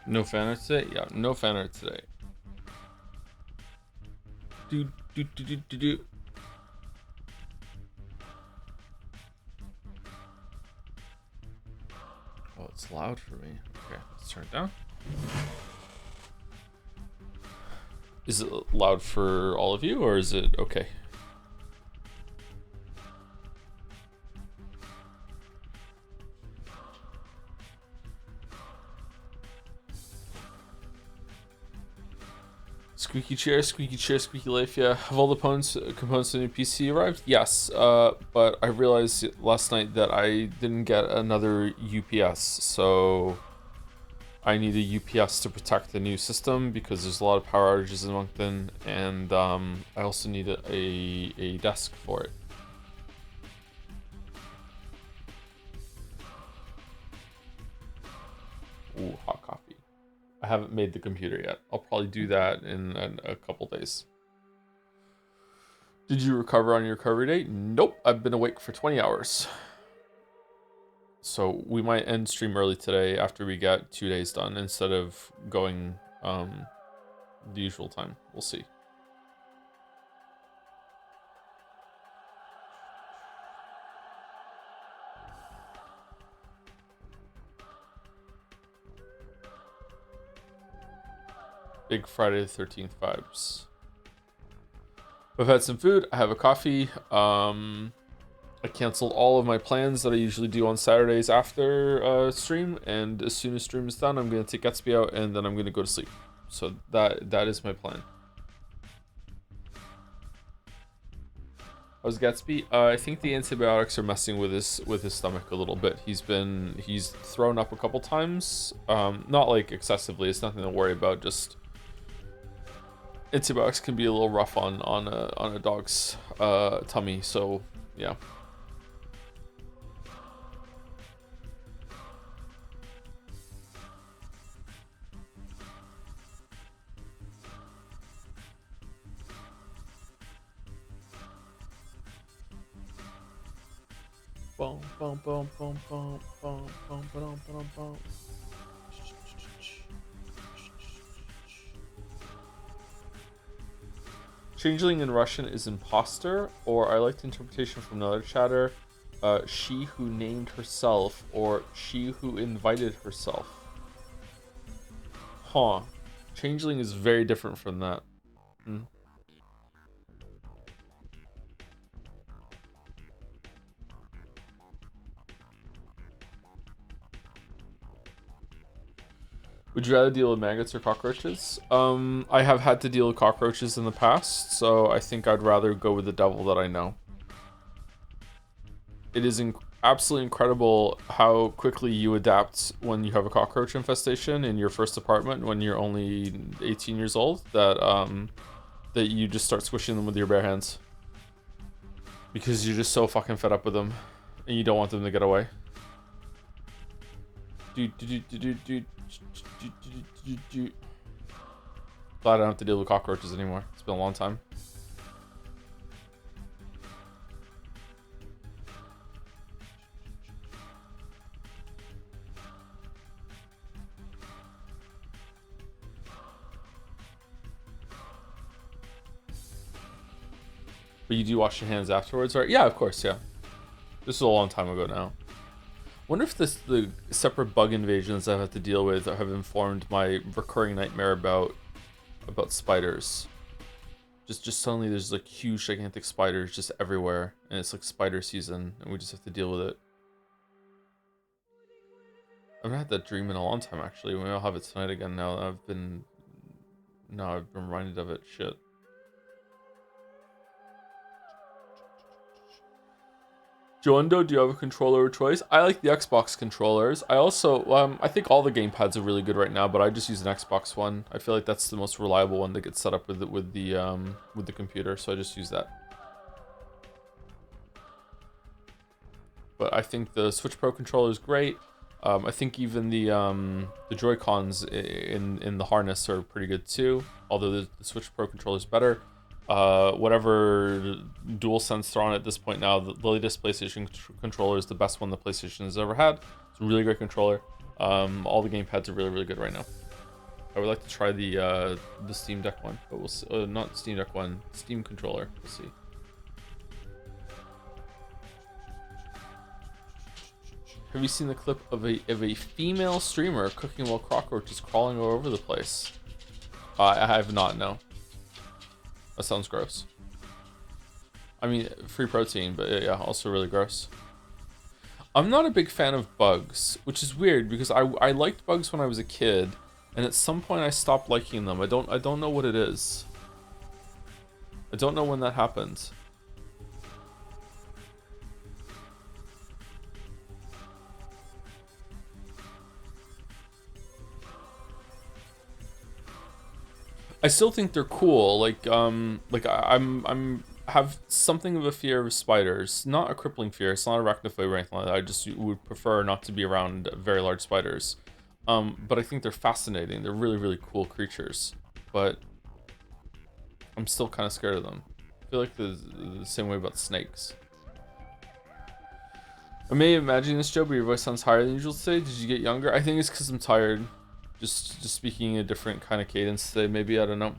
No fan art today? Yeah, no fan art today. Do, do, do, do, do, do. Oh, it's loud for me. Okay, let's turn it down. Is it loud for all of you, or is it okay? Squeaky chair, squeaky life. Yeah, have all the components in your PC arrived? Yes, but I realized last night that I didn't get another UPS, so I need a UPS to protect the new system because there's a lot of power outages in Moncton, and I also need a desk for it. Ooh, hot coffee. I haven't made the computer yet. I'll probably do that in a couple days. Did you recover on your recovery date? Nope, I've been awake for 20 hours. So we might end stream early today after we get 2 days done instead of going the usual time. We'll see. Big Friday the 13th vibes. I've had some food. I have a coffee. I canceled all of my plans that I usually do on Saturdays after stream, and as soon as stream is done, I'm gonna take Gatsby out, and then I'm gonna go to sleep. So that is my plan. How's Gatsby? I think the antibiotics are messing with his stomach a little bit. He's thrown up a couple times. Not like excessively. It's nothing to worry about. Just antibiotics can be a little rough on a dog's tummy. So yeah. Boom, boom, boom, boom, boom, boom, boom, boom, boom, boom. Changeling in Russian is imposter, or I like the interpretation from another chatter, she who named herself, or she who invited herself. Huh. Changeling is very different from that. Hmm. Would you rather deal with maggots or cockroaches? I have had to deal with cockroaches in the past, so I think I'd rather go with the devil that I know. It is absolutely incredible how quickly you adapt when you have a cockroach infestation in your first apartment when you're only 18 years old, that you just start squishing them with your bare hands. Because you're just so fucking fed up with them, and you don't want them to get away. Glad I don't have to deal with cockroaches anymore. It's been a long time. But you do wash your hands afterwards, right? Yeah, of course, yeah. This is a long time ago now. Wonder if the separate bug invasions I've had to deal with have informed my recurring nightmare about spiders. Just suddenly there's like huge gigantic spiders just everywhere, and it's like spider season, and we just have to deal with it. I've not had that dream in a long time actually. Maybe I'll have it tonight again now that I've been reminded of it. Shit. Joando, do you have a controller of choice? I like the Xbox controllers. I also, I think all the gamepads are really good right now, but I just use an Xbox one. I feel like that's the most reliable one that gets set up with the computer, so I just use that. But I think the Switch Pro controller is great. I think even the Joy-Cons in the harness are pretty good too. Although the Switch Pro controller is better. Whatever DualSense they're on at this point now, the latest PlayStation controller is the best one the PlayStation has ever had. It's a really great controller. All the gamepads are really, really good right now. I would like to try the Steam Deck one, but we'll see. Not Steam Deck one, Steam controller. We'll see. Have you seen the clip of a female streamer cooking while cockroaches crawling all over the place? I have not. No. That sounds gross. I mean, free protein, but yeah, also really gross. I'm not a big fan of bugs, which is weird because I liked bugs when I was a kid, and at some point I stopped liking them. I don't know what it is. I don't know when that happened. I still think they're cool. Like I'm have something of a fear of spiders. Not a crippling fear. It's not arachnophobia or anything like that. I just would prefer not to be around very large spiders. But I think they're fascinating. They're really, really cool creatures. But I'm still kind of scared of them. I feel like the same way about snakes. I may imagine this, Joe, but your voice sounds higher than usual today. Did you get younger? I think it's because I'm tired. Just speaking a different kind of cadence today. Maybe, I don't know.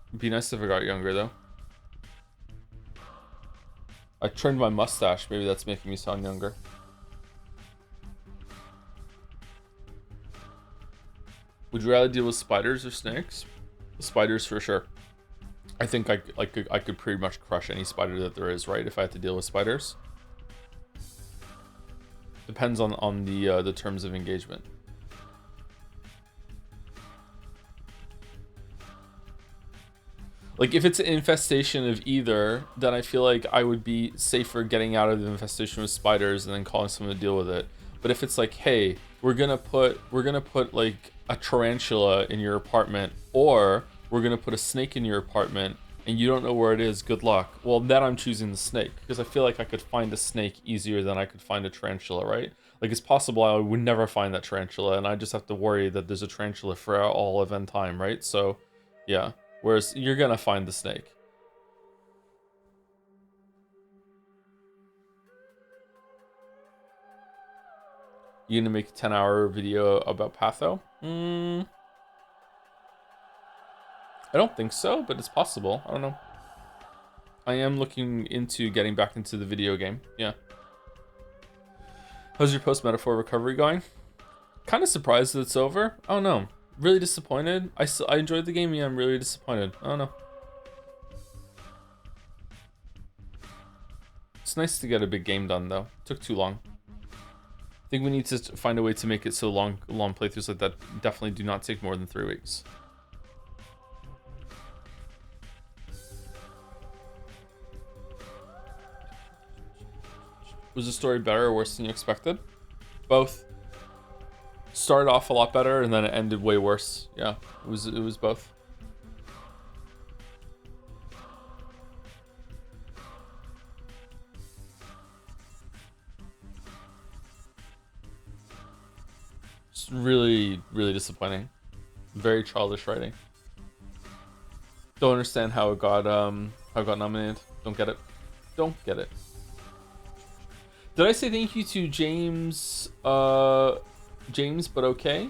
It'd be nice if I got younger, though. I trimmed my mustache. Maybe that's making me sound younger. Would you rather deal with spiders or snakes? Spiders for sure. I think I could pretty much crush any spider that there is, right? If I had to deal with spiders. Depends on the terms of engagement. Like, if it's an infestation of either, then I feel like I would be safer getting out of the infestation with spiders and then calling someone to deal with it. But if it's like, hey, we're gonna put like a tarantula in your apartment, or we're gonna put a snake in your apartment and you don't know where it is, good luck. Well, then I'm choosing the snake because I feel like I could find a snake easier than I could find a tarantula, right? Like, it's possible I would never find that tarantula and I just have to worry that there's a tarantula for all event time, right? So, yeah. Whereas you're gonna find the snake. You gonna make a 10-hour video about Patho? I don't think so, but it's possible. I don't know. I am looking into getting back into the video game. Yeah. How's your post-metaphor recovery going? Kind of surprised that it's over. Oh no. Really disappointed. I enjoyed the game. Yeah, I'm really disappointed. I don't know. It's nice to get a big game done though. Took too long. I think we need to find a way to make it so long playthroughs like that definitely do not take more than 3 weeks. Was the story better or worse than you expected? Both. Started off a lot better and then it ended way worse. Yeah, it was both. It's really, really disappointing. Very childish writing. Don't understand how it got nominated. Don't get it. Don't get it. Did I say thank you to James? James, but okay.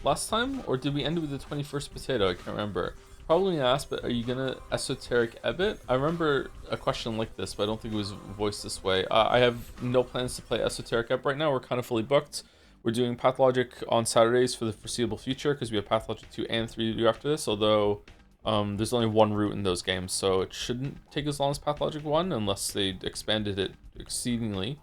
Last time, or did we end with the 21st potato? I can't remember. Probably asked, but are you gonna esoteric Ebit? I remember a question like this, but I don't think it was voiced this way. I have no plans to play esoteric Eb right now. We're kind of fully booked. We're doing Pathologic on Saturdays for the foreseeable future because we have Pathologic 2 and 3 to do after this. Although there's only one route in those games, so it shouldn't take as long as Pathologic 1 unless they expanded it extremely.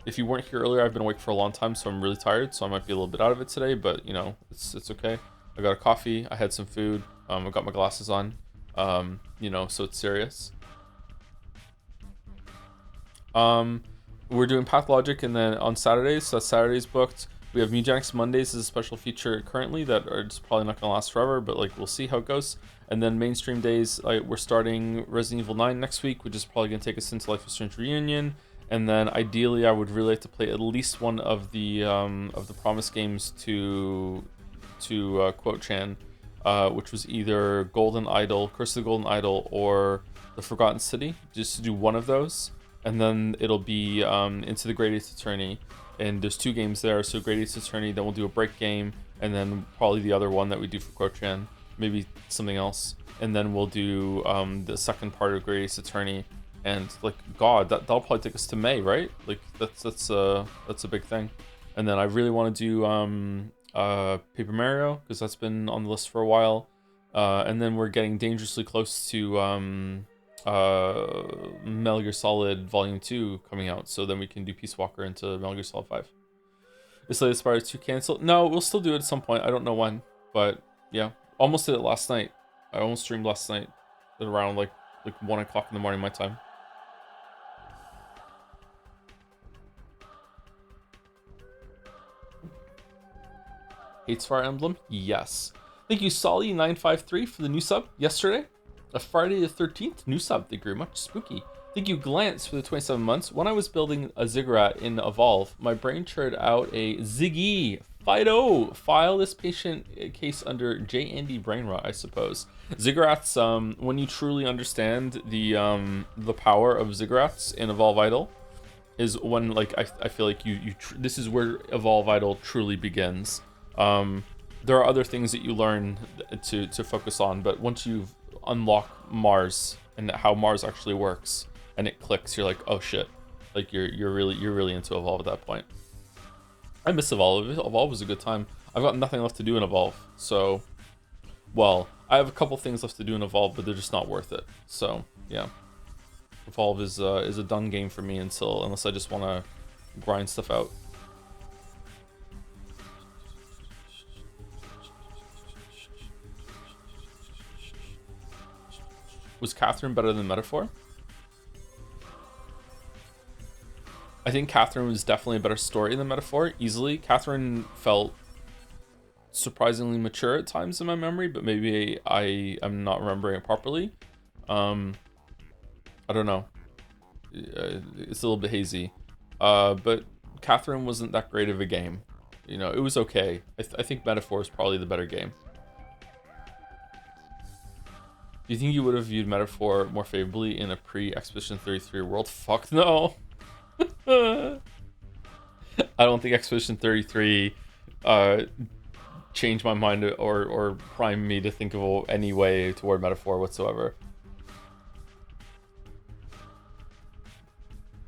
If you weren't here earlier, I've been awake for a long time, so I'm really tired, so I might be a little bit out of it today, but, you know, it's okay. I got a coffee, I had some food, I got my glasses on, you know, so it's serious. We're doing Pathologic, and then on Saturdays, so Saturday's booked. We have Mugenics Mondays as a special feature currently that are just probably not going to last forever, but, like, we'll see how it goes. And then mainstream days, like, we're starting Resident Evil 9 next week, which is probably going to take us into Life is Strange Reunion. And then ideally, I would really like to play at least one of the promised games to quote Chan, which was either Golden Idol, Curse of the Golden Idol, or The Forgotten City. Just to do one of those, and then it'll be Into the Great Ace Attorney. and there's 2 games there. So Great Ace Attorney, then we'll do a break game, and then probably the other one that we do for Quochan, maybe something else, and then we'll do the second part of Great Ace Attorney. And like, God, that'll probably take us to May, right? Like that's a big thing. And then I really want to do Paper Mario, because that's been on the list for a while. And then we're getting dangerously close to Metal Gear Solid Volume 2 coming out, so then we can do Peace Walker into Metal Gear Solid 5. Is Slay the Spire 2 canceled? No, we'll still do it at some point. I don't know when, but yeah, almost did it last night. I almost streamed last night at around like 1 o'clock in the morning my time. Hates Fire Emblem? Yes. Thank you, Solly953, for the new sub yesterday. A Friday the 13th new sub. Thank you very much. Spooky. Thank you, Glance, for the 27 months. When I was building a Ziggurat in Evolve, my brain churned out a Ziggy Fido. File this patient case under J. Andy Brain Rot, I suppose. Ziggurats, when you truly understand the power of Ziggurats in Evolve Idol, is when, like, I feel like this is where Evolve Idol truly begins. There are other things that you learn to focus on, but once you've unlocked Mars and how Mars actually works and it clicks, you're like, oh shit, like you're really into Evolve at that point. I miss Evolve. Evolve was a good time. I've got nothing left to do in Evolve, so, well, I have a couple things left to do in Evolve, but they're just not worth it. So yeah, Evolve is a done game for me unless I just want to grind stuff out. Was Catherine better than Metaphor? I think Catherine was definitely a better story than Metaphor, easily. Catherine felt surprisingly mature at times in my memory, but maybe I am not remembering it properly. I don't know. It's a little bit hazy. But Catherine wasn't that great of a game. You know, it was okay. I think Metaphor is probably the better game. Do you think you would have viewed Metaphor more favorably in a pre-Expedition 33 world? Fuck no. I don't think Expedition 33 changed my mind or primed me to think of any way toward Metaphor whatsoever.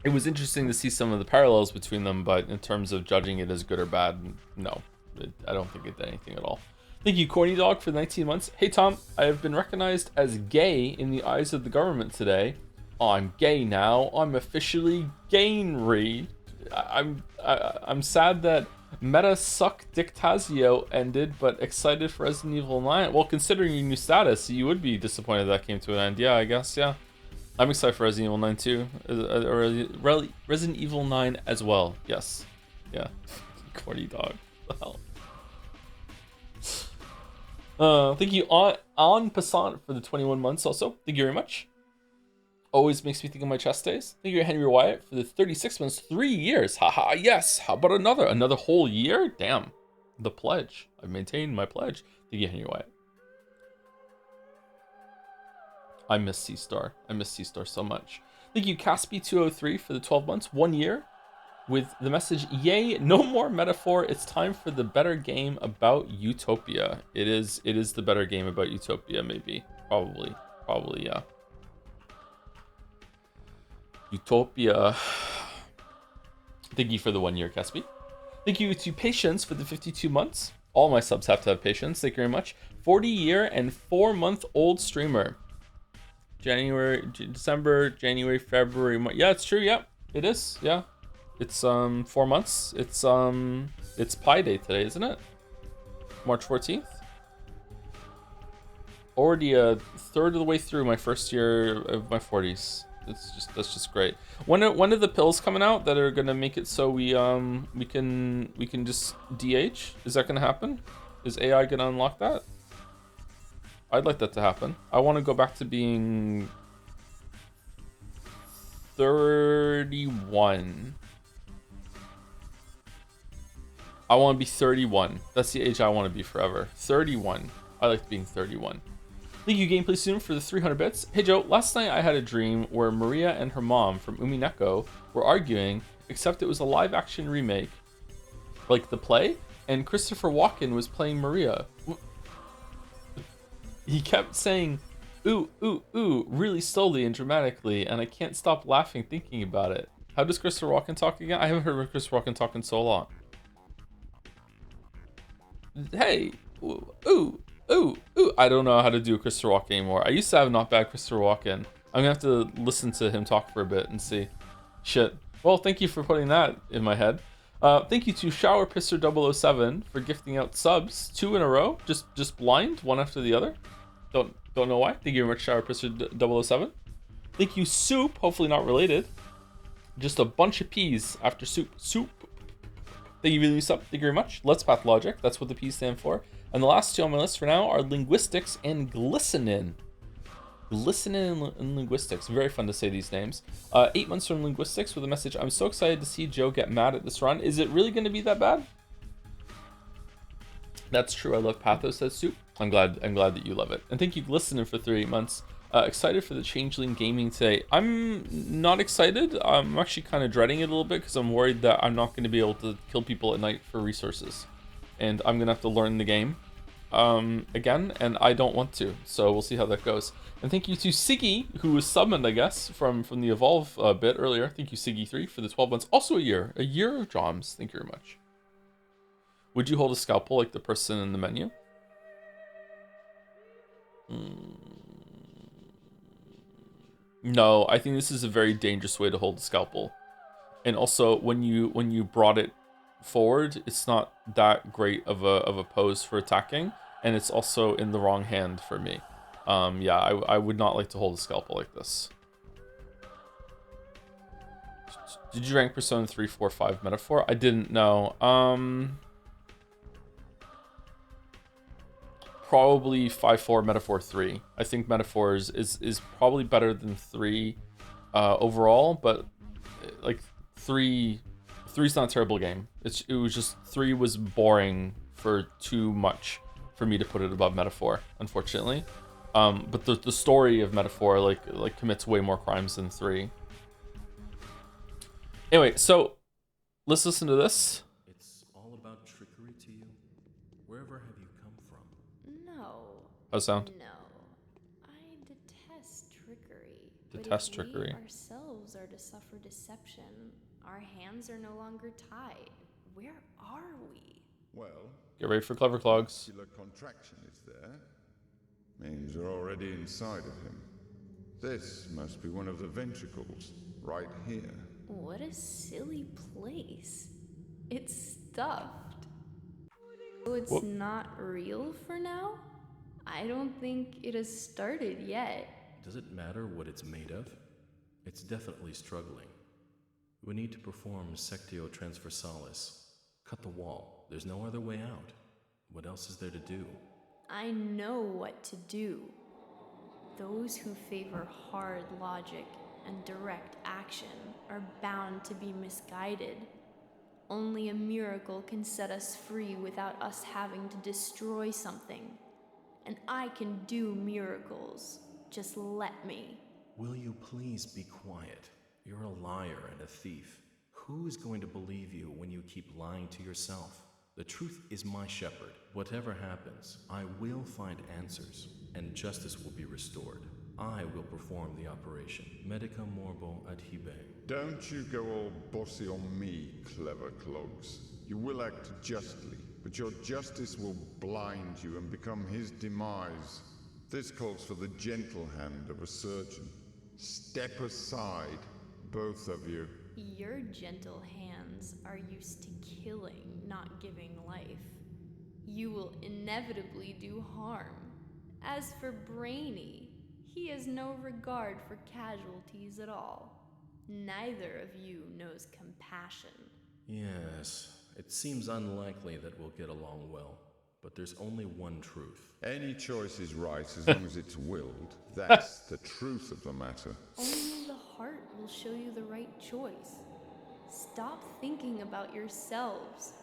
It was interesting to see some of the parallels between them, but in terms of judging it as good or bad, no. I don't think it did anything at all. Thank you, Corny Dog, for the 19 months. Hey, Tom, I have been recognized as gay in the eyes of the government today. I'm gay now. I'm officially gaynery. I'm sad that Meta Suck Dictazio ended, but excited for Resident Evil 9. Well, considering your new status, you would be disappointed that came to an end. Yeah, I guess, yeah. I'm excited for Resident Evil 9 too. Or Resident Evil 9 as well. Yes. Yeah. Corny Dog. What the hell? Thank you, on Passant, for the 21 months also. Thank you very much. Always makes me think of my chest days. Thank you, Henry Wyatt, for the 36 months, 3 years. Haha, yes. How about another whole year? Damn. The pledge. I've maintained my pledge. Thank you, Henry Wyatt. I miss C-Star. I miss C-Star so much. Thank you, Caspi203, for the 12 months, 1 year. With the message, yay, no more Metaphor. It's time for the better game about Utopia. It is the better game about Utopia, maybe. Probably, yeah. Utopia. Thank you for the 1 year, Caspi. Thank you to Patience for the 52 months. All my subs have to have patience. Thank you very much. 40-year and 4-month-old streamer. December, January, February. Yeah, it's true. Yeah, it is. Yeah. It's 4 months. It's Pi Day today, isn't it? March 14th. Already a third of the way through my first year of my 40s. That's just great. When are the pills coming out that are gonna make it so we can just DH? Is that gonna happen? Is AI gonna unlock that? I'd like that to happen. I want to go back to being 31. I want to be 31. That's the age I want to be forever. 31. I like being 31. Thank you, Gameplay Soon, for the 300 bits. Hey, Joe, last night I had a dream where Maria and her mom from Umineko were arguing, except it was a live action remake, like the play, and Christopher Walken was playing Maria. He kept saying, ooh, ooh, ooh, really slowly and dramatically, and I can't stop laughing thinking about it. How does Christopher Walken talk again? I haven't heard Christopher Walken talk in so long. Hey, ooh, ooh, ooh, ooh. I don't know how to do Christopher Walken anymore. I used to have not bad Christopher Walken. I'm gonna have to listen to him talk for a bit and see. Shit. Well, thank you for putting that in my head. Thank you to Shower Pisser 007 for gifting out subs 2 in a row, just blind, one after the other. Don't know why. Thank you very much, Shower Pisser 007. Thank you, Soup. Hopefully not related. Just a bunch of peas after soup. Soup. Thank you, really, sub. Thank you very much. Let's Pathologic. That's what the P's stand for. And the last two on my list for now are linguistics and glistenin. Glistenin and linguistics. Very fun to say these names. 8 months from linguistics with a message. I'm so excited to see Joe get mad at this run. Is it really going to be that bad? That's true. I love Pathos, says Soup. I'm glad that you love it. And thank you, Glistenin, for 3 months. Excited for the Changeling gaming today. I'm not excited. I'm actually kind of dreading it a little bit because I'm worried that I'm not going to be able to kill people at night for resources. And I'm going to have to learn the game again, and I don't want to. So we'll see how that goes. And thank you to Siggy, who was summoned, I guess, from the Evolve bit earlier. Thank you, Siggy3, for the 12 months. Also a year of Joms. Thank you very much. Would you hold a scalpel like the person in the menu? No, I think this is a very dangerous way to hold a scalpel. And also, when you brought it forward, it's not that great of a pose for attacking, and it's also in the wrong hand for me. Yeah, I would not like to hold a scalpel like this. Did you rank Persona 3, 4, 5 Metaphor? I didn't know. Probably 5-4 Metaphor 3. I think Metaphors is probably better than 3 overall, but like 3's not a terrible game. It was just 3 was boring for too much for me to put it above Metaphor, unfortunately. But the story of Metaphor like commits way more crimes than 3. Anyway, so let's listen to this. It's all about trickery to you. Wherever have you come from? No. How's it sound? No. I detest trickery. Detest trickery. We ourselves are to suffer deception. Our hands are no longer tied. Where are we? Well, Get ready for Clever Clogs. muscular contraction is there. Means you're already inside of him. This must be one of the ventricles, right here. What a silly place. It's stuffed. So it's Whoop. not real for now? I don't think it has started yet. Does it matter what it's made of? It's definitely struggling. We need to perform Sectio Transversalis. Cut the wall. There's no other way out. What else is there to do? I know what to do. Those who favor hard logic and direct action are bound to be misguided. Only a miracle can set us free without us having to destroy something. And I can do miracles. Just let me. Will you please be quiet? You're a liar and a thief. Who is going to believe you when you keep lying to yourself? The truth is my shepherd. Whatever happens, I will find answers, and justice will be restored. I will perform the operation. Medica morbo adhibe. Don't you go all bossy on me, clever clogs. You will act justly, but your justice will blind you and become his demise. This calls for the gentle hand of a surgeon. Step aside, both of you. Your gentle hands are used to killing, not giving life. You will inevitably do harm. As for Brainy, he has no regard for casualties at all. Neither of you knows compassion. Yes, it seems unlikely that we'll get along well, but there's only one truth. Any choice is right as long as it's willed. That's the truth of the matter. Only the heart will show you the right choice. Stop thinking about yourselves.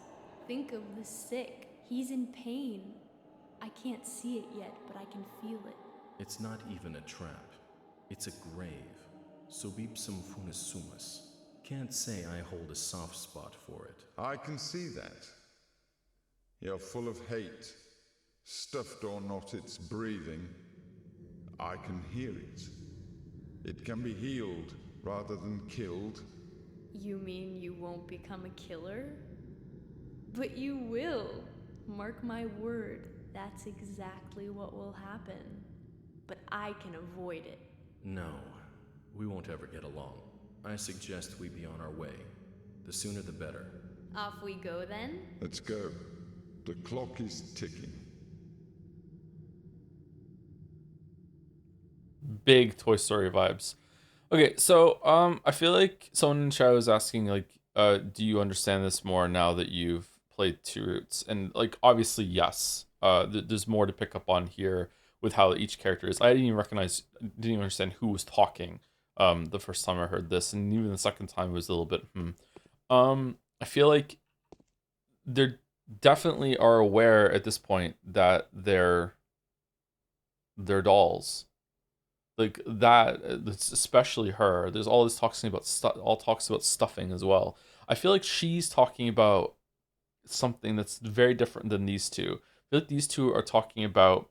Think of the sick. He's in pain. I can't see it yet, but I can feel it. It's not even a trap. It's a grave. Subipsum funis sumus. Can't say I hold a soft spot for it. I can see that. You're full of hate. Stuffed or not, it's breathing. I can hear it. It can be healed rather than killed. You mean you won't become a killer? But you will. Mark my word, that's exactly what will happen. But I can avoid it. No, we won't ever get along. I suggest we be on our way. The sooner the better. Off we go then? Let's go. The clock is ticking. Big Toy Story vibes. Okay, so I feel like someone in chat was asking like, do you understand this more now that you've played Two Roots? And like, obviously yes. There's more to pick up on here with how each character is. I didn't even understand who was talking the first time I heard this, and even the second time was a little bit I feel like they definitely are aware at this point that they're dolls. Like that, it's especially her. There's all this talking about talks about stuffing as well. I feel like she's talking about something that's very different than these two. I feel like these two are talking about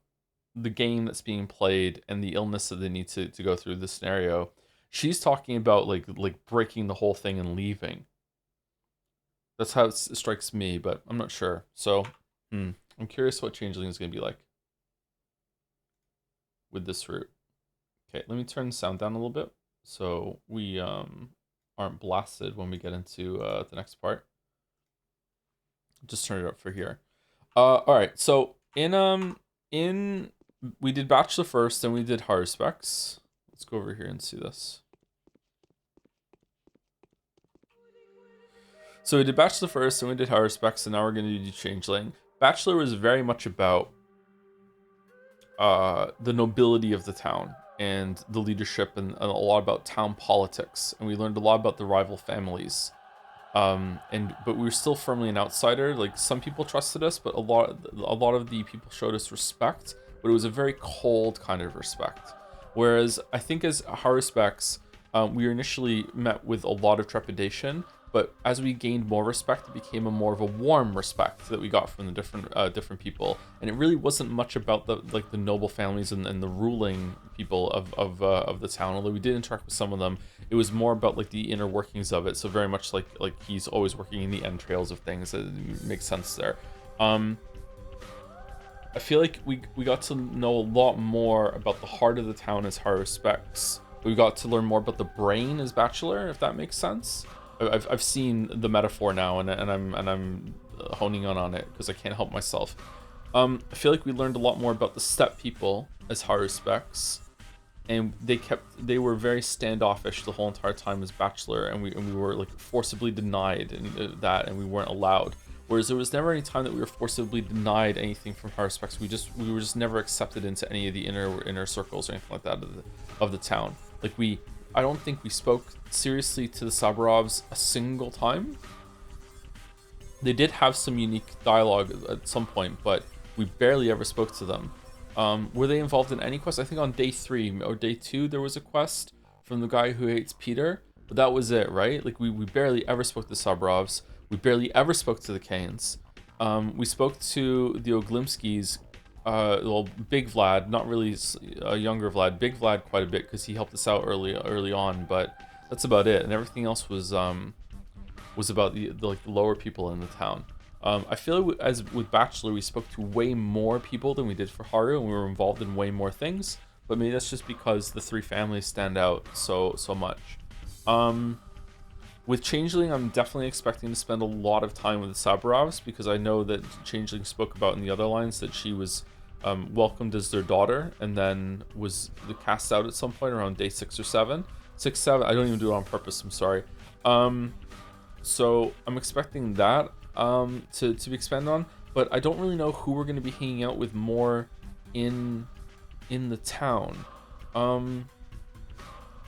the game that's being played and the illness that they need to go through the scenario. She's talking about like breaking the whole thing and leaving. That's how it strikes me, but I'm not sure. So, I'm curious what Changeling is going to be like with this route. Okay, let me turn the sound down a little bit so we aren't blasted when we get into the next part. Just turn it up for here. All right, so in we did Bachelor first, then we did Horror Specs. Let's go over here and see this. So we did Bachelor first, then we did Horror Specs, and now we're going to do Changeling. Bachelor was very much about the nobility of the town and the leadership, and a lot about town politics, and we learned a lot about the rival families. But we were still firmly an outsider. Like, some people trusted us, but a lot of the people showed us respect, but it was a very cold kind of respect. Whereas I think as Horror Specs, we were initially met with a lot of trepidation, but as we gained more respect, it became more of a warm respect that we got from the different people. And it really wasn't much about the noble families and the ruling people of the town. Although we did interact with some of them, it was more about like the inner workings of it. So very much like he's always working in the entrails of things. It makes sense there. I feel like we got to know a lot more about the heart of the town as Horror Specs. We got to learn more about the brain as Bachelor, if that makes sense. I've seen the metaphor now, and I'm honing on it because I can't help myself. I feel like we learned a lot more about the step people as Horror Specs, and they were very standoffish the whole entire time as Bachelor, and we were like forcibly denied and we weren't allowed. Whereas there was never any time that we were forcibly denied anything from Horror Specs. We were just never accepted into any of the inner circles or anything like that of the town. Like I don't think we spoke seriously to the Saburovs a single time. They did have some unique dialogue at some point, but we barely ever spoke to them. Were they involved in any quest? I think on day 3 or day 2 there was a quest from the guy who hates Peter, but that was it, right? Like we barely ever spoke to the Saburovs. We barely ever spoke to the Kanes. We spoke to the Oglimskis. Well, Big Vlad, not really a younger Vlad. Big Vlad quite a bit because he helped us out early on, but that's about it. And everything else was about the lower people in the town. I feel like as with Bachelor, we spoke to way more people than we did for Haru, and we were involved in way more things. But maybe that's just because the 3 families stand out so much. With Changeling, I'm definitely expecting to spend a lot of time with the Saburovs because I know that Changeling spoke about in the other lines that she was welcomed as their daughter and then was cast out at some point around day 6 or 7. 6, 7, I don't even do it on purpose, I'm sorry. So I'm expecting that to be expanded on, but I don't really know who we're going to be hanging out with more in the town.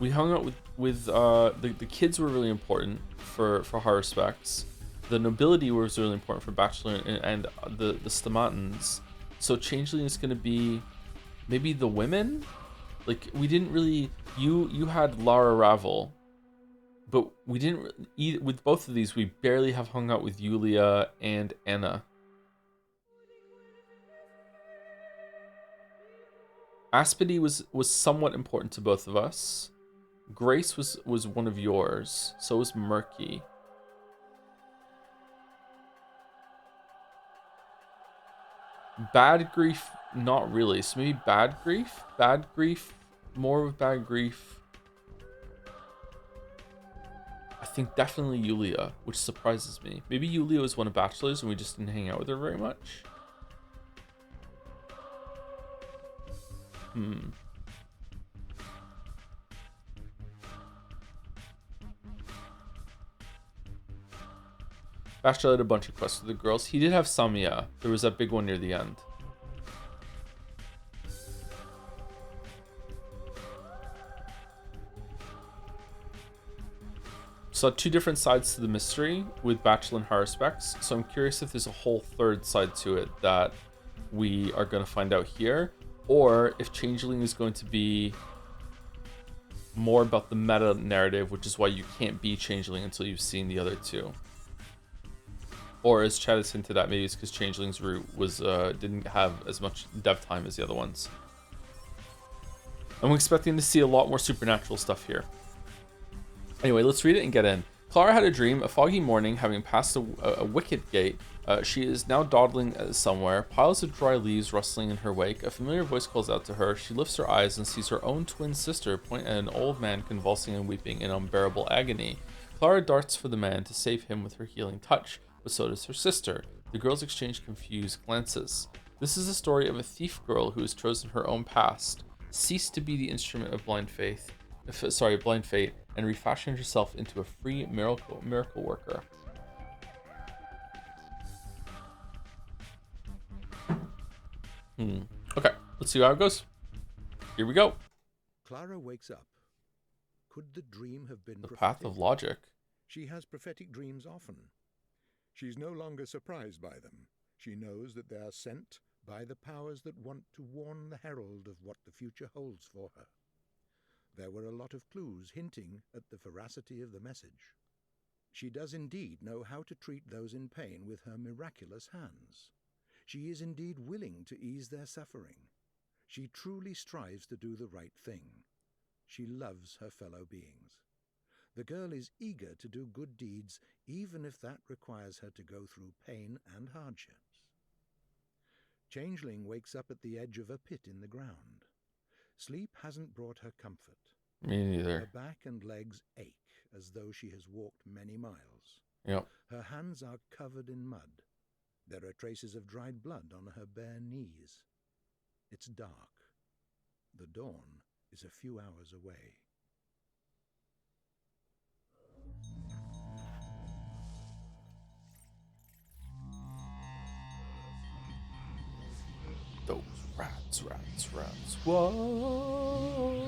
We hung out with the kids were really important for Horror Specs. The nobility was really important for Bachelor and the Stamatans. So Changeling is going to be maybe the women. Like we didn't really. You had Lara Ravel, But we didn't eat with both of these. We barely have hung out with Yulia and Anna. Aspity was somewhat important to both of us. Grace was one of yours. So was Murky. Bad Grief, not really. So maybe Bad Grief? Bad Grief, more of Bad Grief. I think definitely Yulia, which surprises me. Maybe Yulia was one of Bachelor's and we just didn't hang out with her very much. Bachelor had a bunch of quests with the girls. He did have some, yeah. There was that big one near the end. Saw two different sides to the mystery with Bachelor and Haruspex, so I'm curious if there's a whole third side to it that we are going to find out here, or if Changeling is going to be more about the meta narrative, which is why you can't be Changeling until you've seen the other two. Or as Chad has hinted at, maybe it's because Changeling's route was didn't have as much dev time as the other ones. I'm expecting to see a lot more supernatural stuff here. Anyway, let's read it and get in. Clara had a dream, a foggy morning, having passed a wicket gate. She is now dawdling somewhere, piles of dry leaves rustling in her wake. A familiar voice calls out to her. She lifts her eyes and sees her own twin sister point at an old man convulsing and weeping in unbearable agony. Clara darts for the man to save him with her healing touch, but so does her sister. The girls exchange confused glances. This is the story of a thief girl who has chosen her own past, ceased to be the instrument of blind fate, and refashioned herself into a free miracle worker. Okay, let's see how it goes. Here we go. Clara wakes up. Could the dream have been The prophetic? Path of Logic. She has prophetic dreams often. She's no longer surprised by them. She knows that they are sent by the powers that want to warn the herald of what the future holds for her. There were a lot of clues hinting at the veracity of the message. She does indeed know how to treat those in pain with her miraculous hands. She is indeed willing to ease their suffering. She truly strives to do the right thing. She loves her fellow beings. The girl is eager to do good deeds, even if that requires her to go through pain and hardships. Changeling wakes up at the edge of a pit in the ground. Sleep hasn't brought her comfort. Me neither. Her back and legs ache as though she has walked many miles. Yep. Her hands are covered in mud. There are traces of dried blood on her bare knees. It's dark. The dawn is a few hours away. Those rats. Whoa.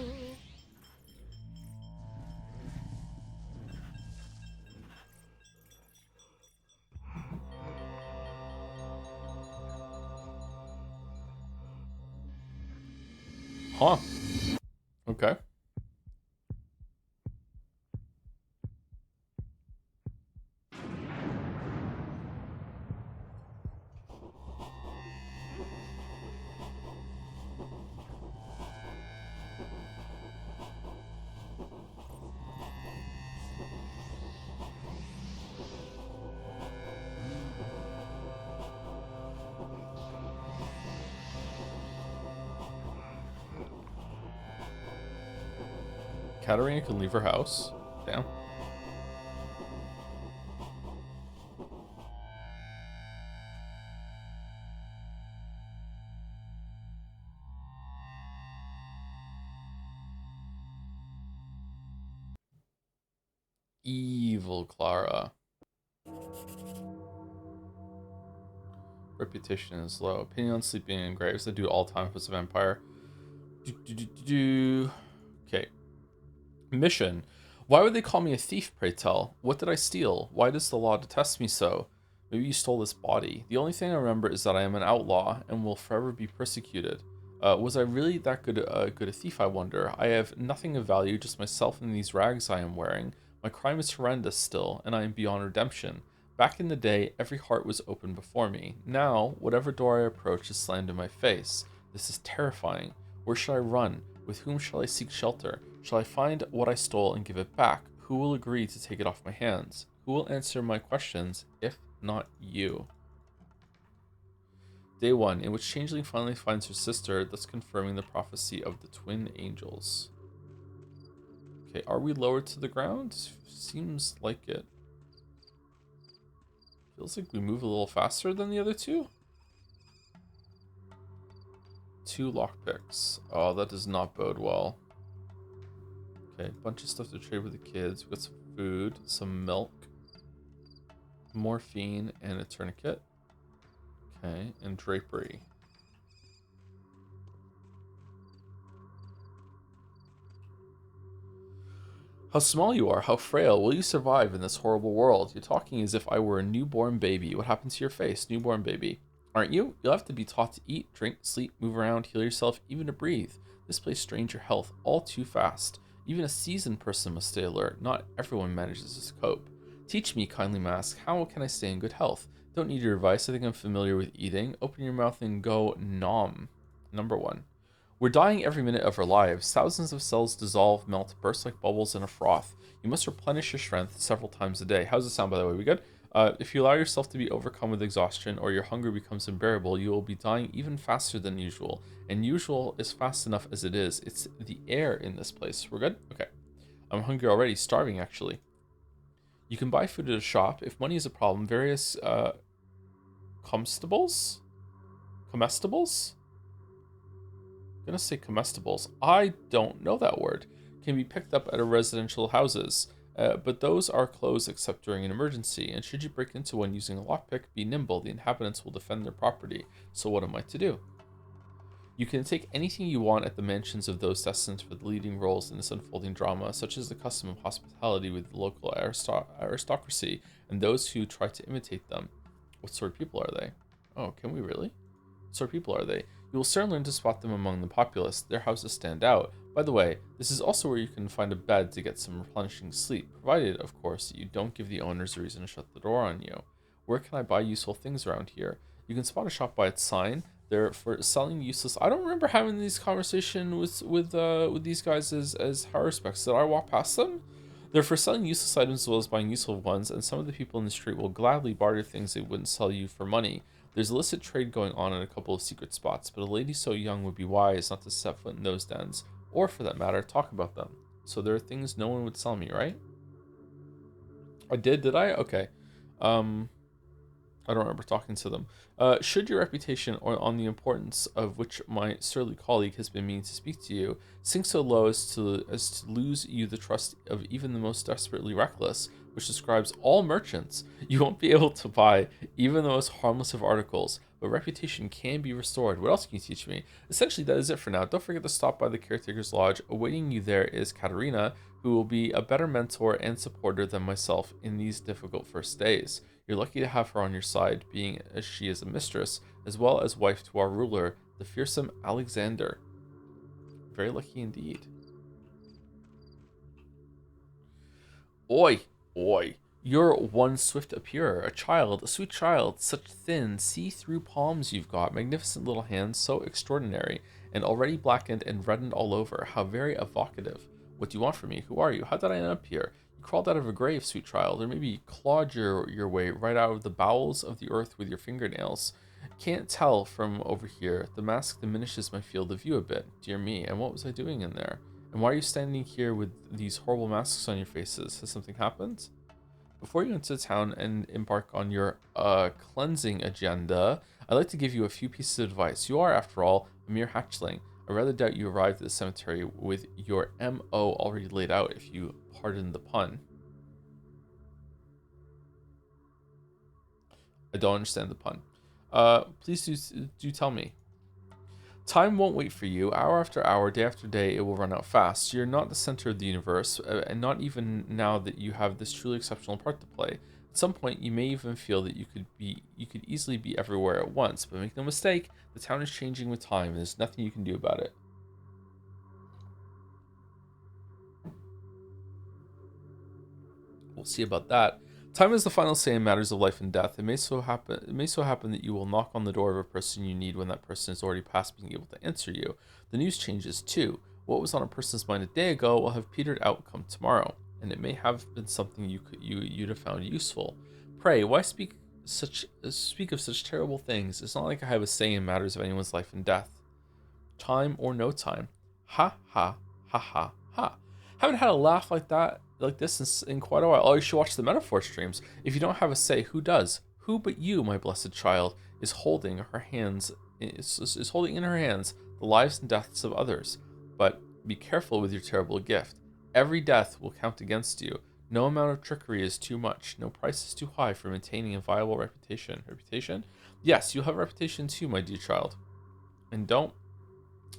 Huh. Okay. Katarina can leave her house. Damn. Evil Clara. Reputation is low. Opinion on sleeping in graves. I do it all the time if it's a vampire. Okay. Mission. Why would they call me a thief, pray tell? What did I steal? Why does the law detest me so? Maybe you stole this body. The only thing I remember is that I am an outlaw and will forever be persecuted. Was I really that good a thief, I wonder? I have nothing of value, just myself and these rags I am wearing. My crime is horrendous still, and I am beyond redemption. Back in the day, every heart was open before me. Now, whatever door I approach is slammed in my face. This is terrifying. Where shall I run? With whom shall I seek shelter? Shall I find what I stole and give it back? Who will agree to take it off my hands? Who will answer my questions, if not you? Day 1, in which Changeling finally finds her sister, thus confirming the prophecy of the twin angels. Okay, are we lowered to the ground? Seems like it. Feels like we move a little faster than the other two. 2 lockpicks. Oh, that does not bode well. Okay, bunch of stuff to trade with the kids. We got some food, some milk, morphine, and a tourniquet. Okay, and drapery. How small you are, how frail. Will you survive in this horrible world? You're talking as if I were a newborn baby. What happened to your face, newborn baby? Aren't you? You'll have to be taught to eat, drink, sleep, move around, heal yourself, even to breathe. This place strains your health all too fast. Even a seasoned person must stay alert. Not everyone manages to cope. Teach me, kindly mask, how can I stay in good health? Don't need your advice. I think I'm familiar with eating. Open your mouth and go nom. Number 1. We're dying every minute of our lives. Thousands of cells dissolve, melt, burst like bubbles in a froth. You must replenish your strength several times a day. How's it sound, by the way? We good? If you allow yourself to be overcome with exhaustion or your hunger becomes unbearable, you will be dying even faster than usual. And usual is fast enough as it is. It's the air in this place. We're good? Okay. I'm hungry already. Starving, actually. You can buy food at a shop. If money is a problem, various comestibles? Comestibles? I'm gonna say comestibles. I don't know that word. Can be picked up at a residential houses, but those are closed except during an emergency. And should you break into one using a lockpick, be nimble. The inhabitants will defend their property. So what am I to do? You can take anything you want at the mansions of those destined for the leading roles in this unfolding drama, such as the custom of hospitality with the local aristocracy and those who try to imitate them. What sort of people are they? Oh, can we really? What sort of people are they? You will soon learn to spot them among the populace. Their houses stand out. By the way, this is also where you can find a bed to get some replenishing sleep, provided, of course, that you don't give the owners a reason to shut the door on you. Where can I buy useful things around here? You can spot a shop by its sign. They're for selling useless. I don't remember having these conversations with these guys as high specs. Did I walk past them? They're for selling useless items as well as buying useful ones, and some of the people in the street will gladly barter things they wouldn't sell you for money. There's illicit trade going on in a couple of secret spots, but a lady so young would be wise not to set foot in those dens, or for that matter, talk about them. So there are things no one would sell me, right? I did I? Okay. I don't remember talking to them. Should your reputation or on the importance of which my surly colleague has been meaning to speak to you sink so low as to lose you the trust of even the most desperately reckless, which describes all merchants, you won't be able to buy even the most harmless of articles, but reputation can be restored. What else can you teach me? Essentially, that is it for now. Don't forget to stop by the Caretaker's Lodge. Awaiting you there is Katerina, who will be a better mentor and supporter than myself in these difficult first days. You're lucky to have her on your side, being as she is a mistress, as well as wife to our ruler, the fearsome Alexander. Very lucky indeed. Oi, oi. You're one swift appearer, a child, a sweet child, such thin, see-through palms you've got, magnificent little hands, so extraordinary, and already blackened and reddened all over. How very evocative. What do you want from me? Who are you? How did I end up here? You crawled out of a grave, sweet child, or maybe you clawed your way right out of the bowels of the earth with your fingernails. Can't tell from over here. The mask diminishes my field of view a bit. Dear me, and what was I doing in there? And why are you standing here with these horrible masks on your faces? Has something happened? Before you enter town and embark on your cleansing agenda, I'd like to give you a few pieces of advice. You are, after all, a mere hatchling. I rather doubt you arrived at the cemetery with your M.O. already laid out, if you pardon the pun. I don't understand the pun. Please do tell me. Time won't wait for you. Hour after hour, day after day, it will run out fast. You're not the center of the universe, and not even now that you have this truly exceptional part to play. At some point, you may even feel that you could easily be everywhere at once. But make no mistake, the town is changing with time, and there's nothing you can do about it. We'll see about that. Time is the final say in matters of life and death. It may so happen that you will knock on the door of a person you need when that person is already past being able to answer you. The news changes too. What was on a person's mind a day ago will have petered out come tomorrow, and it may have been something you'd have found useful. Pray, why speak of such terrible things? It's not like I have a say in matters of anyone's life and death. Time or no time. Ha ha ha ha ha. Haven't had a laugh like this in quite a while. Oh, you should watch the metaphor streams. If you don't have a say, who does? Who but you, my blessed child, is holding in her hands the lives and deaths of others. But be careful with your terrible gift. Every death will count against you. No amount of trickery is too much. No price is too high for maintaining a viable reputation. Reputation? Yes, you'll have a reputation too, my dear child. And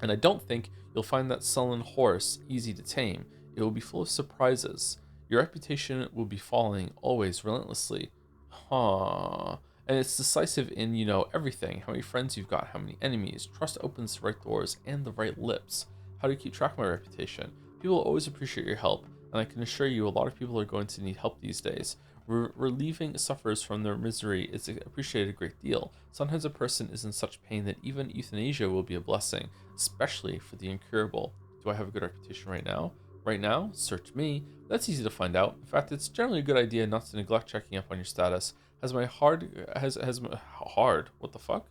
I don't think you'll find that sullen horse easy to tame. It will be full of surprises. Your reputation will be falling always relentlessly. Huh. And it's decisive in, everything. How many friends you've got, how many enemies. Trust opens the right doors and the right lips. How do you keep track of my reputation? People will always appreciate your help, and I can assure you a lot of people are going to need help these days. Relieving sufferers from their misery is appreciated a great deal. Sometimes a person is in such pain that even euthanasia will be a blessing, especially for the incurable. Do I have a good reputation right now? Right now? Search me. That's easy to find out. In fact, it's generally a good idea not to neglect checking up on your status. Has my what the fuck?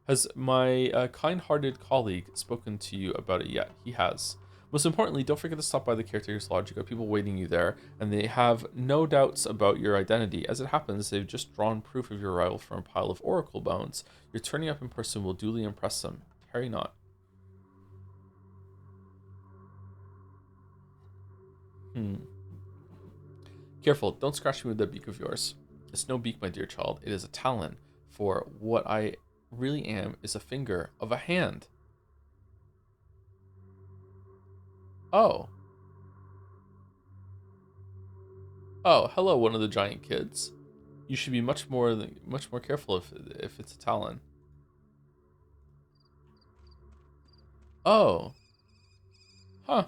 Has my kind-hearted colleague spoken to you about it yet? He has. Most importantly, don't forget to stop by the Caretaker's Lodge. You've got people waiting you there, and they have no doubts about your identity. As it happens, they've just drawn proof of your arrival from a pile of oracle bones. Your turning up in person will duly impress them. Tarry not. Careful, don't scratch me with that beak of yours. It's no beak, my dear child. It is a talon, for what I really am is a finger of a hand. Oh. Oh, hello, one of the giant kids. You should be much more careful if it's a talon. Oh. Huh.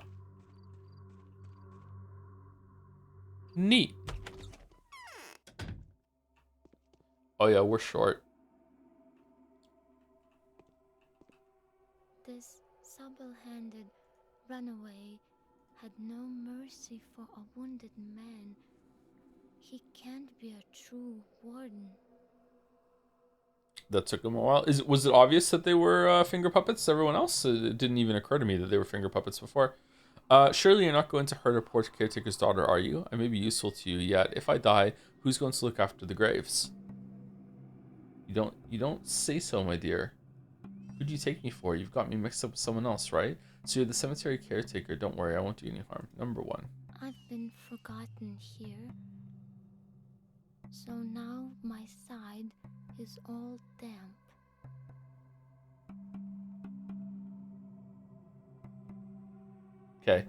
Neat. Oh yeah, we're short. This supple-handed runaway had no mercy for a wounded man. He can't be a true warden. That took them a while. Was it obvious that they were finger puppets to everyone else? It didn't even occur to me that they were finger puppets before. Surely you're not going to hurt a poor caretaker's daughter, are you? I may be useful to you, yet if I die, who's going to look after the graves? You don't say so, my dear. Who do you take me for? You've got me mixed up with someone else, right? So you're the cemetery caretaker. Don't worry, I won't do any harm. Number 1. I've been forgotten here. So now my side is all damp. Okay.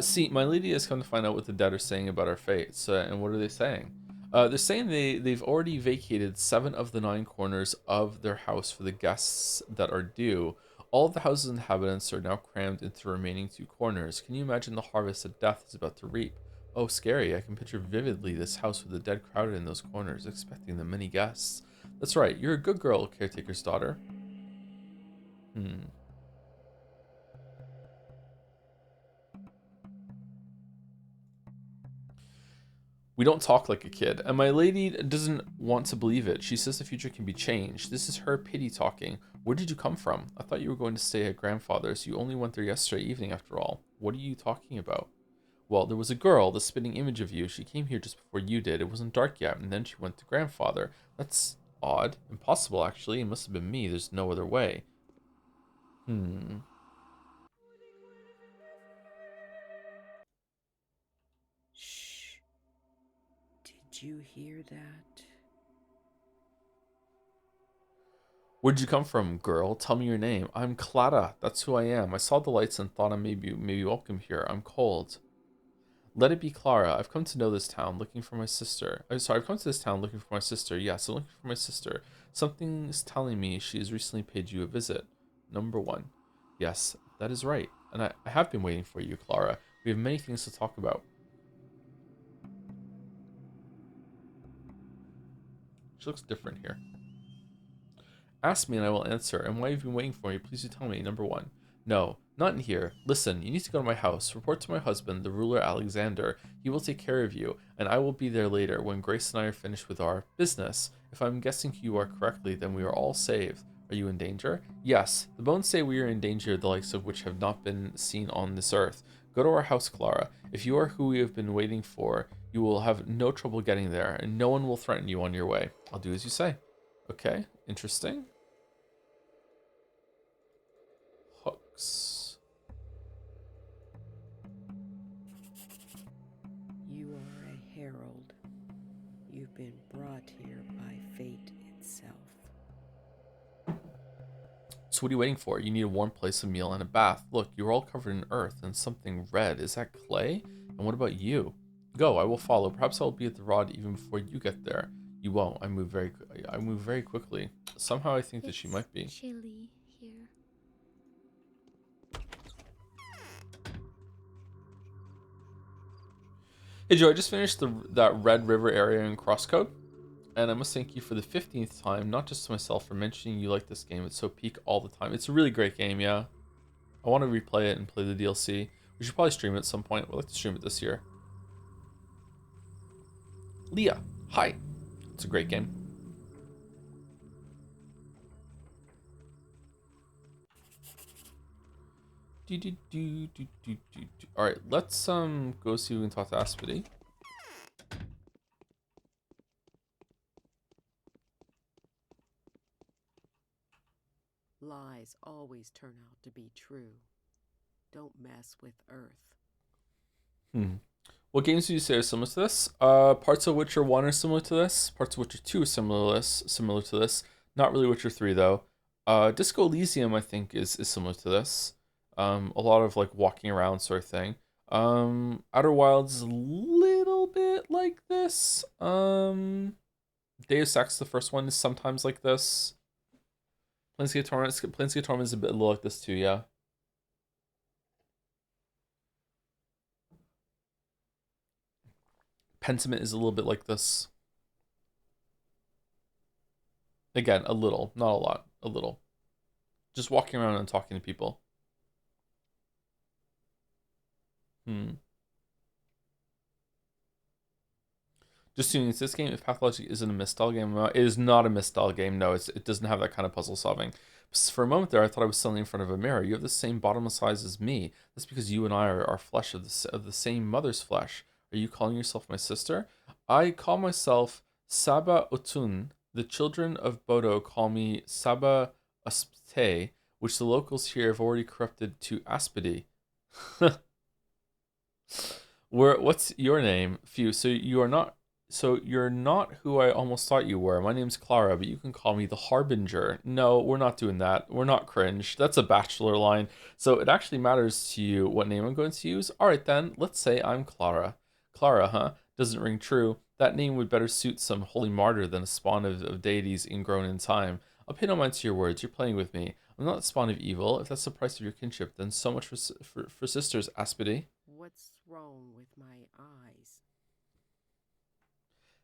See, my lady has come to find out what the dead are saying about our fates. And what are they saying? They're saying they've already vacated 7 of the 9 corners of their house for the guests that are due. All of the house's inhabitants are now crammed into the remaining 2 corners. Can you imagine the harvest that death is about to reap? Oh, scary. I can picture vividly this house with the dead crowded in those corners, expecting the many guests. That's right. You're a good girl, caretaker's daughter. We don't talk like a kid, and my lady doesn't want to believe it. She says the future can be changed. This is her pity talking. Where did you come from? I thought you were going to stay at grandfather's. You only went there yesterday evening after all. What are you talking about? Well, there was a girl, the spitting image of you. She came here just before you did. It wasn't dark yet, and then she went to grandfather. That's odd. Impossible, actually. It must have been me. There's no other way. Shh. Did you hear that? Where'd you come from, girl? Tell me your name. I'm Clara. That's who I am. I saw the lights and thought I maybe welcome here. I'm cold. Let it be Clara. I've come to know this town, looking for my sister. I've come to this town looking for my sister. Yes, I'm looking for my sister. Something's telling me she has recently paid you a visit. Number 1. Yes, that is right. And I have been waiting for you, Clara. We have many things to talk about. She looks different here. Ask me and I will answer. And why have you been waiting for me? Please do tell me. Number 1. No, not in here. Listen, you need to go to my house. Report to my husband, the ruler Alexander. He will take care of you, and I will be there later when Grace and I are finished with our business. If I'm guessing who you are correctly, then we are all saved. Are you in danger? Yes. The bones say we are in danger, the likes of which have not been seen on this earth. Go to our house, Clara. If you are who we have been waiting for, you will have no trouble getting there, and no one will threaten you on your way. I'll do as you say. Okay, interesting. Hooks. You are a herald. You've been brought here by fate itself. So what are you waiting for? You need a warm place, a meal, and a bath. Look, you're all covered in earth and something red. Is that clay? And what about you? Go, I will follow. Perhaps I will be at the rod even before you get there. You won't. I move very quickly. Somehow I think that she might be. It's chilly here. Hey Joe, I just finished that Red River area in Crosscode, and I must thank you for the 15th time, not just to myself, for mentioning you like this game. It's so peak all the time. It's a really great game, yeah. I want to replay it and play the DLC. We should probably stream it at some point. We'd like to stream it this year. Leah, hi. It's a great game. All right, let's go see if we can talk to Aspity. Lies always turn out to be true. Don't mess with Earth. What games do you say are similar to this? Parts of Witcher 1 are similar to this. Parts of Witcher 2 are similar to this. Not really Witcher 3 though. Disco Elysium I think is similar to this. A lot of like walking around sort of thing. Outer Wilds is a little bit like this. Deus Ex, the first one, is sometimes like this. Planescape Torment is a bit like this too, yeah. Pentiment is a little bit like this. Again, a little, not a lot, a little. Just walking around and talking to people. Just assuming it's this game, if Pathologic isn't a misstyle game, it is not a misstyle game. No, it doesn't have that kind of puzzle solving. For a moment there, I thought I was standing in front of a mirror. You have the same bottomless eyes as me. That's because you and I are flesh of the same mother's flesh. Are you calling yourself my sister? I call myself Saba Otun. The children of Bodo call me Saba Aspte, which the locals here have already corrupted to Aspidi. What's your name? Phew, so you're not who I almost thought you were. My name's Clara, but you can call me the Harbinger. No, we're not doing that. We're not cringe. That's a bachelor line. So it actually matters to you what name I'm going to use? Alright then, let's say I'm Clara. Clara, huh? Doesn't ring true. That name would better suit some holy martyr than a spawn of deities ingrown in time. I'll pay no mind to your words. You're playing with me. I'm not the spawn of evil. If that's the price of your kinship, then so much for sisters, Aspidi. What's wrong with my eyes?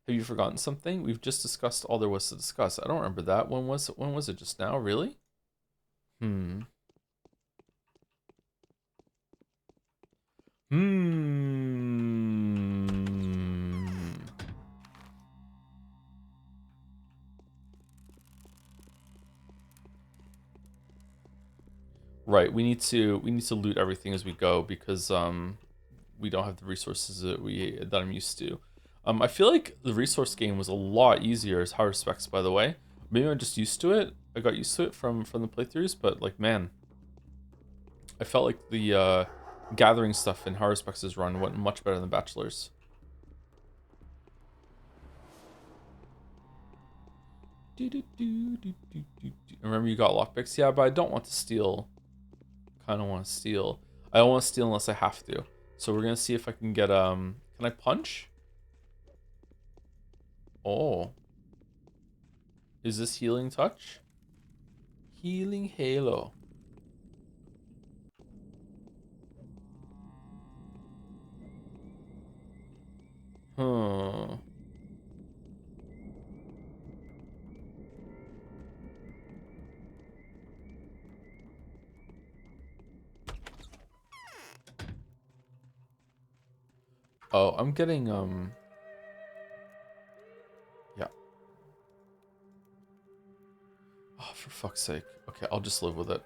Have you forgotten something? We've just discussed all there was to discuss. I don't remember that. When was it? Just now? Really? Hmm. Right, we need to loot everything as we go because we don't have the resources that I'm used to. I feel like the resource game was a lot easier as high respects, by the way. Maybe I'm just used to it. I got used to it from the playthroughs, but like man, I felt like the gathering stuff in high respects' run went much better than Bachelor's. Remember you got lockpicks? Yeah, but I don't want to steal. Kind of want to steal. I don't want to steal unless I have to. So we're gonna see if I can get Can I punch? Oh. Is this healing touch? Healing halo. Huh. Oh, I'm getting yeah. Oh, for fuck's sake. Okay, I'll just live with it.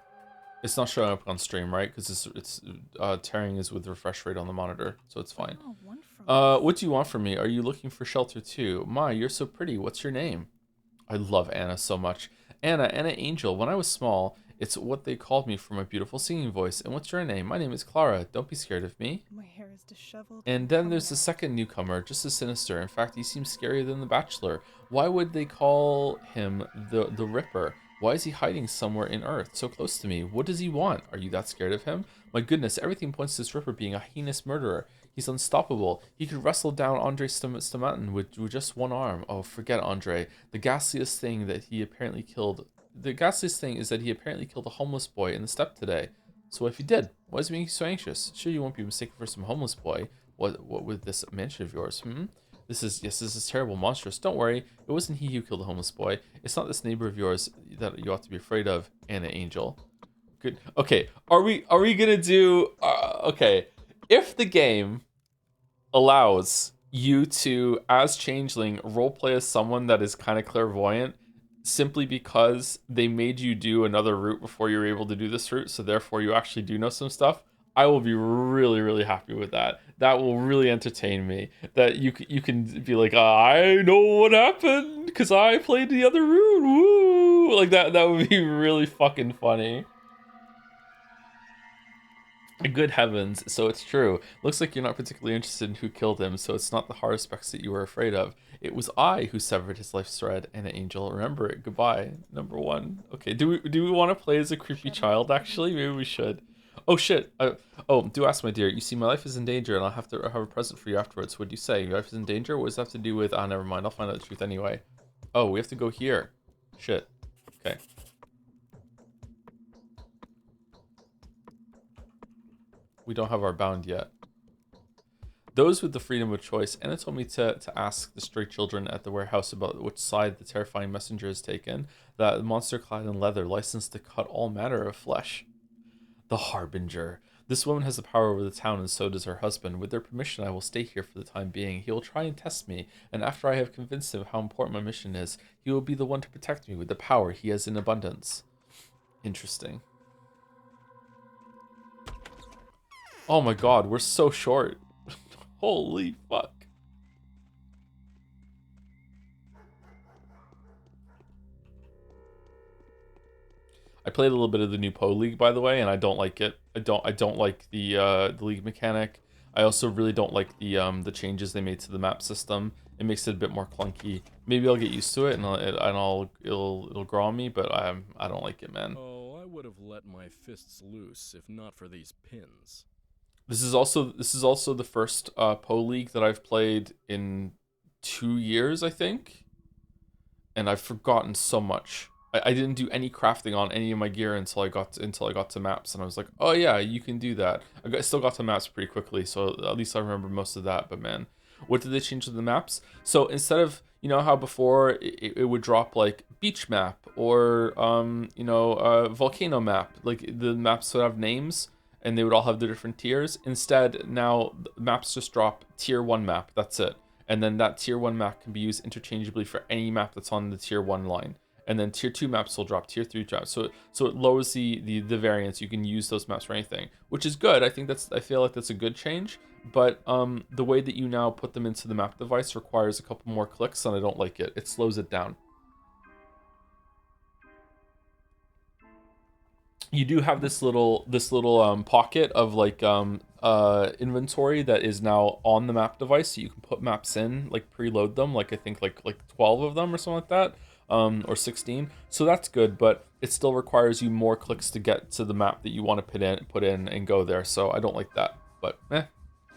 It's not showing up on stream, right? Because it's tearing is with refresh rate on the monitor, so it's fine. Oh, one from What do you want from me? Are you looking for shelter too? My, you're so pretty. What's your name? I love Anna so much. Anna Angel. When I was small, it's what they called me for my beautiful singing voice. And what's your name? My name is Clara. Don't be scared of me. my hair is disheveled. And then there's the second newcomer, just as sinister. In fact, he seems scarier than the Bachelor. Why would they call him the Ripper? Why is he hiding somewhere in Earth, so close to me? What does he want? Are you that scared of him? My goodness, everything points to this Ripper being a heinous murderer. He's unstoppable. He could wrestle down Andre Stomatin with just one arm. Oh, forget Andre. The ghastliest thing is that he apparently killed a homeless boy in the steppe today. So if he did, why is he making you so anxious? Sure, you won't be mistaken for some homeless boy. What with this mansion of yours? This is terrible, monstrous. Don't worry, it wasn't he who killed the homeless boy. It's not this neighbor of yours that you ought to be afraid of, Anna Angel. Good. Okay, are we gonna do? Okay, if the game allows you to, as changeling, roleplay as someone that is kind of clairvoyant, simply because they made you do another route before you were able to do this route, so therefore you actually do know some stuff, I will be really, really happy with that. That will really entertain me. That you can be like, I know what happened because I played the other route. Woo! Like that would be really fucking funny. Good heavens, so it's true. Looks like you're not particularly interested in who killed him, so it's not the Haruspecs that you were afraid of. It was I who severed his life's thread, Anna Angel. Remember it. Goodbye. Number one. Okay, do we want to play as a creepy child, actually? Maybe we should. Oh, shit. Do ask, my dear. You see, my life is in danger, and I'll have to have a present for you afterwards. What do you say? Your life is in danger? What does that have to do with... Ah, never mind. I'll find out the truth anyway. Oh, we have to go here. Shit. Okay. We don't have our bound yet. Those with the freedom of choice. Anna told me to ask the stray children at the warehouse about which side the terrifying messenger has taken. That monster clad in leather, licensed to cut all manner of flesh. The Harbinger. This woman has the power over the town, and so does her husband. With their permission, I will stay here for the time being. He will try and test me, and after I have convinced him of how important my mission is, he will be the one to protect me with the power he has in abundance. Interesting. Oh my god, we're so short. Holy fuck. I played a little bit of the new Poe League, by the way, and I don't like it. I don't like the league mechanic. I also really don't like the changes they made to the map system. It makes it a bit more clunky. Maybe I'll get used to it and it'll grow on me, but I don't like it, man. Oh, I would have let my fists loose if not for these pins. This is also the first Poe League that I've played in 2 years, I think, and I've forgotten so much. I didn't do any crafting on any of my gear until I got to maps, and I was like, oh yeah, you can do that. I still got to maps pretty quickly, so at least I remember most of that. But man, what did they change to the maps? So instead of, you know how before it would drop like beach map or volcano map, like the maps would have names and they would all have the different tiers. Instead, now maps just drop tier 1 map. That's it. And then that tier 1 map can be used interchangeably for any map that's on the tier 1 line. And then tier 2 maps will drop, tier 3 drops. So it lowers the variance. You can use those maps for anything, which is good. I feel like that's a good change. But the way that you now put them into the map device requires a couple more clicks, and I don't like it. It slows it down. You do have this little pocket of like inventory that is now on the map device, so you can put maps in, like preload them, like I think like 12 of them or something like that. Or 16, so that's good, but it still requires you more clicks to get to the map that you want to put in and go there. So I don't like that, but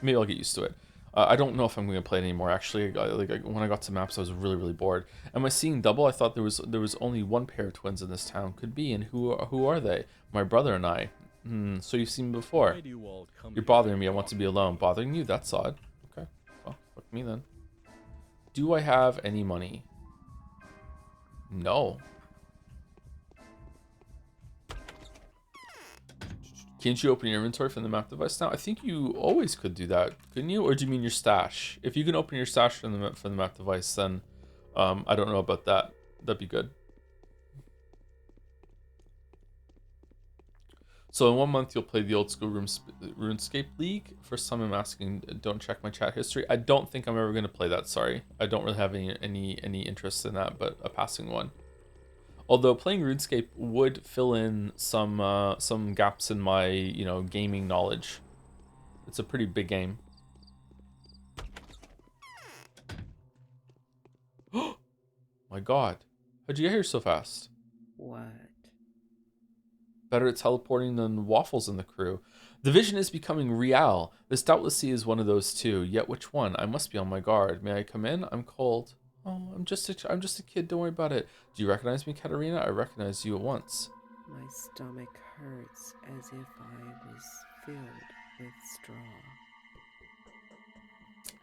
maybe I'll get used to it. I don't know if I'm going to play it anymore. Actually, when I got to maps, I was really, really bored. Am I seeing double? I thought there was only one pair of twins in this town. Could be, and who are they? My brother and I. So you've seen me before. You're bothering me. I want to be alone. Bothering you? That's odd. Okay, well, fuck me then. Do I have any money? No. Can't you open your inventory from the map device now? I think you always could do that, couldn't you? Or do you mean your stash? If you can open your stash from the map device, then I don't know about that. That'd be good. So in 1 month, you'll play the old school RuneScape League. First time I'm asking, don't check my chat history. I don't think I'm ever going to play that, sorry. I don't really have any interest in that, but a passing one. Although playing RuneScape would fill in some gaps in my, gaming knowledge. It's a pretty big game. My god. How'd you get here so fast? What? Better at teleporting than Waffles and the crew. The vision is becoming real. This doubtlessly is one of those two. Yet which one? I must be on my guard. May I come in? I'm cold. Oh, I'm just a kid. Don't worry about it. Do you recognize me, Katarina? I recognize you at once. My stomach hurts as if I was filled with straw.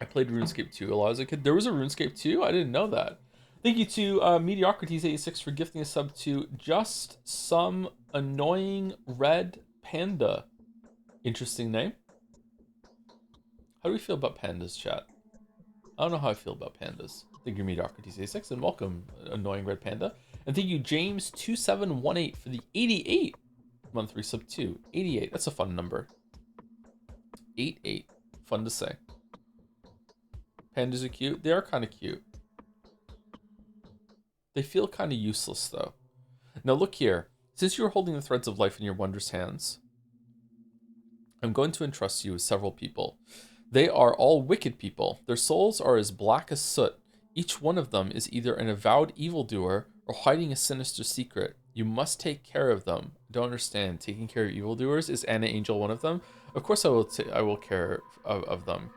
I played RuneScape 2 a lot as a kid. There was a RuneScape 2? I didn't know that. Thank you to Mediocrities86 for gifting a sub to Just Some Annoying Red Panda. Interesting name. How do we feel about pandas, chat? I don't know how I feel about pandas. Thank you, Mediocrities86, and welcome, Annoying Red Panda. And thank you, James2718, for the 88 month resub too. 88, that's a fun number. 88, fun to say. Pandas are cute. They are kind of cute. They feel kind of useless, though. Now look here. Since you are holding the threads of life in your wondrous hands, I'm going to entrust you with several people. They are all wicked people. Their souls are as black as soot. Each one of them is either an avowed evildoer or hiding a sinister secret. You must take care of them. I don't understand. Taking care of evildoers? Is Anna Angel one of them? Of course I will care of them.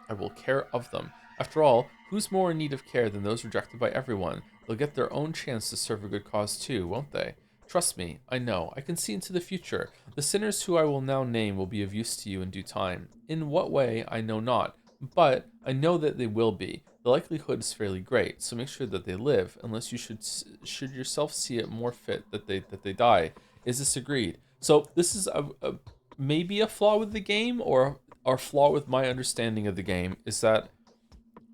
I will care of them. After all, who's more in need of care than those rejected by everyone? They'll get their own chance to serve a good cause too, won't they? Trust me, I know. I can see into the future. The sinners who I will now name will be of use to you in due time. In what way, I know not. But I know that they will be. The likelihood is fairly great, so make sure that they live, unless you should yourself see it more fit that they die. Is this agreed? So this is maybe a flaw with the game, or our flaw with my understanding of the game is that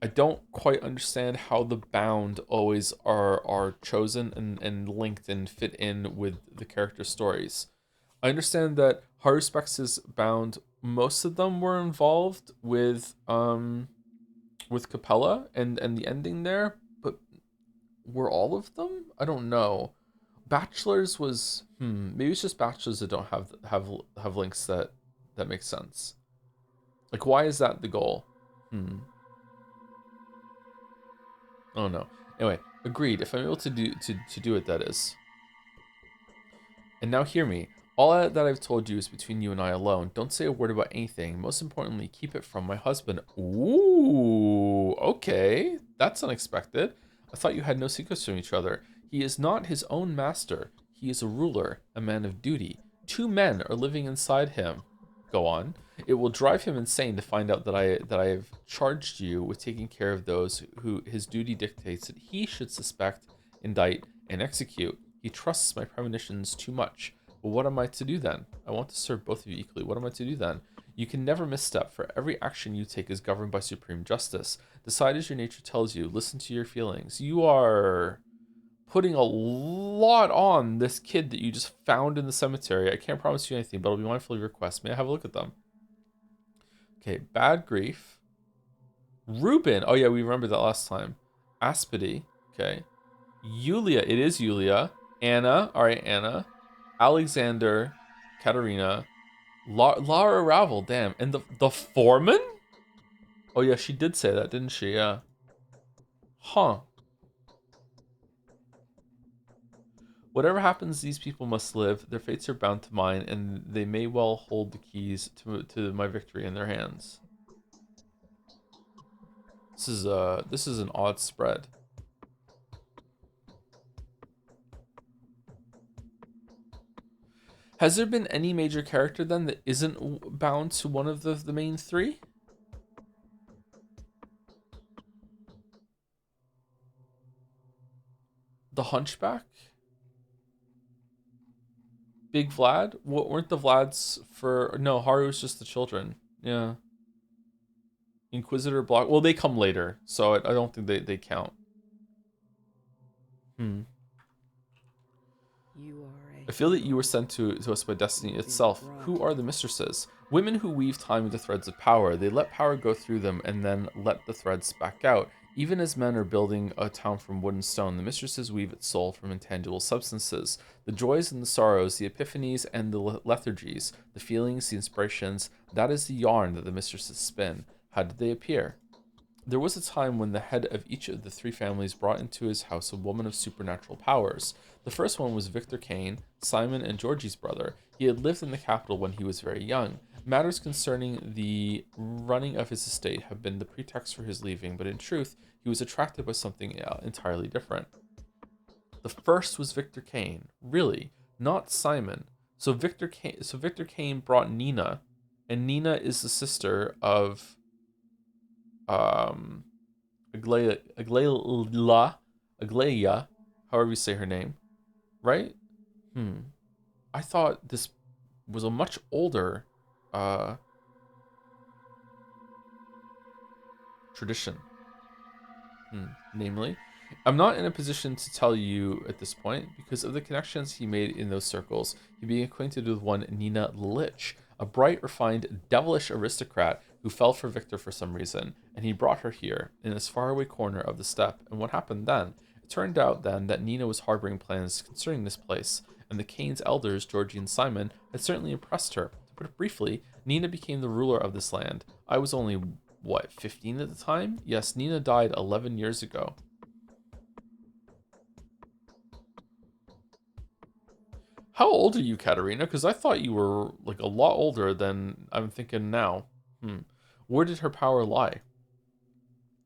I don't quite understand how the bound always are chosen and linked and fit in with the character stories. I understand that Haruspex's bound, most of them were involved with Capella and the ending there, but were all of them? I don't know. Bachelors was maybe it's just Bachelors that don't have links that make sense. Like, why is that the goal? Oh no. Anyway, agreed. If I'm able to do it, that is. And now hear me. All that I've told you is between you and I alone. Don't say a word about anything. Most importantly, keep it from my husband. Ooh, okay. That's unexpected. I thought you had no secrets from each other. He is not his own master. He is a ruler, a man of duty. 2 men are living inside him. Go on. It will drive him insane to find out that I have charged you with taking care of those who his duty dictates that he should suspect, indict, and execute. He trusts my premonitions too much. Well, what am I to do then? I want to serve both of you equally. What am I to do then? You can never misstep, for every action you take is governed by supreme justice. Decide as your nature tells you. Listen to your feelings. You are putting a lot on this kid that you just found in the cemetery. I can't promise you anything, but I'll be mindful of your requests. May I have a look at them? Okay, Bad Grief. Ruben. Oh yeah, we remember that last time. Aspity. Okay. Yulia. It is Yulia. Anna. All right, Anna. Alexander. Katarina. Lara Ravel. Damn. And the foreman? Oh yeah, she did say that, didn't she? Yeah. Huh. Whatever happens, these people must live. Their fates are bound to mine, and they may well hold the keys to my victory in their hands. This is an odd spread. Has there been any major character then that isn't bound to one of the main 3? The Hunchback? Big Vlad? What weren't the Vlads for? No, Haru's just the children. Yeah. Inquisitor block. Well, they come later, so I don't think they count. Hmm. You are a I feel that you were herald. sent to us by destiny You've been itself. brought Who are the mistresses? Women who weave time into threads of power. They let power go through them and then let the threads back out. Even as men are building a town from wood and stone, the mistresses weave its soul from intangible substances. The joys and the sorrows, the epiphanies and the lethargies, the feelings, the inspirations, that is the yarn that the mistresses spin. How did they appear? There was a time when the head of each of the three families brought into his house a woman of supernatural powers. The first one was Victor Kane, Simon and Georgie's brother. He had lived in the capital when he was very young. Matters concerning the running of his estate have been the pretext for his leaving, but in truth, he was attracted by something entirely different. The first was Victor Kane, really, not Simon. So Victor Kane brought Nina, and Nina is the sister of um Aglaia, however you say her name, right? Hmm. I thought this was a much older uh, tradition. Namely, I'm not in a position to tell you at this point because of the connections he made in those circles. He became acquainted with one Nina Lich, a bright, refined, devilish aristocrat who fell for Victor for some reason, and he brought her here, in this faraway corner of the steppe. And what happened then? It turned out then that Nina was harboring plans concerning this place, and the Kane's elders, Georgie and Simon, had certainly impressed her. To put it briefly, Nina became the ruler of this land. I was only, what, 15 at the time? Yes, Nina died 11 years ago. How old are you, Katerina? Because I thought you were like a lot older than I'm thinking now. Where did her power lie?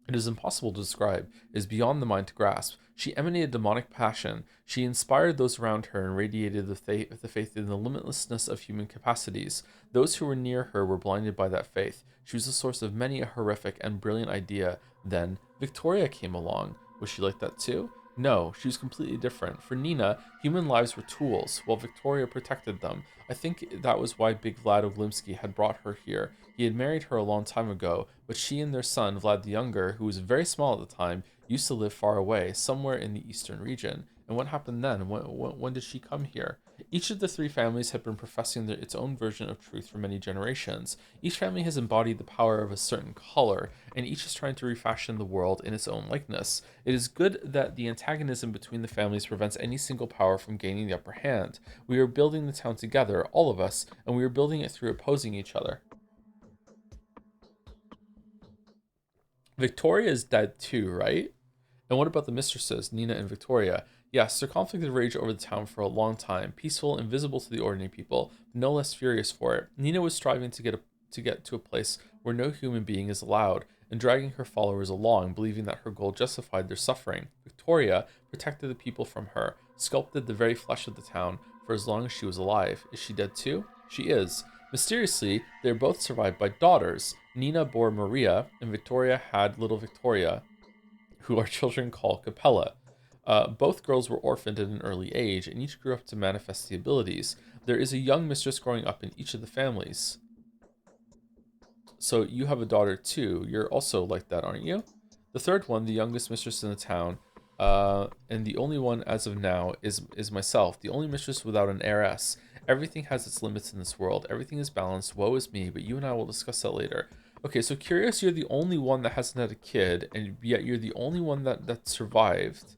It is impossible to describe. It is beyond the mind to grasp. She emanated demonic passion. She inspired those around her and radiated the faith in the limitlessness of human capacities. Those who were near her were blinded by that faith. She was the source of many a horrific and brilliant idea. Then Victoria came along. Was she like that too? No, she was completely different. For Nina, human lives were tools, while Victoria protected them. I think that was why Big Vlad Oglimsky had brought her here. He had married her a long time ago, but she and their son, Vlad the Younger, who was very small at the time, used to live far away, somewhere in the eastern region. And what happened then? When did she come here? Each of the three families had been professing its own version of truth for many generations. Each family has embodied the power of a certain color, and each is trying to refashion the world in its own likeness. It is good that the antagonism between the families prevents any single power from gaining the upper hand. We are building the town together, all of us, and we are building it through opposing each other. Victoria is dead too, right? And what about the mistresses, Nina and Victoria? Yes, their conflict had raged over the town for a long time, peaceful, invisible to the ordinary people, but no less furious for it. Nina was striving to get to a place where no human being is allowed, and dragging her followers along, believing that her goal justified their suffering. Victoria protected the people from her, sculpted the very flesh of the town for as long as she was alive. Is she dead too? She is. Mysteriously, they are both survived by daughters. Nina bore Maria, and Victoria had little Victoria, who our children call Capella. Both girls were orphaned at an early age, and each grew up to manifest the abilities. There is a young mistress growing up in each of the families. So you have a daughter too. You're also like that, aren't you? The third one, the youngest mistress in the town, and the only one as of now is myself, the only mistress without an heiress. Everything has its limits in this world. Everything is balanced. Woe is me, but you and I will discuss that later. Okay, so curious, you're the only one that hasn't had a kid, and yet you're the only one that survived.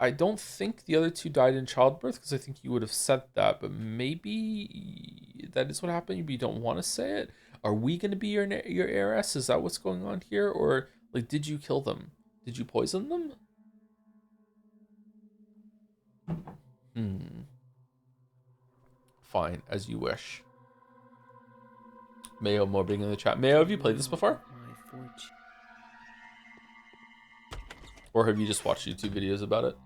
I don't think the other two died in childbirth because I think you would have said that, but maybe that is what happened. But you don't want to say it. Are we going to be your heiress? Is that what's going on here, or like did you kill them? Did you poison them? Hmm. Fine, as you wish. Mayo mobbing in the chat. Mayo, have you played this before, My fortune. or have you just watched YouTube videos about it?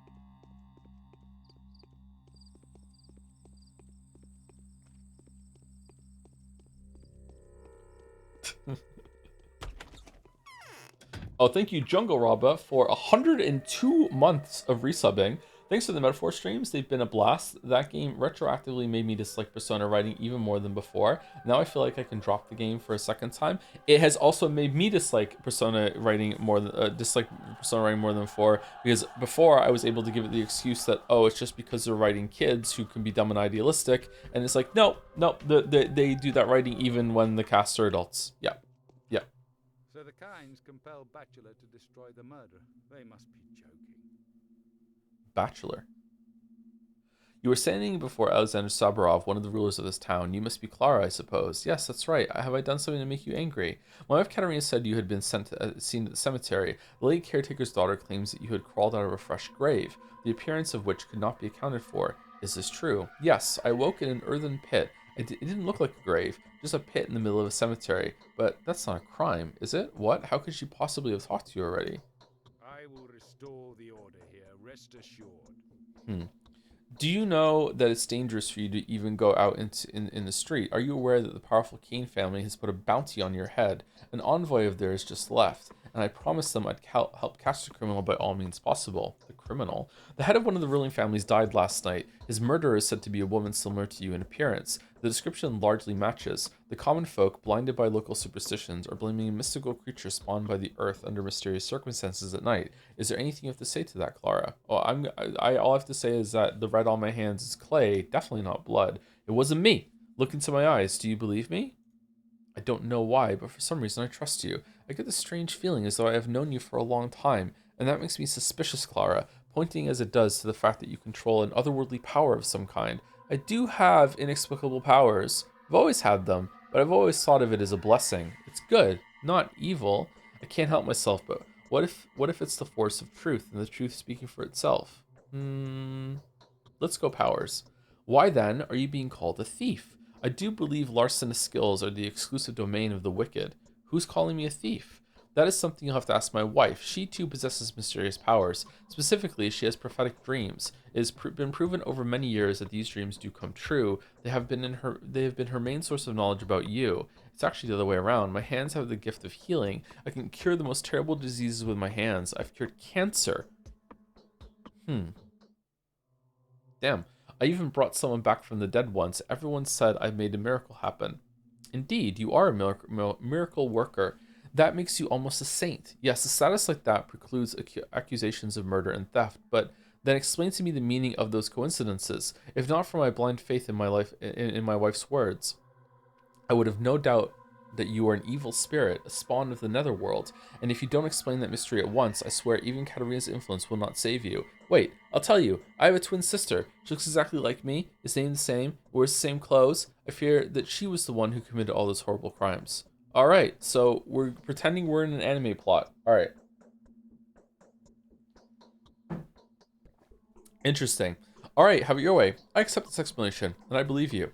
Oh, thank you, Jungle Robba, for 102 months of resubbing. Thanks to the metaphor streams, they've been a blast. That game retroactively made me dislike Persona writing even more than before. Now I feel like I can drop the game for a second time. It has also made me dislike Persona writing more than Persona writing more than before, because before I was able to give it the excuse that, oh, it's just because they're writing kids who can be dumb and idealistic, and it's like, no, they do that writing even when the cast are adults. Yeah. So the Kynes compelled Bachelor to destroy the murderer. They must be joking. Bachelor. You were standing before Alexander Saburov, one of the rulers of this town. You must be Clara, I suppose. Yes, that's right. Have I done something to make you angry? My wife Katerina said you had been seen at the cemetery. The late caretaker's daughter claims that you had crawled out of a fresh grave, the appearance of which could not be accounted for. Is this true? Yes, I woke in an earthen pit. It didn't look like a grave, just a pit in the middle of a cemetery. But that's not a crime, is it? What? How could she possibly have talked to you already? I will restore the order here, rest assured. Do you know that it's dangerous for you to even go out in the street? Are you aware that the powerful Kane family has put a bounty on your head? An envoy of theirs just left, and I promised them I'd help catch the criminal by all means possible. The criminal? The head of one of the ruling families died last night. His murderer is said to be a woman similar to you in appearance. The description largely matches. The common folk, blinded by local superstitions, are blaming a mystical creature spawned by the earth under mysterious circumstances at night. Is there anything you have to say to that, Clara? Oh, all I have to say is that the red on my hands is clay, definitely not blood. It wasn't me. Look into my eyes. Do you believe me? I don't know why, but for some reason I trust you. I get this strange feeling as though I have known you for a long time, and that makes me suspicious, Clara, pointing as it does to the fact that you control an otherworldly power of some kind. I do have inexplicable powers. I've always had them, but I've always thought of it as a blessing. It's good, not evil. I can't help myself, but what if it's the force of truth, and the truth speaking for itself? Let's go powers. Why then are you being called a thief? I do believe larcenous skills are the exclusive domain of the wicked. Who's calling me a thief? That is something you'll have to ask my wife. She too possesses mysterious powers. Specifically, she has prophetic dreams. It has been proven over many years that these dreams do come true. They have been her main source of knowledge about you. It's actually the other way around. My hands have the gift of healing. I can cure the most terrible diseases with my hands. I've cured cancer. Damn. I even brought someone back from the dead once. Everyone said I made a miracle happen. Indeed, you are a miracle worker. That makes you almost a saint. Yes, a status like that precludes accusations of murder and theft, but then explain to me the meaning of those coincidences. If not for my blind faith in my life, in my wife's words, I would have no doubt that you are an evil spirit, a spawn of the netherworld, and if you don't explain that mystery at once, I swear even Katerina's influence will not save you. Wait, I'll tell you, I have a twin sister. She looks exactly like me, is named the same, wears the same clothes. I fear that she was the one who committed all those horrible crimes. Alright, so we're pretending we're in an anime plot. Alright. Interesting. Alright, have it your way. I accept this explanation, and I believe you.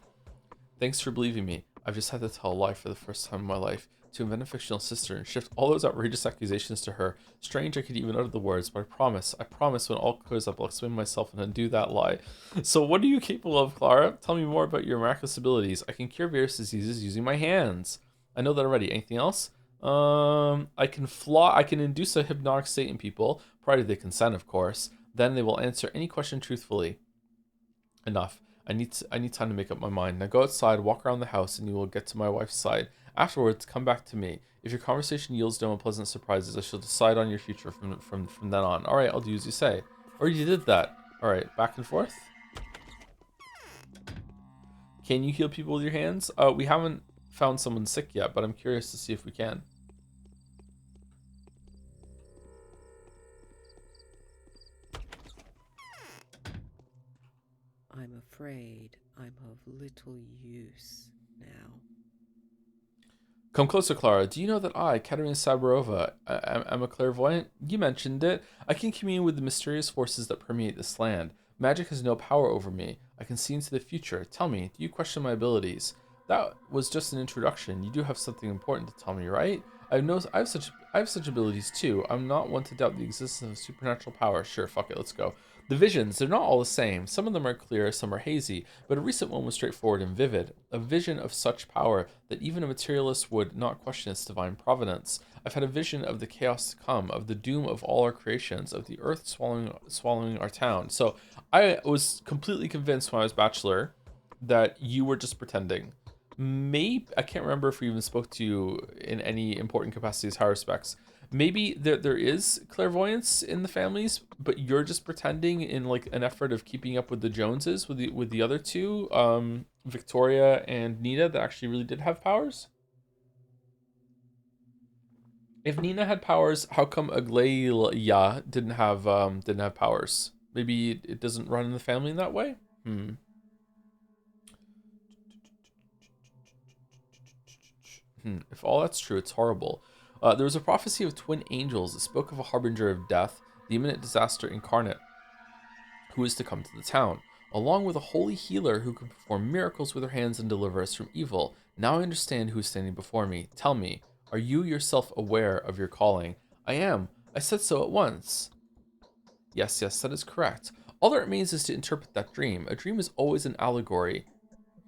Thanks for believing me. I've just had to tell a lie for the first time in my life, to invent a fictional sister and shift all those outrageous accusations to her. Strange I could even utter the words, but I promise when all clears up I'll explain myself and undo that lie. So what are you capable of, Clara? Tell me more about your miraculous abilities. I can cure various diseases using my hands. I know that already. Anything else? I can induce a hypnotic state in people, provided they consent, of course. Then they will answer any question truthfully. Enough. I need time to make up my mind. Now go outside, walk around the house, and you will get to my wife's side. Afterwards, come back to me. If your conversation yields no unpleasant surprises, I shall decide on your future from then on. Alright, I'll do as you say. Or you did that. Alright, back and forth. Can you heal people with your hands? We haven't found someone sick yet, but I'm curious to see if we can. I'm afraid I'm of little use now. Come closer, Clara. Do you know that I, Katerina Saburova, am a clairvoyant? You mentioned it. I can commune with the mysterious forces that permeate this land. Magic has no power over me. I can see into the future. Tell me, do you question my abilities? That was just an introduction. You do have something important to tell me, right? I have such abilities too. I'm not one to doubt the existence of supernatural power. Sure, fuck it, let's go. The visions, they're not all the same. Some of them are clear, some are hazy, but a recent one was straightforward and vivid. A vision of such power that even a materialist would not question its divine providence. I've had a vision of the chaos to come, of the doom of all our creations, of the earth swallowing our town. So I was completely convinced when I was bachelor that you were just pretending. Maybe I can't remember if we even spoke to you in any important capacities, high respects. Maybe there is clairvoyance in the families, but you're just pretending in like an effort of keeping up with the Joneses, with the other two, Victoria and Nina, that actually really did have powers. If Nina had powers, how come Aglaia didn't have powers? Maybe it doesn't run in the family in that way. If all that's true, it's horrible. There was a prophecy of twin angels that spoke of a harbinger of death, the imminent disaster incarnate, who is to come to the town, along with a holy healer who can perform miracles with her hands and deliver us from evil. Now I understand who is standing before me. Tell me, are you yourself aware of your calling? I am. I said so at once. Yes, that is correct. All that remains is to interpret that dream. A dream is always an allegory.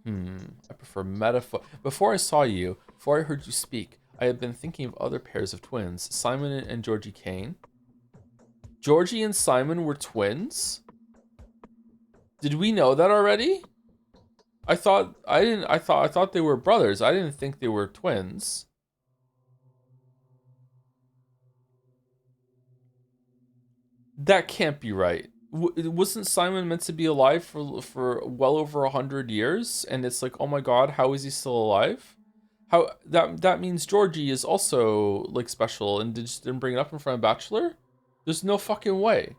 I prefer metaphor. Before I saw you, before I heard you speak, I had been thinking of other pairs of twins, Simon and Georgie Kane. Georgie and Simon were twins? Did we know that already? I thought they were brothers. I didn't think they were twins. That can't be right. Wasn't Simon meant to be alive for well over 100 years? And it's like, oh my god, how is he still alive? How that means Georgie is also like special and just didn't bring it up in front of Bachelor? There's no fucking way.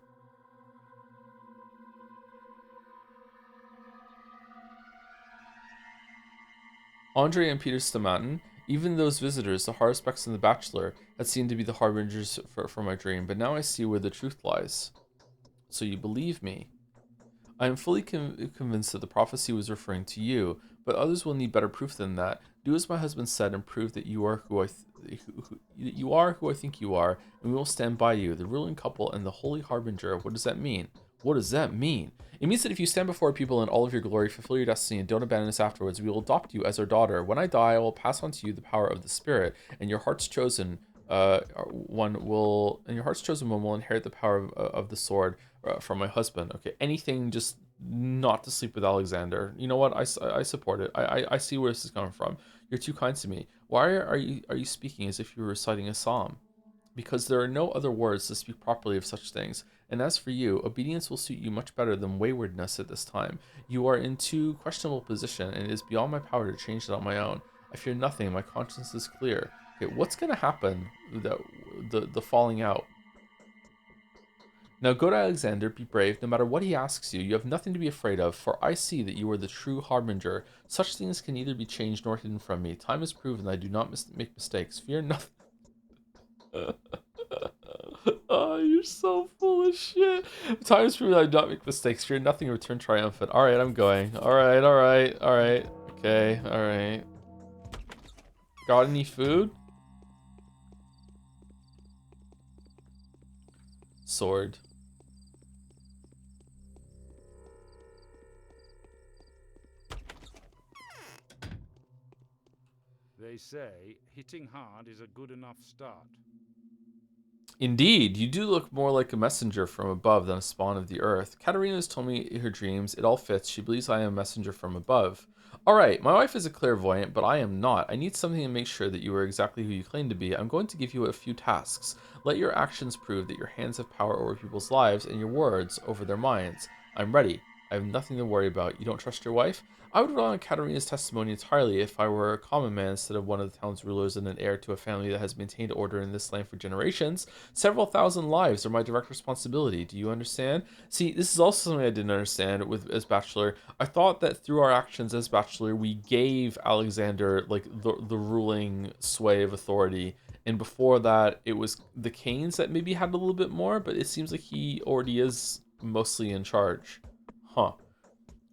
Andre and Peter Stamatin, even those visitors, the Haruspecs and the Bachelor, had seemed to be the harbingers for my dream, but now I see where the truth lies. So you believe me? I am fully convinced that the prophecy was referring to you, but others will need better proof than that. Do as my husband said and prove that you are who I think you are, and we will stand by you, the ruling couple and the holy harbinger. What does that mean? What does that mean? It means that if you stand before people in all of your glory, fulfill your destiny, and don't abandon us afterwards, we will adopt you as our daughter. When I die, I will pass on to you the power of the Spirit, and your heart's chosen one will inherit the power of the sword from my husband. Okay, anything just not to sleep with Alexander. You know what? I support it. I see where this is coming from. You're too kind to me. Why are you speaking as if you were reciting a psalm? Because there are no other words to speak properly of such things. And as for you, obedience will suit you much better than waywardness at this time. You are in too questionable position, and it is beyond my power to change it on my own. I fear nothing. My conscience is clear. Okay, what's gonna happen? The falling out. Now go to Alexander, be brave, no matter what he asks you. You have nothing to be afraid of, for I see that you are the true harbinger. Such things can neither be changed nor hidden from me. Time has proven that I do not make mistakes. Fear nothing. Oh, you're so full of shit. Time has proven that I do not make mistakes. Fear nothing, return triumphant. Alright, I'm going. Alright. Okay, alright. Got any food? Sword. They say hitting hard is a good enough start. Indeed, you do look more like a messenger from above than a spawn of the earth. Katerina has told me her dreams. It all fits. She believes I am a messenger from above. Alright, my wife is a clairvoyant, but I am not. I need something to make sure that you are exactly who you claim to be. I'm going to give you a few tasks. Let your actions prove that your hands have power over people's lives and your words over their minds. I'm ready. I have nothing to worry about. You don't trust your wife? I would rely on Katerina's testimony entirely if I were a common man instead of one of the town's rulers and an heir to a family that has maintained order in this land for generations. Several thousand lives are my direct responsibility. Do you understand? See, this is also something I didn't understand as Bachelor. I thought that through our actions as Bachelor, we gave Alexander like the ruling sway of authority. And before that, it was the Canes that maybe had a little bit more, but it seems like he already is mostly in charge. Huh.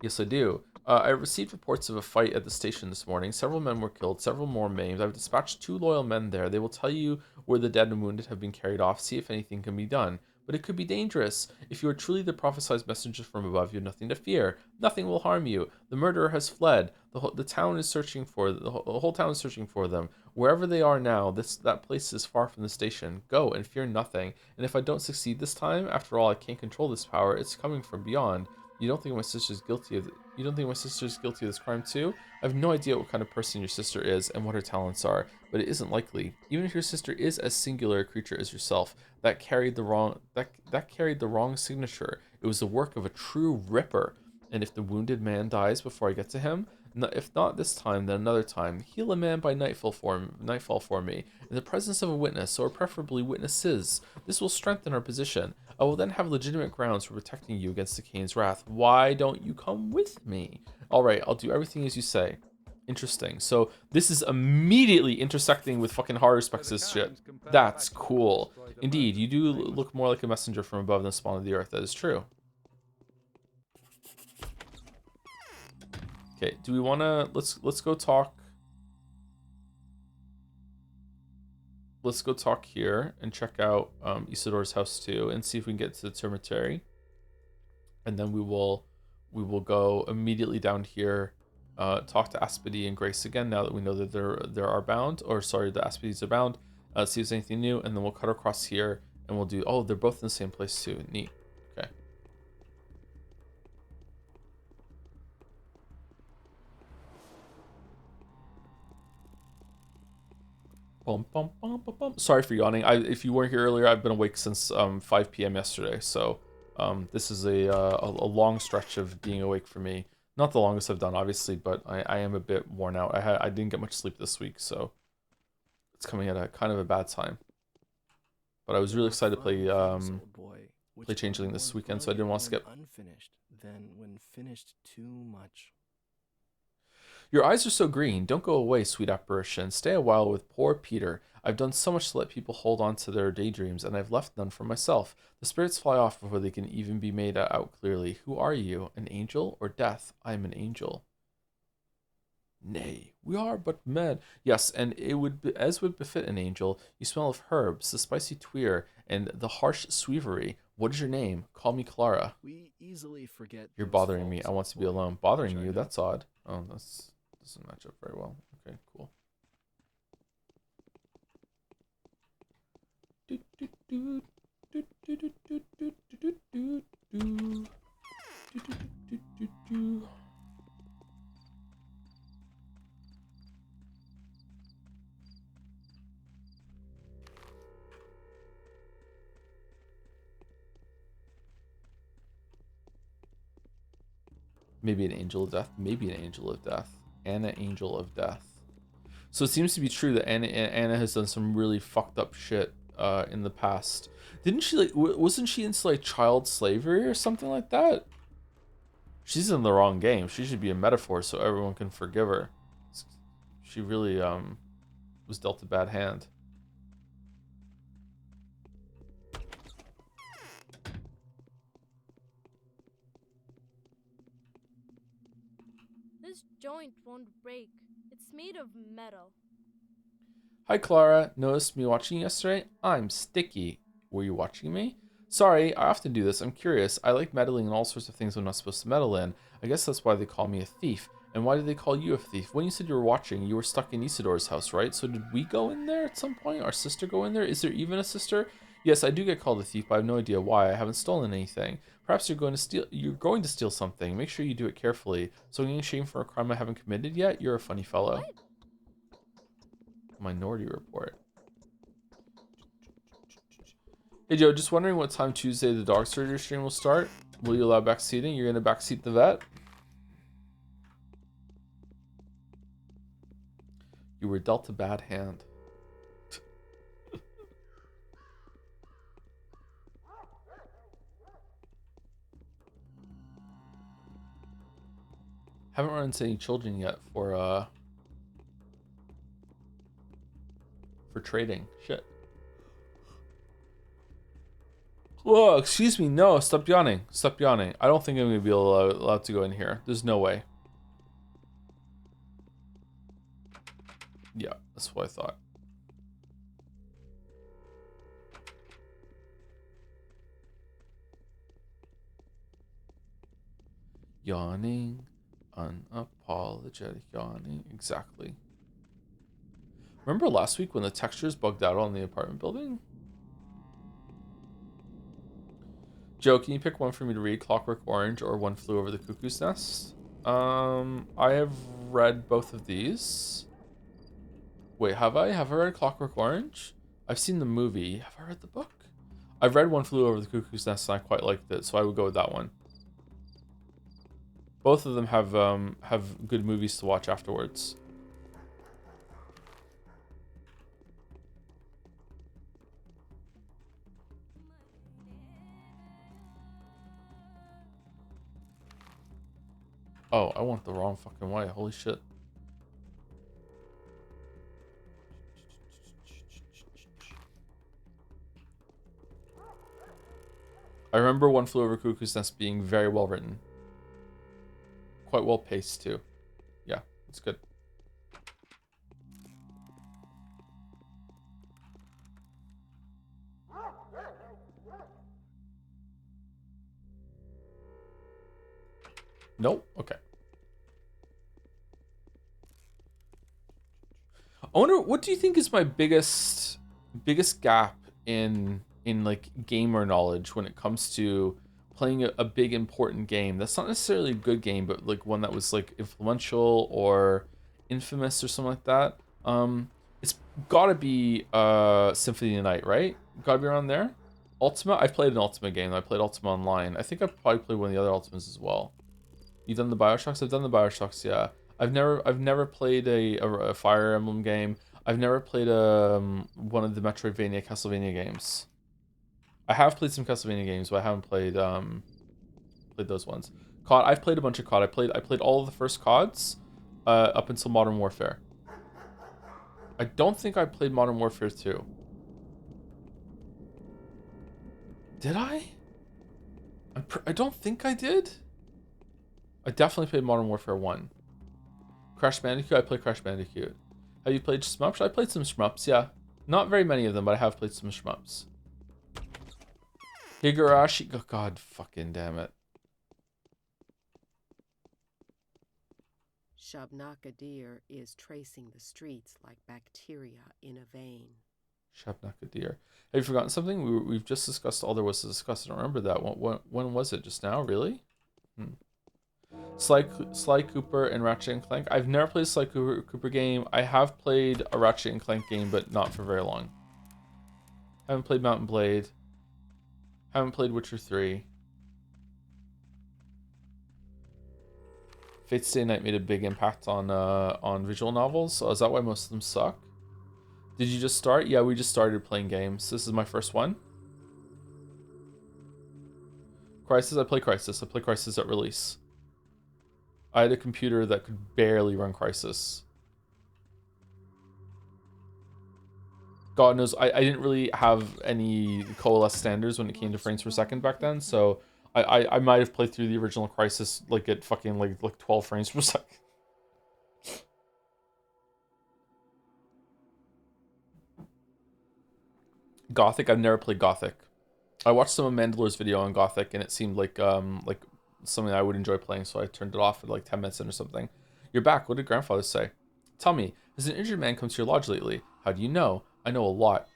Yes, I do. I received reports of a fight at the station this morning. Several men were killed, several more maimed. I've dispatched 2 loyal men there. They will tell you where the dead and wounded have been carried off, see if anything can be done. but it could be dangerous. If you are truly the prophesied messenger from above, you have nothing to fear. Nothing will harm you. The murderer has fled. The town is searching for the whole town is searching for them. Wherever they are now, that place is far from the station. Go and fear nothing. And if I don't succeed this time, after all, I can't control this power. It's coming from beyond. You don't think my sister's guilty of this crime too? I have no idea what kind of person your sister is and what her talents are, but it isn't likely. Even if your sister is as singular a creature as yourself, that carried the wrong signature. It was the work of a true ripper. And if the wounded man dies before I get to him, if not this time, then another time, heal a man by nightfall for me, in the presence of a witness, or preferably witnesses. This will strengthen our position. I will then have legitimate grounds for protecting you against the Kane's wrath. Why don't you come with me? All right, I'll do everything as you say. Interesting. So this is immediately intersecting with fucking horror spexes shit. That's cool. Indeed, you do look more like a messenger from above than the spawn of the earth. That is true. Okay, do we want to let's go talk. Let's go talk here and check out Isidore's house too, and see if we can get to the cemetery. And then we will go immediately down here, talk to Aspedy and Grace again. Now that we know that they are bound, or sorry, the Aspedys are bound. See if there's anything new, and then we'll cut across here and we'll do. Oh, they're both in the same place too. Neat. Okay. Bum, bum, bum, bum, bum. Sorry for yawning. If you weren't here earlier, I've been awake since 5 p.m. yesterday. So this is a long stretch of being awake for me. Not the longest I've done, obviously, but I am a bit worn out. I didn't get much sleep this week, so it's coming at a kind of a bad time. But I was really excited to play Changeling this weekend, so I didn't want to skip. Unfinished, then when finished too much. Your eyes are so green. Don't go away, sweet apparition. Stay a while with poor Peter. I've done so much to let people hold on to their daydreams, and I've left none for myself. The spirits fly off before they can even be made out clearly. Who are you? An angel or death? I am an angel. Nay, we are but men. Yes, and it would be, as would befit an angel. You smell of herbs, the spicy tweer, and the harsh sweevery. What is your name? Call me Clara. We easily forget. You're bothering me. I want to be alone. Bothering you? That's odd. Oh, that's doesn't match up very well. Okay, cool. Maybe an angel of death. Maybe an angel of death. Anna, angel of death. So it seems to be true that Anna has done some really fucked up shit in the past. Didn't she, like, wasn't she into like child slavery or something like that? She's in the wrong game. She should be a metaphor so everyone can forgive her. She really was dealt a bad hand. This joint won't break. It's made of metal. Hi, Clara. Noticed me watching yesterday? I'm Sticky. Were you watching me? Sorry, I often do this. I'm curious. I like meddling in all sorts of things I'm not supposed to meddle in. I guess that's why they call me a thief. And why did they call you a thief? When you said you were watching, you were stuck in Isidore's house, right? So did we go in there at some point? Our sister go in there? Is there even a sister? Yes, I do get called a thief, but I have no idea why. I haven't stolen anything. Perhaps you're going to steal something. Make sure you do it carefully. So I'm getting shamed for a crime I haven't committed yet? You're a funny fellow. What? Minority Report. Hey Joe, just wondering what time Tuesday the dog surgery stream will start. Will you allow back seating? You're gonna backseat the vet? You were dealt a bad hand. Haven't run into any children yet for trading. Shit. Whoa, excuse me. No, stop yawning. Stop yawning. I don't think I'm going to be allowed to go in here. There's no way. Yeah, that's what I thought. Yawning. Unapologetic yawning. Exactly. Remember last week when the textures bugged out on the apartment building? Joe, can you pick one for me to read? Clockwork Orange or One Flew Over the Cuckoo's Nest? I have read both of these. Wait, have I? Have I read Clockwork Orange? I've seen the movie. Have I read the book? I've read One Flew Over the Cuckoo's Nest and I quite liked it, so I would go with that one. Both of them have good movies to watch afterwards. Oh, I want the wrong fucking way. Holy shit. I remember One Flew Over Cuckoo's Nest being very well written. Quite well paced too. Yeah, it's good. Nope. Okay. I wonder, what do you think is my biggest gap in like gamer knowledge when it comes to playing a big important game that's not necessarily a good game, but like one that was like influential or infamous or something like that? It's gotta be Symphony of the Night, right? Gotta be around there. Ultima, I've played an Ultima game. I played Ultima Online. I think I've probably played one of the other Ultimas as well. You've done the Bioshocks? I've done the Bioshocks, yeah. I've never played a Fire Emblem game. I've never played one of the Metroidvania Castlevania games. I have played some Castlevania games, but I haven't played those ones. COD, I've played a bunch of COD. I played all of the first CODs up until Modern Warfare. I don't think I played Modern Warfare 2. Did I? I don't think I did. I definitely played Modern Warfare 1. Crash Bandicoot, I played Crash Bandicoot. Have you played shmups? I played some shmups, yeah. Not very many of them, but I have played some shmups. Higurashi, oh god, fucking damn it. Shabnaka deer is tracing the streets like bacteria in a vein. Shabnaka deer. Have you forgotten something? We've just discussed all there was to discuss. I don't remember that. When was it? Just now? Really? Sly Cooper and Ratchet and Clank. I've never played a Sly Cooper game. I have played a Ratchet and Clank game, but not for very long. Haven't played Mountain Blade. Haven't played Witcher 3. Fate Stay Night made a big impact on visual novels. So is that why most of them suck? Did you just start? Yeah, we just started playing games. This is my first one. Crysis, I played Crysis. I played Crysis at release. I had a computer that could barely run Crysis. God knows, I didn't really have any coalesced standards when it came to frames per second back then, so I might have played through the original Crysis like at fucking like 12 frames per second. Gothic, I've never played Gothic. I watched some of Mandalor's video on Gothic and it seemed like something I would enjoy playing, so I turned it off at like 10 minutes in or something. You're back. What did grandfather say? Tell me, has an injured man come to your lodge lately? How do you know? I know a lot.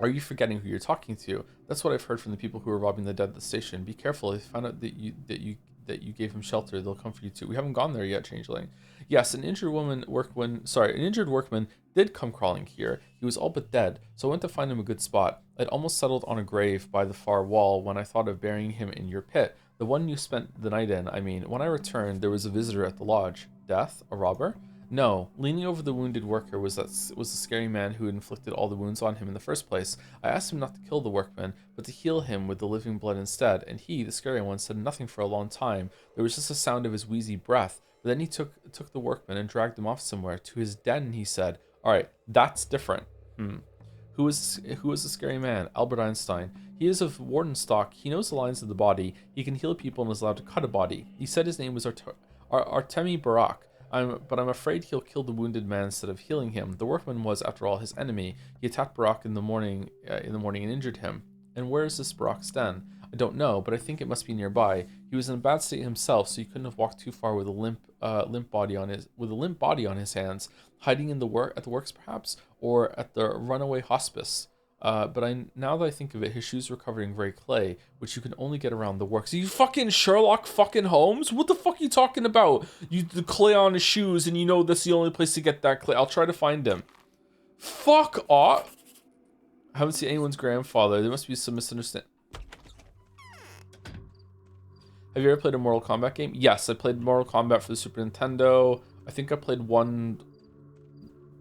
Are you forgetting who you're talking to? That's what I've heard from the people who were robbing the dead at the station. Be careful. If they find out that you gave him shelter, they'll come for you too. We haven't gone there yet, Changeling. Yes, an injured workman did come crawling here. He was all but dead, so I went to find him a good spot. I'd almost settled on a grave by the far wall when I thought of burying him in your pit. The one you spent the night in, I mean. When I returned, there was a visitor at the lodge. Death? A robber? No, leaning over the wounded worker was the scary man who had inflicted all the wounds on him in the first place. I asked him not to kill the workman, but to heal him with the living blood instead, and he, the scary one, said nothing for a long time. There was just the sound of his wheezy breath. But then he took the workman and dragged him off somewhere, to his den, he said. Alright, that's different. Who is the scary man? Albert Einstein. He is of Warden stock. He knows the lines of the body. He can heal people and is allowed to cut a body. He said his name was Artemi Barak. But I'm afraid he'll kill the wounded man instead of healing him. The workman was, after all, his enemy. He attacked Barak in the morning and injured him. And where is this Barak's den? I don't know, but I think it must be nearby. He was in a bad state himself, so he couldn't have walked too far with a limp body on his hands, hiding in the at the works perhaps, or at the runaway hospice. Now that I think of it, his shoes were covered in gray clay, which you can only get around the works. You fucking Sherlock fucking Holmes? What the fuck are you talking about? The clay on his shoes, and you know that's the only place to get that clay. I'll try to find him. Fuck off. I haven't seen anyone's grandfather. There must be some misunderstanding. Have you ever played a Mortal Kombat game? Yes, I played Mortal Kombat for the Super Nintendo. I think I played one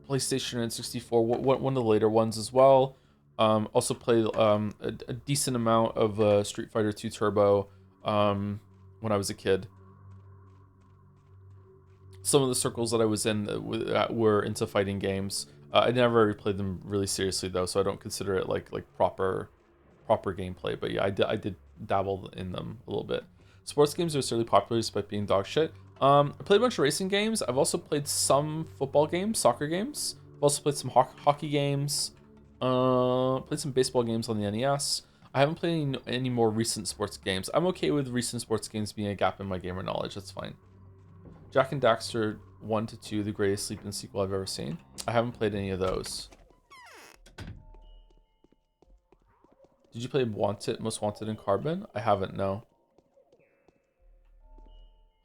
PlayStation and 64, one of the later ones as well. Also played a decent amount of Street Fighter 2 Turbo when I was a kid. Some of the circles that I was in were into fighting games. I never played them really seriously though, so I don't consider it like proper gameplay. But yeah, I did dabble in them a little bit. Sports games are certainly popular despite being dog shit. I played a bunch of racing games. I've also played some football games, soccer games. I've also played some hockey games. Played some baseball games on the NES. I haven't played any more recent sports games. I'm okay with recent sports games being a gap in my gamer knowledge. That's fine. Jack and Daxter 1 to 2, the greatest sleep-in sequel I've ever seen. I haven't played any of those. Did you play Most Wanted and Carbon? I haven't, no.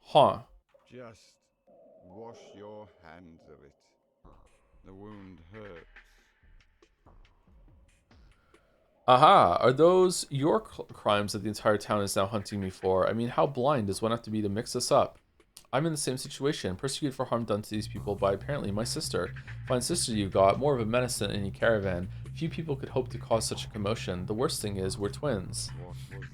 Huh. Just wash your hands of it. The wound hurts. Aha, are those your crimes that the entire town is now hunting me for? I mean, how blind does one have to be to mix this up? I'm in the same situation, persecuted for harm done to these people by apparently my sister. Fine sister you got, more of a menace than any caravan. Few people could hope to cause such a commotion. The worst thing is, we're twins.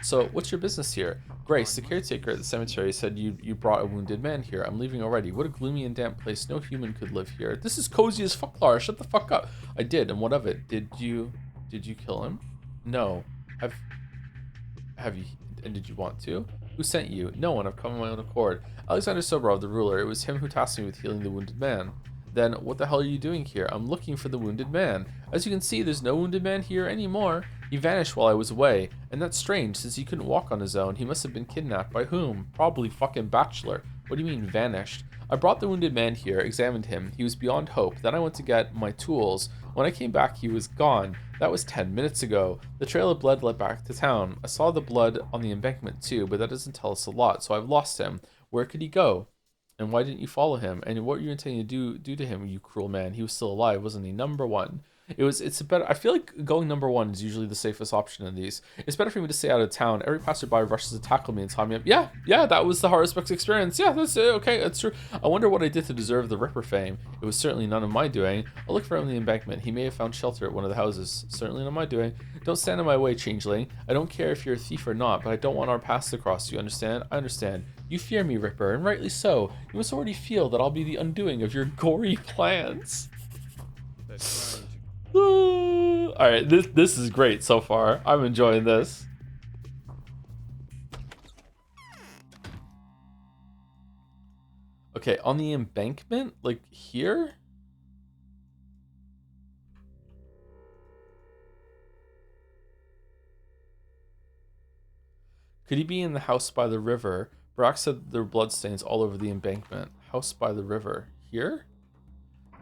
So, what's your business here? Grace, the caretaker at the cemetery, said you brought a wounded man here. I'm leaving already. What a gloomy and damp place. No human could live here. This is cozy as fuck, Lara. Shut the fuck up. I did, and what of it? Did you kill him? No. Have you, and did you want to? Who sent you? No one. I've come on my own accord. Alexander Soborov, the ruler. It was him who tasked me with healing the wounded man. Then, what the hell are you doing here? I'm looking for the wounded man. As you can see, there's no wounded man here anymore. He vanished while I was away. And that's strange, since he couldn't walk on his own. He must have been kidnapped. By whom? Probably fucking Bachelor. What do you mean, vanished? I brought the wounded man here, examined him. He was beyond hope. Then I went to get my tools. When I came back, he was gone. That was 10 minutes ago. The trail of blood led back to town. I saw the blood on the embankment too, but that doesn't tell us a lot, so I've lost him. Where could he go? And why didn't you follow him? And what were you intending to do to him, you cruel man? He was still alive, wasn't he? Number one. It's a better. I feel like going number one is usually the safest option in these. It's better for me to stay out of town. Every passerby rushes to tackle me and tie me up. Yeah, that was the Horospex experience. Yeah, that's it. Okay, that's true. I wonder what I did to deserve the Ripper fame. It was certainly none of my doing. I'll look for him on the embankment. He may have found shelter at one of the houses. Certainly none of my doing. Don't stand in my way, changeling. I don't care if you're a thief or not, but I don't want our paths to cross. You understand? I understand. You fear me, Ripper, and rightly so. You must already feel that I'll be the undoing of your gory plans. That's right. All right, this is great so far. I'm enjoying this. Okay, on the embankment, like here? Could he be in the house by the river? Brock said there were bloodstains all over the embankment. House by the river. Here?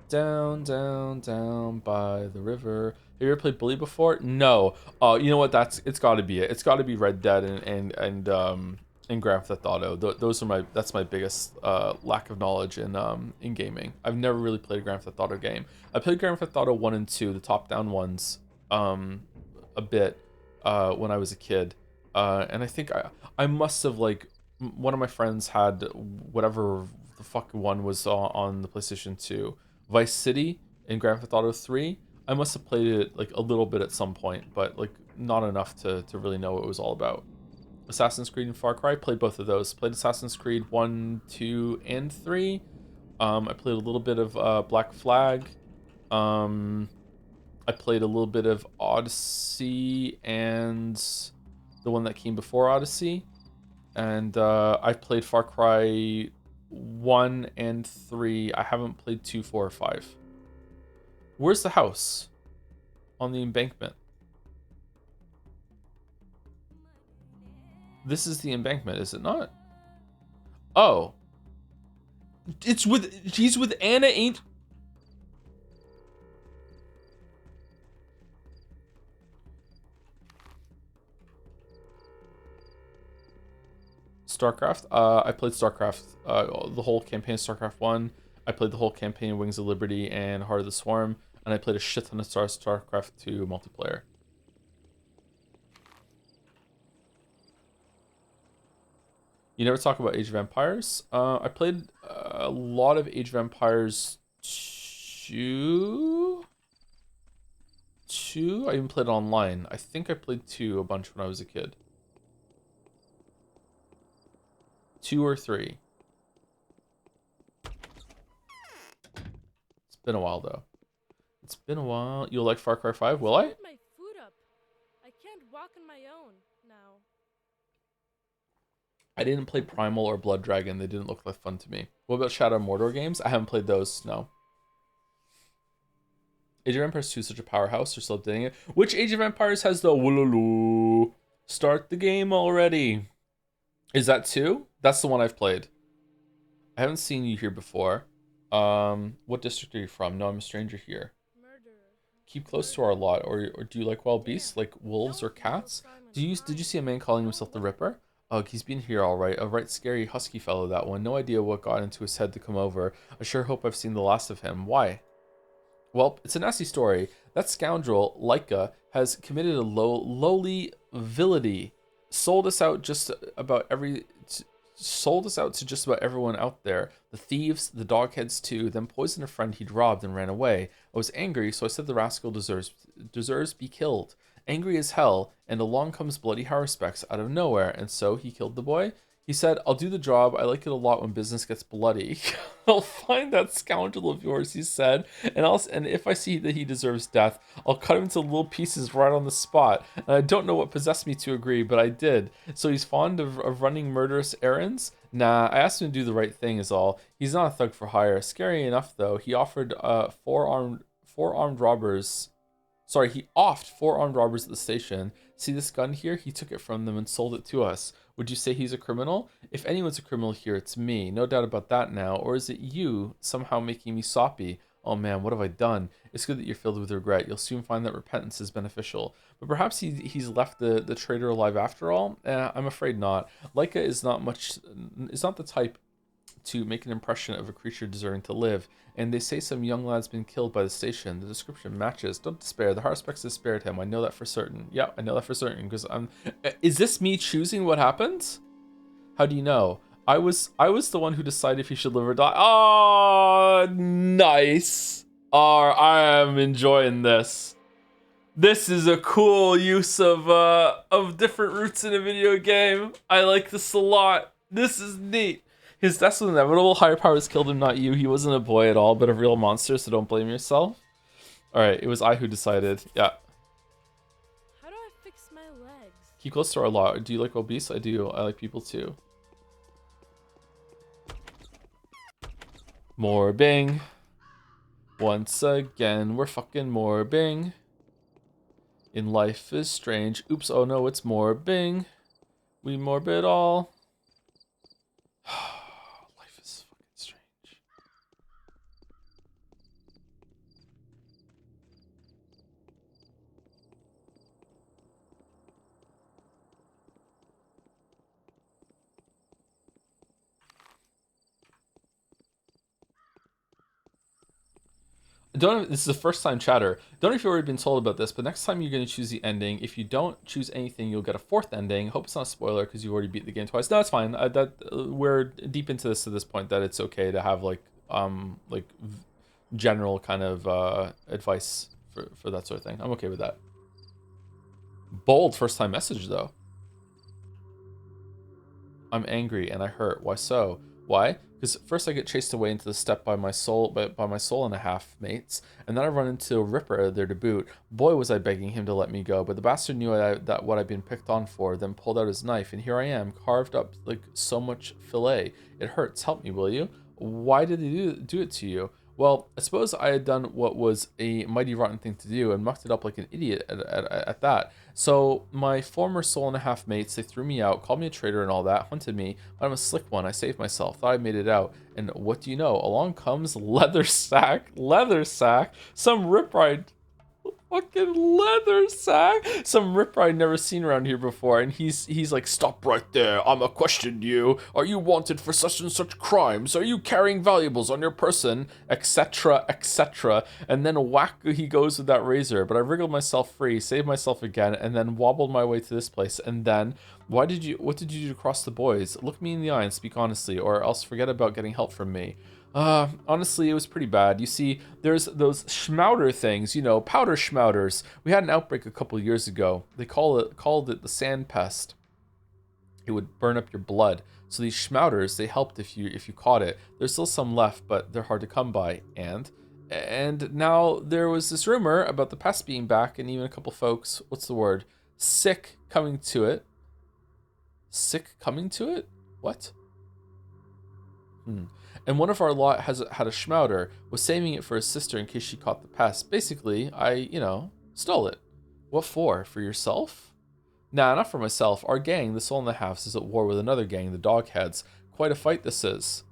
Down, down, down by the river. Have you ever played Bully before? No. You know what? It's got to be it. It's got to be Red Dead and Grand Theft Auto. That's my biggest lack of knowledge in gaming. I've never really played a Grand Theft Auto game. I played Grand Theft Auto 1 and 2, the top-down ones, a bit when I was a kid, and I think I must have, like, one of my friends had whatever the fuck one was on the PlayStation 2. Vice City and Grand Theft Auto 3. I must have played it like a little bit at some point, but like not enough to really know what it was all about. Assassin's Creed and Far Cry, played both of those. Played Assassin's Creed 1, 2, and 3. I played a little bit of Black Flag. I played a little bit of Odyssey and the one that came before Odyssey. And I played Far Cry 1 and 3. I haven't played 2, 4, or 5. Where's the house? On the embankment. This is the embankment, is it not? Oh. He's with Anna, ain't... StarCraft. I played StarCraft, the whole campaign of StarCraft 1. I played the whole campaign of Wings of Liberty and Heart of the Swarm. And I played a shit ton of StarCraft 2 multiplayer. You never talk about Age of Empires? I played a lot of Age of Empires 2. I even played online. I think I played 2 a bunch when I was a kid. 2 or 3. It's been a while though. It's been a while. You'll like Far Cry 5, will I? Put my foot up. I can't walk on my own now. I didn't play Primal or Blood Dragon. They didn't look like fun to me. What about Shadow of Mordor games? I haven't played those, no. Age of Empires 2 is such a powerhouse. They're still updating it. Which Age of Empires has the Wooloo? Start the game already. Is that 2? That's the one I've played. I haven't seen you here before. What district are you from? No, I'm a stranger here. Keep close to our lot, or do you like wild beasts, like wolves or cats? Did you see a man calling himself the Ripper? Ugh, he's been here all right. A right scary husky fellow, that one. No idea what got into his head to come over. I sure hope I've seen the last of him. Why? Well, it's a nasty story. That scoundrel, Leica, has committed a lowly villainy. Sold us out to just about everyone out there. The thieves, the dogheads too, then poisoned a friend he'd robbed and ran away. I was angry, so I said the rascal deserves be killed. Angry as hell, and along comes Bloody Haruspex out of nowhere, and so he killed the boy. He said, I'll do the job. I like it a lot when business gets bloody. I'll find that scoundrel of yours, he said, and if I see that he deserves death, I'll cut him into little pieces right on the spot. And I don't know what possessed me to agree, but I did. So he's fond of running murderous errands? Nah, I asked him to do the right thing is all. He's not a thug for hire. Scary enough, though. He offered four-armed robbers at the station. See this gun here? He took it from them and sold it to us. Would you say he's a criminal? If anyone's a criminal here, it's me. No doubt about that now. Or is it you somehow making me soppy? Oh man, what have I done? It's good that you're filled with regret. You'll soon find that repentance is beneficial. But perhaps he's left the traitor alive after all? I'm afraid not. Leica is not the type to make an impression of a creature deserving to live. And they say some young lad's been killed by the station. The description matches. Don't despair. The Haruspex has spared him. I know that for certain. Yeah, I know that for certain because I'm... Is this me choosing what happens? How do you know? I was the one who decided if he should live or die. Oh, nice. Oh, I am enjoying this. This is a cool use of different routes in a video game. I like this a lot. This is neat. His death was inevitable. Higher powers killed him, not you. He wasn't a boy at all, but a real monster, so don't blame yourself. Alright, it was I who decided. Yeah. How do I fix my legs? Keep close to our lot. Do you like obese? I do. I like people too. Morbing. Once again, we're fucking morbing. In life is strange. Oops, oh no, it's morbing. We morbid all. Life is fucking strange. This is the first time chatter. Don't know if you've already been told about this, but next time you're going to choose the ending. If you don't choose anything, you'll get a fourth ending. Hope it's not a spoiler because you've already beat the game twice. No, it's fine. We're deep into this to this point that it's okay to have general kind of advice for that sort of thing. I'm okay with that. Bold first time message though. I'm angry and I hurt. Why so? Why? Because first I get chased away into the steppe by my soul and a half mates, and then I run into a Ripper there to boot. Boy, was I begging him to let me go, but the bastard knew that what I'd been picked on for, then pulled out his knife, and here I am, carved up like so much fillet. It hurts. Help me, will you? Why did they do it to you? Well, I suppose I had done what was a mighty rotten thing to do and mucked it up like an idiot at that. So my former soul and a half mates, they threw me out, called me a traitor and all that, hunted me, but I'm a slick one. I saved myself, thought I made it out. And what do you know? Along comes Leather Sack, some rip ride fucking leather sack. Some ripper I'd never seen around here before, and he's like, stop right there. I'ma question you. Are you wanted for such and such crimes? Are you carrying valuables on your person? Etc. Etc. And then whack he goes with that razor. But I wriggled myself free, saved myself again, and then wobbled my way to this place. And then what did you do to cross the boys? Look me in the eye and speak honestly, or else forget about getting help from me. Honestly, it was pretty bad. You see, there's those schmouder things, powder schmouters. We had an outbreak a couple years ago. They called it the sand pest. It would burn up your blood. So these schmouters, they helped if you caught it. There's still some left, but they're hard to come by. And now there was this rumor about the pest being back, and even a couple folks, what's the word? Sick coming to it. Sick coming to it? What? And one of our lot had a schmouter, was saving it for his sister in case she caught the pest. Basically, I, stole it. What for? For yourself? Nah, not for myself. Our gang, the Soul and the Halves, is at war with another gang, the Dogheads. Quite a fight this is.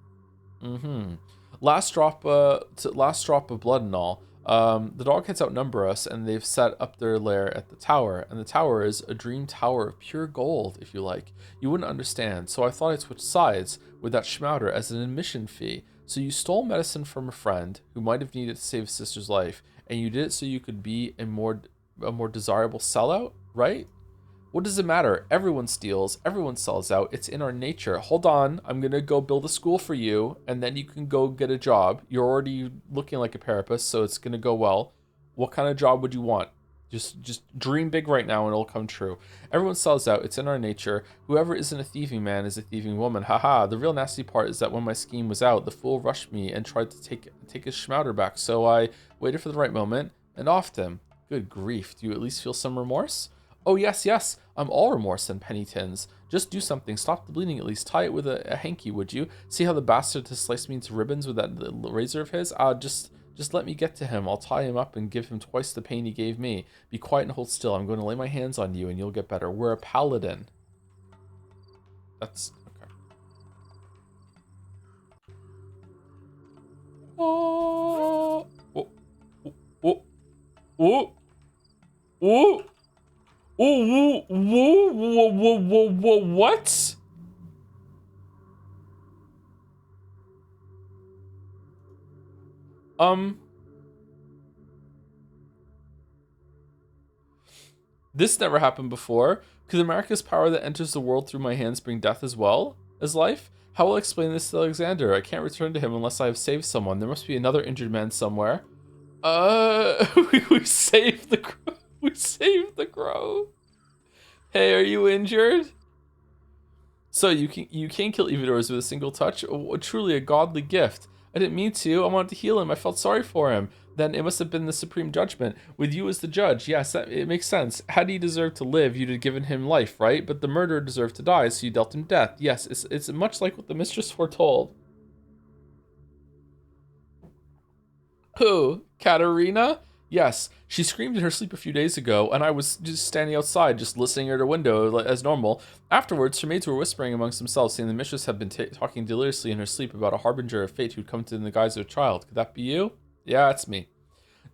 Last drop of blood and all. The Dogheads outnumber us, and they've set up their lair at the tower. And the tower is a dream tower of pure gold, if you like. You wouldn't understand, so I thought I'd switch sides with that schmouter as an admission fee. So you stole medicine from a friend who might have needed to save his sister's life, and you did it so you could be a more desirable sellout, right? What does it matter? Everyone steals, everyone sells out. It's in our nature. Hold on, I'm gonna go build a school for you, and then you can go get a job. You're already looking like a parapus, so it's gonna go well. What kind of job would you want? Just dream big right now and it'll come true. Everyone sells out. It's in our nature. Whoever isn't a thieving man is a thieving woman. Haha. The real nasty part is that when my scheme was out, the fool rushed me and tried to take his schmouter back. So I waited for the right moment and offed him. Good grief. Do you at least feel some remorse? Oh, yes. I'm all remorse and penitence. Just do something. Stop the bleeding at least. Tie it with a hanky, would you? See how the bastard has sliced me into ribbons with that razor of his? Just let me get to him. I'll tie him up and give him twice the pain he gave me. Be quiet and hold still. I'm going to lay my hands on you and you'll get better. We're a paladin. That's... okay. Oh! Oh! Oh! Oh! Oh! Oh, whoa, what? This never happened before. Could America's power that enters the world through my hands bring death as well as life? How will I explain this to Alexander? I can't return to him unless I have saved someone. There must be another injured man somewhere. We saved the crow. We saved the crow. Hey, are you injured? So you can kill evildoers with a single touch? Oh, truly a godly gift. I didn't mean to. I wanted to heal him. I felt sorry for him. Then it must have been the supreme judgment. With you as the judge. Yes, it makes sense. Had he deserved to live, you'd have given him life, right? But the murderer deserved to die, so you dealt him death. Yes, it's much like what the mistress foretold. Who? Katerina? Yes, she screamed in her sleep a few days ago, and I was just standing outside, just listening at her window as normal. Afterwards, her maids were whispering amongst themselves, saying the mistress had been talking deliriously in her sleep about a harbinger of fate who'd come to in the guise of a child. Could that be you? Yeah, it's me.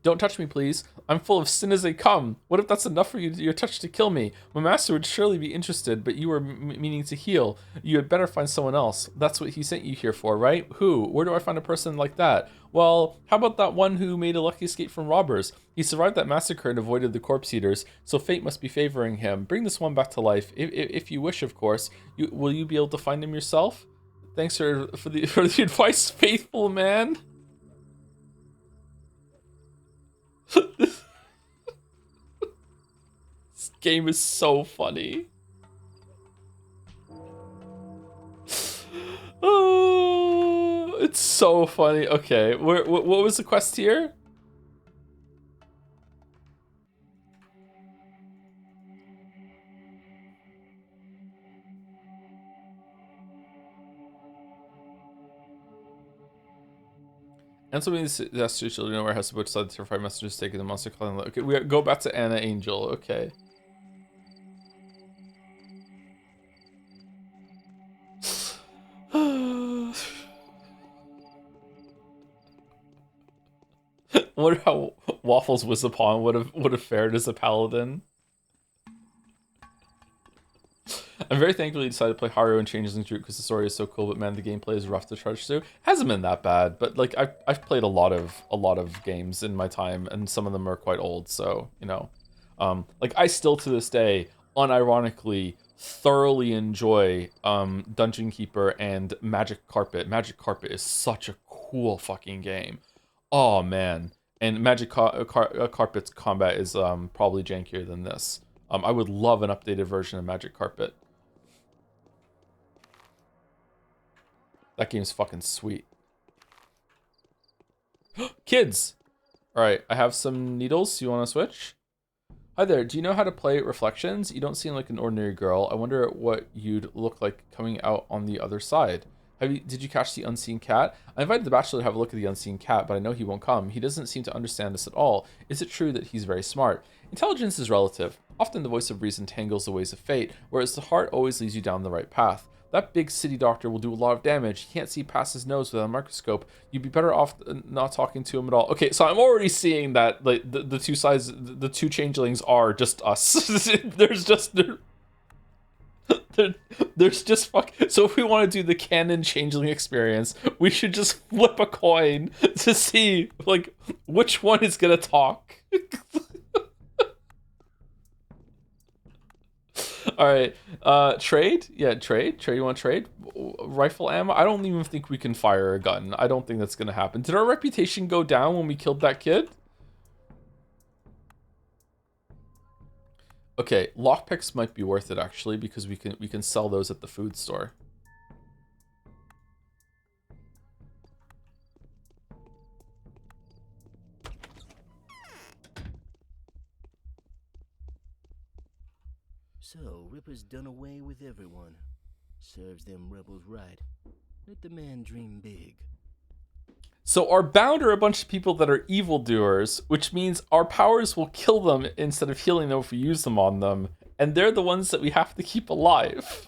Don't touch me, please. I'm full of sin as they come. What if that's enough for your touch to kill me? My master would surely be interested, but you were meaning to heal. You had better find someone else. That's what he sent you here for, right? Who? Where do I find a person like that? Well, how about that one who made a lucky escape from robbers? He survived that massacre and avoided the corpse eaters, so fate must be favoring him. Bring this one back to life, if you wish, of course. Will you be able to find him yourself? Thanks for the advice, faithful man. This game is so funny. Oh, it's so funny. Okay, what was the quest here? And some of these astute children know where has to put aside the terrified messages taking the monster calling. Okay, we go back to Anna Angel. Okay. I wonder how Waffles Wizapon would have fared as a paladin. I'm very thankful you decided to play Haru and Changeling's Route because the story is so cool, but man, the gameplay is rough to trudge through. Hasn't been that bad, but like I've played a lot of games in my time, and some of them are quite old, so you know, like I still to this day, unironically, thoroughly enjoy Dungeon Keeper and Magic Carpet. Magic Carpet is such a cool fucking game. Oh man, and Carpet's combat is probably jankier than this. I would love an updated version of Magic Carpet. That game's fucking sweet. Kids! Alright, I have some needles. You want to switch? Hi there, do you know how to play Reflections? You don't seem like an ordinary girl. I wonder what you'd look like coming out on the other side. Did you catch the unseen cat? I invited the Bachelor to have a look at the unseen cat, but I know he won't come. He doesn't seem to understand us at all. Is it true that he's very smart? Intelligence is relative. Often the voice of reason tangles the ways of fate, whereas the heart always leads you down the right path. That big city doctor will do a lot of damage. He can't see past his nose without a microscope. You'd be better off not talking to him at all. Okay, so I'm already seeing that like the two sides, the two changelings are just us. There's just there's just fuck. So if we want to do the canon changeling experience, we should just flip a coin to see like which one is gonna talk. All right, trade? Yeah, trade. You want to trade? Rifle ammo? I don't even think we can fire a gun. I don't think that's gonna happen. Did our reputation go down when we killed that kid? Okay, lockpicks might be worth it actually because we can sell those at the food store. So, Ripper's done away with everyone. Serves them rebels right. Let the man dream big. So our bound are a bunch of people that are evildoers, which means our powers will kill them instead of healing them if we use them on them. And they're the ones that we have to keep alive.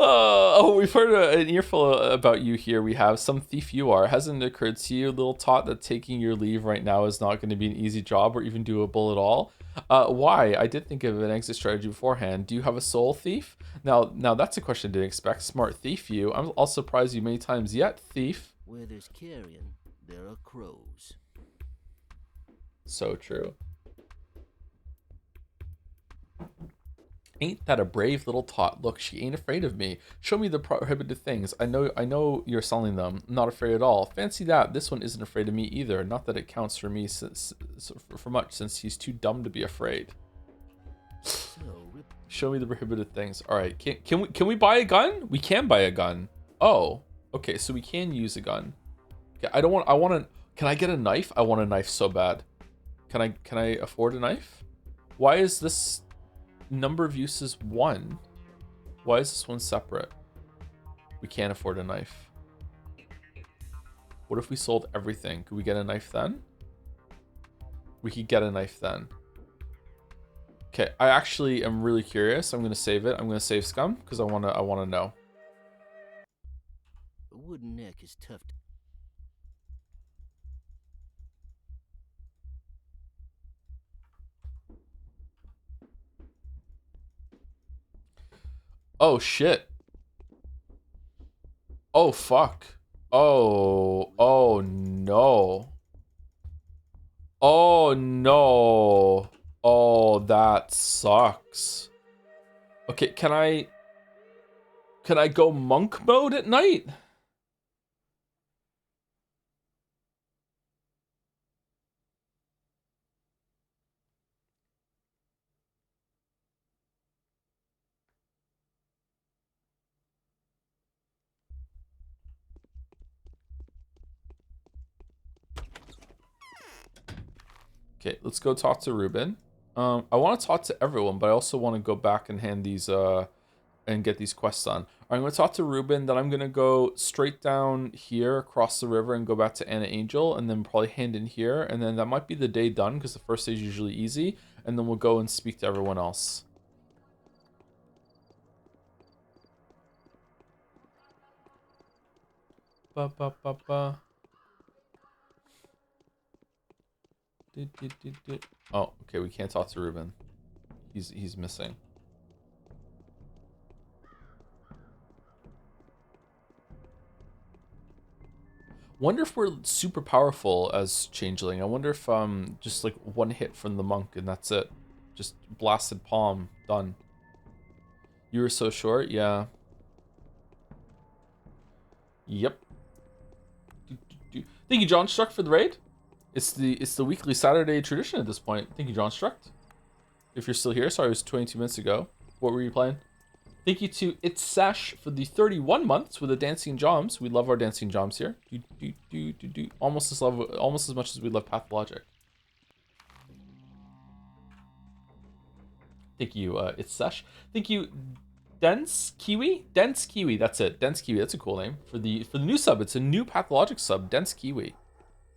Oh, we've heard an earful about you here. We have some thief you are. Hasn't it occurred to you, little tot, that taking your leave right now is not going to be an easy job or even doable at all? Why? I did think of an exit strategy beforehand. Do you have a soul thief? Now that's a question I didn't expect. Smart thief you. I'll surprise you many times yet, thief. Where there's carrion, there are crows. So true. Ain't that a brave little tot? Look, she ain't afraid of me. Show me the prohibited things. I know you're selling them. Not afraid at all. Fancy that. This one isn't afraid of me either. Not that it counts for me for much, since he's too dumb to be afraid. Show me the prohibited things. All right. Can we buy a gun? We can buy a gun. Oh, okay. So we can use a gun. Okay. I want to. Can I get a knife? I want a knife so bad. Can I afford a knife? Why is this number of uses 1? Why is this one separate? We can't afford a knife. What if we sold everything? Could we get a knife then? We could get a knife then. Okay, I actually am really curious. I'm gonna save it. I'm gonna save scum because I wanna know. A wooden neck is tough to... Oh shit. Oh fuck. Oh no. Oh no. Oh, that sucks. Okay, can I go monk mode at night? Okay, let's go talk to Ruben. I want to talk to everyone, but I also want to go back and hand these and get these quests done. I'm going to talk to Ruben, then I'm going to go straight down here across the river and go back to Anna Angel, and then probably hand in here, and then that might be the day done because the first day is usually easy, and then we'll go and speak to everyone else. Ba, ba, ba, ba. Oh, okay, we can't talk to Ruben. He's missing. Wonder if we're super powerful as changeling. I wonder if just like one hit from the monk and that's it. Just blasted palm, done. You were so short, yeah. Yep. Thank you, John Struck, for the raid. It's the weekly Saturday tradition at this point. Thank you, John Struck. If you're still here, sorry, it was 22 minutes ago. What were you playing? Thank you to It's Sash for the 31 months with the Dancing Joms. We love our Dancing Joms here. Almost as much as we love Pathologic. Thank you, It's Sash. Thank you, Dense Kiwi. Dense Kiwi. That's it. Dense Kiwi. That's a cool name for the new sub. It's a new Pathologic sub. Dense Kiwi.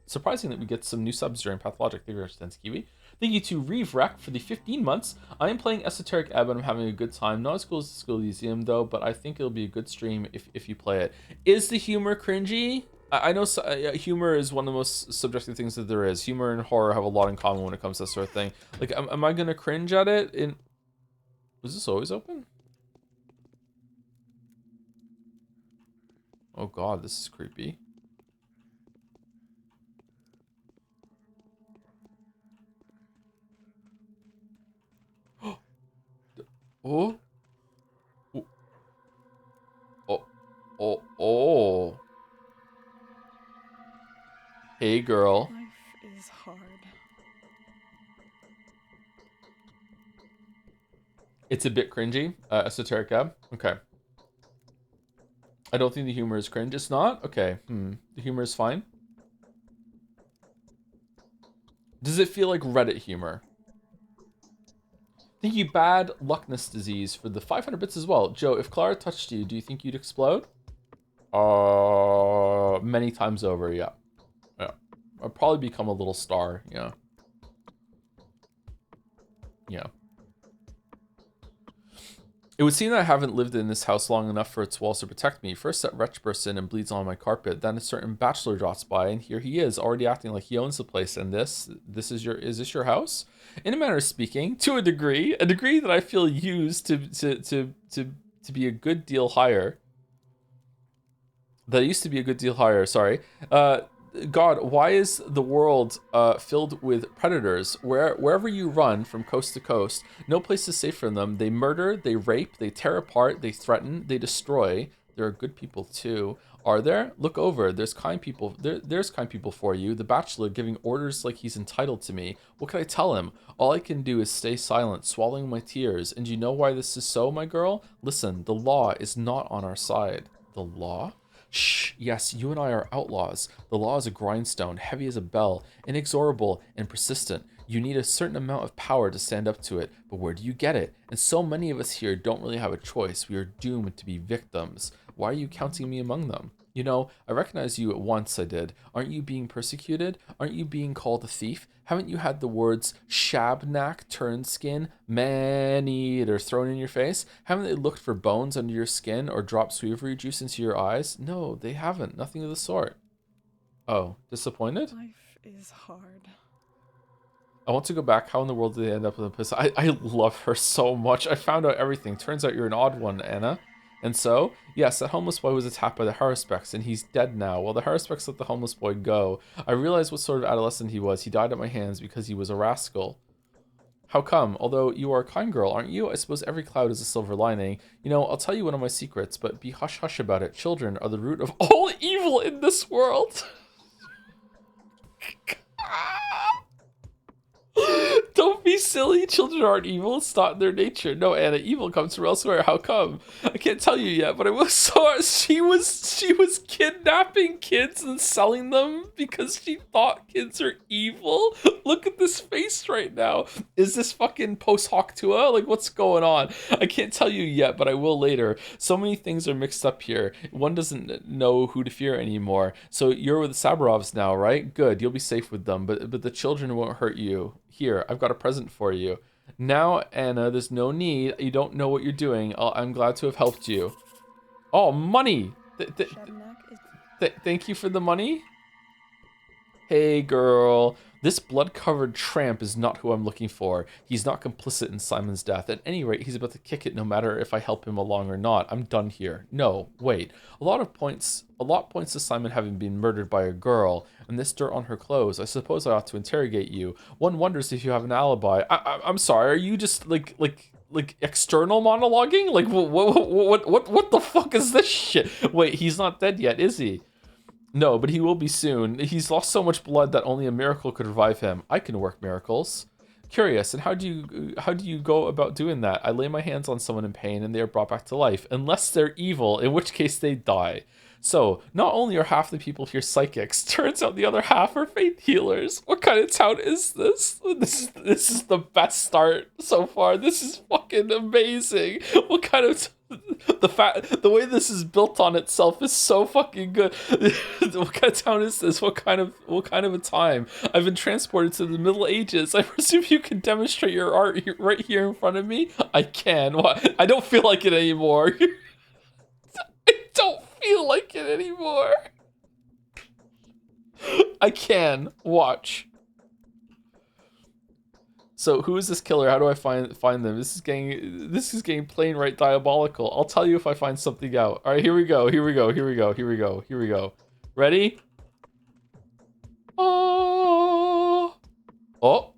Surprising that we get some new subs during Pathologic. Thank you very much, Dense Kiwi. Thank you to Reeve Rec for the 15 months. I am playing Esoteric Ebb and I'm having a good time. Not as cool as the School Elysium though, but I think it'll be a good stream if you play it. Is the humor cringy? I know humor is one of the most subjective things that there is. Humor and horror have a lot in common when it comes to that sort of thing. Like, am I gonna cringe at it? Was this always open? Oh god, this is creepy. Oh. Oh. Hey, girl. Life is hard. It's a bit cringy. Esoteric Ab. Okay. I don't think the humor is cringe. It's not? Okay. The humor is fine. Does it feel like Reddit humor? Thank you, Bad Luckness Disease, for the 500 bits as well. Joe, if Clara touched you, do you think you'd explode? Many times over, yeah. Yeah. I'd probably become a little star, yeah. Yeah. It would seem that I haven't lived in this house long enough for its walls to protect me. First that wretch bursts in and bleeds on my carpet, then a certain bachelor drops by, and here he is, already acting like he owns the place. And is this your house? In a manner of speaking, to a degree that I feel used to be a good deal higher. That used to be a good deal higher. Sorry. God, why is the world filled with predators? Wherever you run from coast to coast, no place is safe from them. They murder, they rape, they tear apart, they threaten, they destroy. There are good people too. Are there? Look over. There's kind people. There's kind people for you. The bachelor giving orders like he's entitled to me. What can I tell him? All I can do is stay silent, swallowing my tears. And you know why this is so, my girl? Listen, the law is not on our side. The law? Shh, yes, you and I are outlaws. The law is a grindstone, heavy as a bell, inexorable and persistent. You need a certain amount of power to stand up to it, but where do you get it? And so many of us here don't really have a choice. We are doomed to be victims. Why are you counting me among them? You know, I recognize you at once, I did. Aren't you being persecuted? Aren't you being called a thief? Haven't you had the words shabnak, turnskin, man-eater thrown in your face? Haven't they looked for bones under your skin or dropped sweevery juice into your eyes? No, they haven't. Nothing of the sort. Oh, disappointed? Life is hard. I want to go back. How in the world did they end up with a piss? I love her so much. I found out everything. Turns out you're an odd one, Anna. And so, yes, that homeless boy was attacked by the Haruspecs, and he's dead now. While the Haruspecs let the homeless boy go, I realized what sort of adolescent he was. He died at my hands because he was a rascal. How come? Although you are a kind girl, aren't you? I suppose every cloud is a silver lining. You know, I'll tell you one of my secrets, but be hush-hush about it. Children are the root of all evil in this world. Don't be silly. Children aren't evil. It's not in their nature. No, Anna, evil comes from elsewhere. How come? I can't tell you yet, but I was so she was kidnapping kids and selling them because she thought kids are evil. Look at this face right now. Is this fucking post hoc tua? Like, what's going on? I can't tell you yet, but I will later. So many things are mixed up here. One doesn't know who to fear anymore. So you're with the Sabarovs now, right? Good. You'll be safe with them, but the children won't hurt you. Here, I've got a present for you. Now, Anna, there's no need. You don't know what you're doing. I'm glad to have helped you. Oh, money! Thank you for the money. Hey, girl. This blood-covered tramp is not who I'm looking for. He's not complicit in Simon's death. At any rate, he's about to kick it no matter if I help him along or not. I'm done here. No, wait. A lot points to Simon having been murdered by a girl, and this dirt on her clothes. I suppose I ought to interrogate you. One wonders if you have an alibi. I'm sorry, are you just, like external monologuing? Like, what the fuck is this shit? Wait, he's not dead yet, is he? No, but he will be soon. He's lost so much blood that only a miracle could revive him. I can work miracles. Curious, and how do you go about doing that? I lay my hands on someone in pain and they are brought back to life, unless they're evil, in which case they die. So, not only are half the people here psychics, turns out the other half are faith healers. What kind of town is this? This is the best start so far. This is fucking amazing. What kind of the way this is built on itself is so fucking good. What kind of town is this? What kind of a time? I've been transported to the Middle Ages. I presume you can demonstrate your art right here in front of me. I can. What? I don't feel like it anymore. I don't feel like it anymore. I can. Watch. So who is this killer? How do I find them? This is getting plain right diabolical. I'll tell you if I find something out. All right, here we go. Ready? Oh. Oh.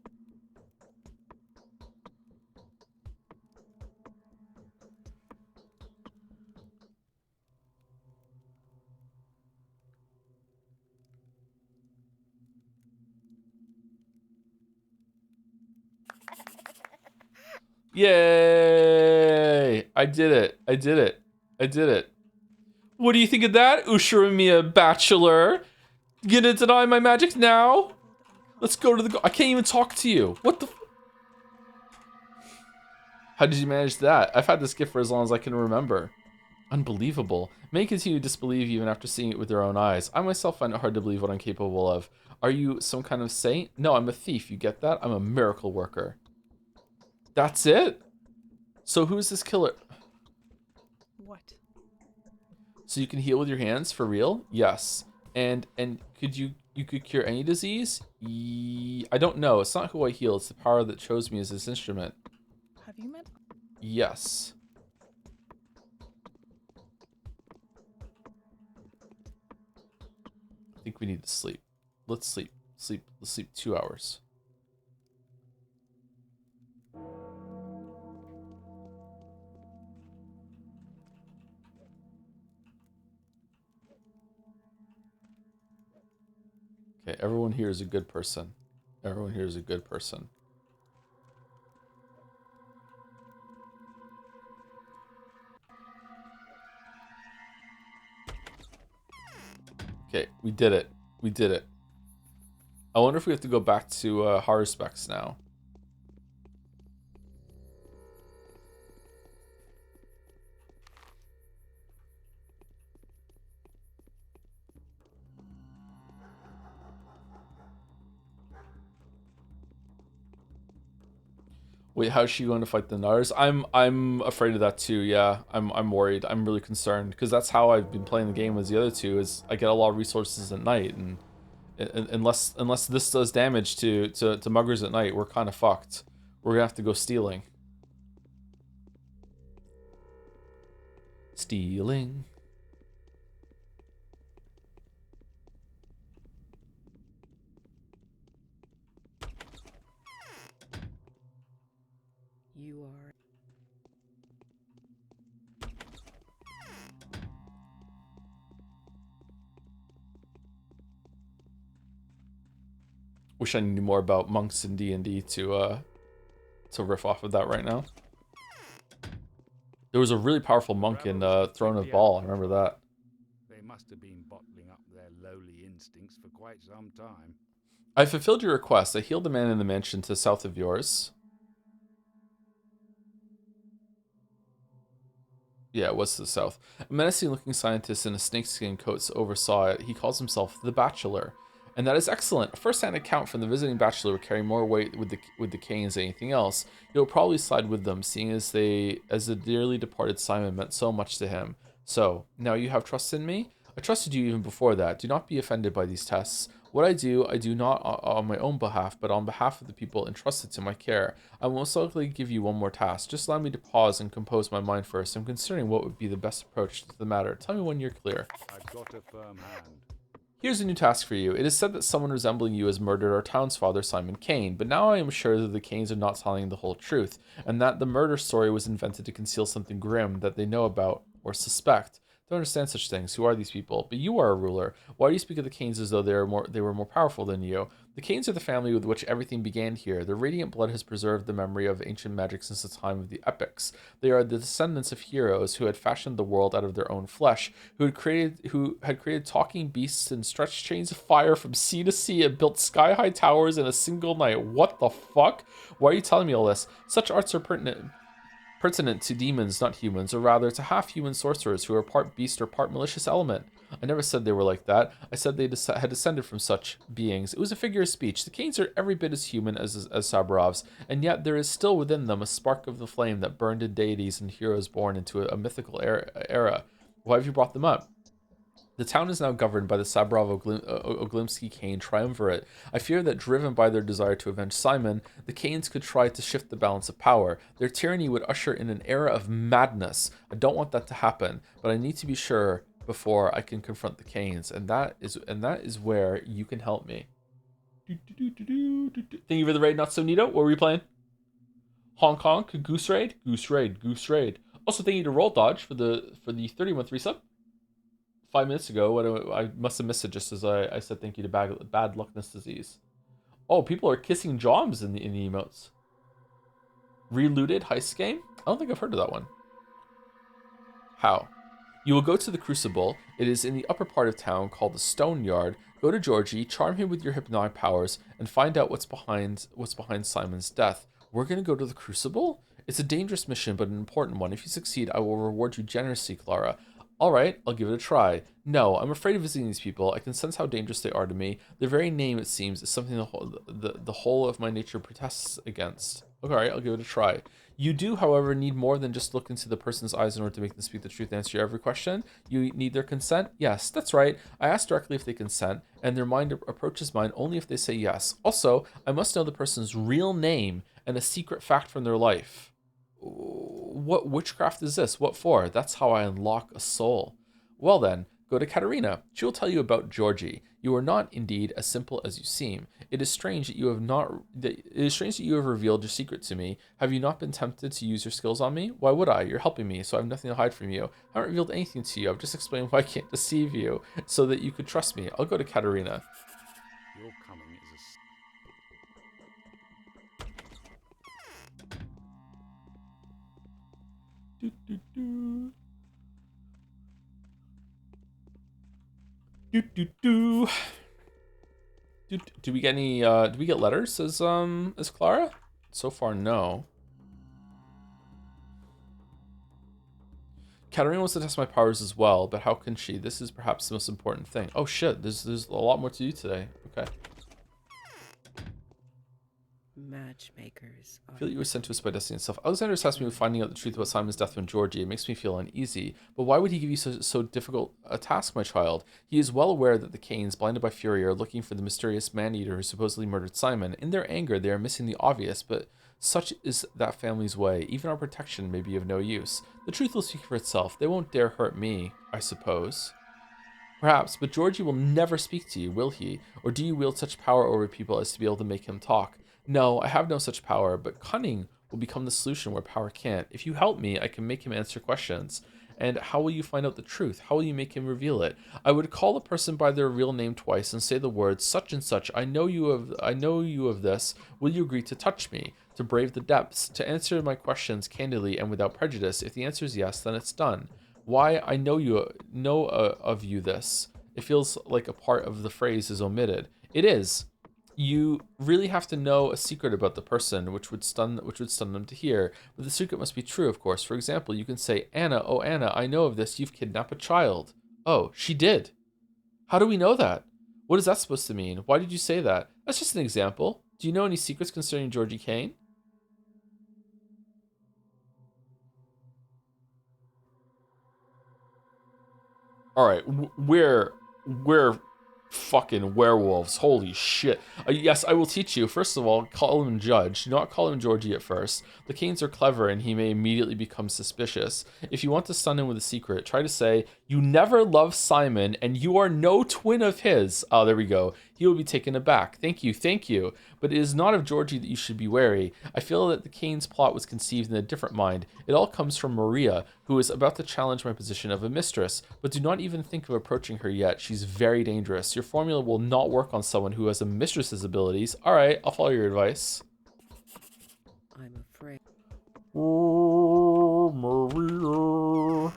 Yay! I did it. What do you think of that, Ushiromiya Bachelor? You gonna deny my magic now? Let's go to the... I can't even talk to you. What the... How did you manage that? I've had this gift for as long as I can remember. Unbelievable. Many continue to disbelieve even after seeing it with their own eyes. I myself find it hard to believe what I'm capable of. Are you some kind of saint? No, I'm a thief. You get that? I'm a miracle worker. That's it? So who's this killer? What? So you can heal with your hands for real? Yes. And could you could cure any disease? I don't know. It's not who I heal. It's the power that chose me as this instrument. Have you met? Yes. I think we need to sleep. Let's sleep. Let's sleep 2 hours. Okay, everyone here is a good person. Everyone here is a good person. Okay, we did it. We did it. I wonder if we have to go back to Haruspex now. Wait, how's she going to fight the Nars? I'm afraid of that too. Yeah, I'm worried. I'm really concerned because that's how I've been playing the game as the other two. Is I get a lot of resources at night, and unless this does damage to muggers at night, we're kind of fucked. We're gonna have to go stealing. Stealing. You are. Wish I knew more about monks in D&D to riff off of that right now. There was a really powerful monk in Throne of Baal. I remember that. They must have been bottling up their lowly instincts for quite some time. I fulfilled your request. I healed the man in the mansion to the south of yours. Yeah, it was to the south. A menacing-looking scientist in a snakeskin coat oversaw it. He calls himself the Bachelor. And that is excellent. A first-hand account from the visiting bachelor would carry more weight with the Canes than anything else. He will probably side with them, seeing as the dearly departed Simon meant so much to him. So, now you have trust in me? I trusted you even before that. Do not be offended by these tests. What I do not on my own behalf, but on behalf of the people entrusted to my care. I will most likely give you one more task. Just allow me to pause and compose my mind first. I'm considering what would be the best approach to the matter. Tell me when you're clear. I've got a firm hand. Here's a new task for you. It is said that someone resembling you has murdered our town's father, Simon Kane, but now I am sure that the Kanes are not telling the whole truth, and that the murder story was invented to conceal something grim that they know about or suspect. Don't understand such things. Who are these people? But you are a ruler. Why do you speak of the Kanes as though they were more powerful than you? The Kanes are the family with which everything began here. Their radiant blood has preserved the memory of ancient magic since the time of the epics. They are the descendants of heroes who had fashioned the world out of their own flesh, who had created talking beasts and stretched chains of fire from sea to sea and built sky-high towers in a single night. What the fuck? Why are you telling me all this? Such arts are pertinent to demons, not humans, or rather to half-human sorcerers who are part beast or part malicious element. I never said they were like that. I said they had descended from such beings. It was a figure of speech. The Kanes are every bit as human as Sabarovs, and yet there is still within them a spark of the flame that burned in deities and heroes born into a mythical era. Why have you brought them up? The town is now governed by the Sabrov-Oglimsky Kane triumvirate. I fear that, driven by their desire to avenge Simon, the Kanes could try to shift the balance of power. Their tyranny would usher in an era of madness. I don't want that to happen, but I need to be sure before I can confront the Kanes, and that is where you can help me. Thank you for the raid, not so neato. What were we playing? Hong Kong, Goose Raid, Goose Raid, Goose Raid. Also, thank you to Roll Dodge for the 30-month resub. 5 minutes ago, I must have missed it just as I said thank you to Bad Luckness Disease. Oh, people are kissing Joms in the emotes. Relooted heist game? I don't think I've heard of that one. How? You will go to the Crucible. It is in the upper part of town called the Stone Yard. Go to Georgie, charm him with your hypnotic powers, and find out what's behind Simon's death. We're gonna go to the Crucible? It's a dangerous mission, but an important one. If you succeed, I will reward you generously, Clara. Alright, I'll give it a try. No, I'm afraid of visiting these people. I can sense how dangerous they are to me. Their very name, it seems, is something the whole of my nature protests against. Alright, I'll give it a try. You do, however, need more than just look into the person's eyes in order to make them speak the truth and answer your every question. You need their consent? Yes, that's right. I ask directly if they consent, and their mind approaches mine only if they say yes. Also, I must know the person's real name and a secret fact from their life. What witchcraft is this? What for? That's how I unlock a soul. Well then, go to Katerina. She will tell you about Georgie. You are not, indeed, as simple as you seem. It is strange that you have revealed your secret to me. Have you not been tempted to use your skills on me? Why would I? You're helping me, so I have nothing to hide from you. I haven't revealed anything to you. I've just explained why I can't deceive you, so that you could trust me. I'll go to Katerina. Your coming is Do we get any do we get letters as Clara? So far, no. Katerina wants to test my powers as well, but how can she? This is perhaps the most important thing. Oh shit, there's a lot more to do today. Okay. Matchmakers. I feel you were sent to us by destiny itself. Alexander tasked me with finding out the truth about Simon's death from Georgie. It makes me feel uneasy. But why would he give you so difficult a task, my child? He is well aware that the Kanes, blinded by fury, are looking for the mysterious man-eater who supposedly murdered Simon. In their anger, they are missing the obvious, but such is that family's way. Even our protection may be of no use. The truth will speak for itself. They won't dare hurt me, I suppose. Perhaps, but Georgie will never speak to you, will he? Or do you wield such power over people as to be able to make him talk? No, I have no such power, but cunning will become the solution where power can't. If you help me, I can make him answer questions. And how will you find out the truth? How will you make him reveal it? I would call the person by their real name twice and say the words, such and such, I know you of this. Will you agree to touch me? To brave the depths? To answer my questions candidly and without prejudice? If the answer is yes, then it's done. Why I know of you this. It feels like a part of the phrase is omitted. It is. You really have to know a secret about the person, which would stun them to hear. But the secret must be true, of course. For example, you can say, Anna, oh Anna, I know of this. You've kidnapped a child. Oh, she did. How do we know that? What is that supposed to mean? Why did you say that? That's just an example. Do you know any secrets concerning Georgie Kane? All right, we're fucking werewolves. Holy shit. Yes, I will teach you. First of all, call him Judge. Do not call him Georgie at first. The Canes are clever and he may immediately become suspicious. If you want to stun him with a secret, try to say, you never loved Simon and you are no twin of his. Oh, there we go. He will be taken aback. Thank you, thank you. But it is not of Georgie that you should be wary. I feel that the Canes plot was conceived in a different mind. It all comes from Maria, who is about to challenge my position of a mistress. But do not even think of approaching her yet. She's very dangerous. Your formula will not work on someone who has a mistress's abilities. All right, I'll follow your advice. I'm afraid. Oh, Maria.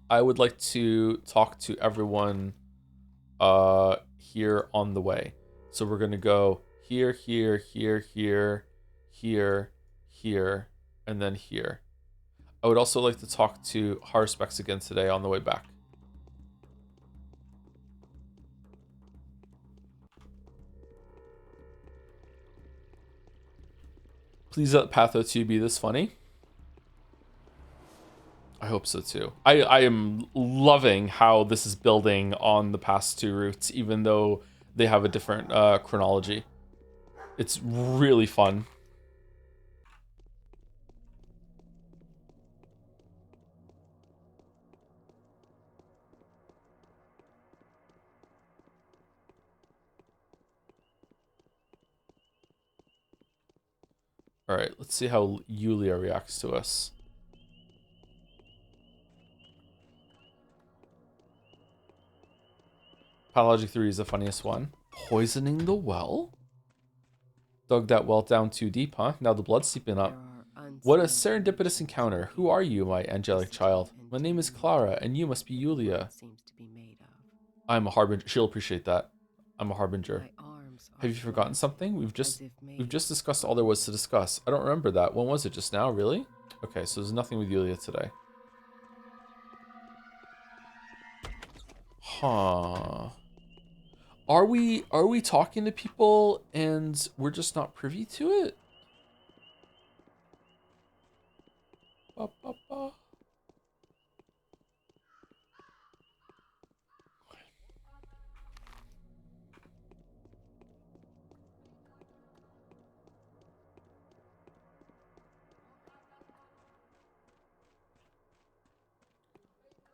I would like to talk to everyone here on the way. So we're going to go here, here, here, here, here, here, and then here. I would also like to talk to Harspex again today on the way back. Please let Patho 2 be this funny. I hope so too. I am loving how this is building on the past two routes, even though they have a different chronology. It's really fun. All right, let's see how Yulia reacts to us. Pathologic 3 is the funniest one. Poisoning the well? Dug that well down too deep, huh? Now the blood's seeping up. What a serendipitous encounter. Who are you, my angelic child? My name is Clara, and you must be Yulia. I'm a harbinger. She'll appreciate that. I'm a harbinger. Have you forgotten something? We've just discussed all there was to discuss. I don't remember that. When was it? Just now? Really? Okay, so there's nothing with Yulia today. Huh. Are we talking to people and we're just not privy to it? Ba, ba, ba.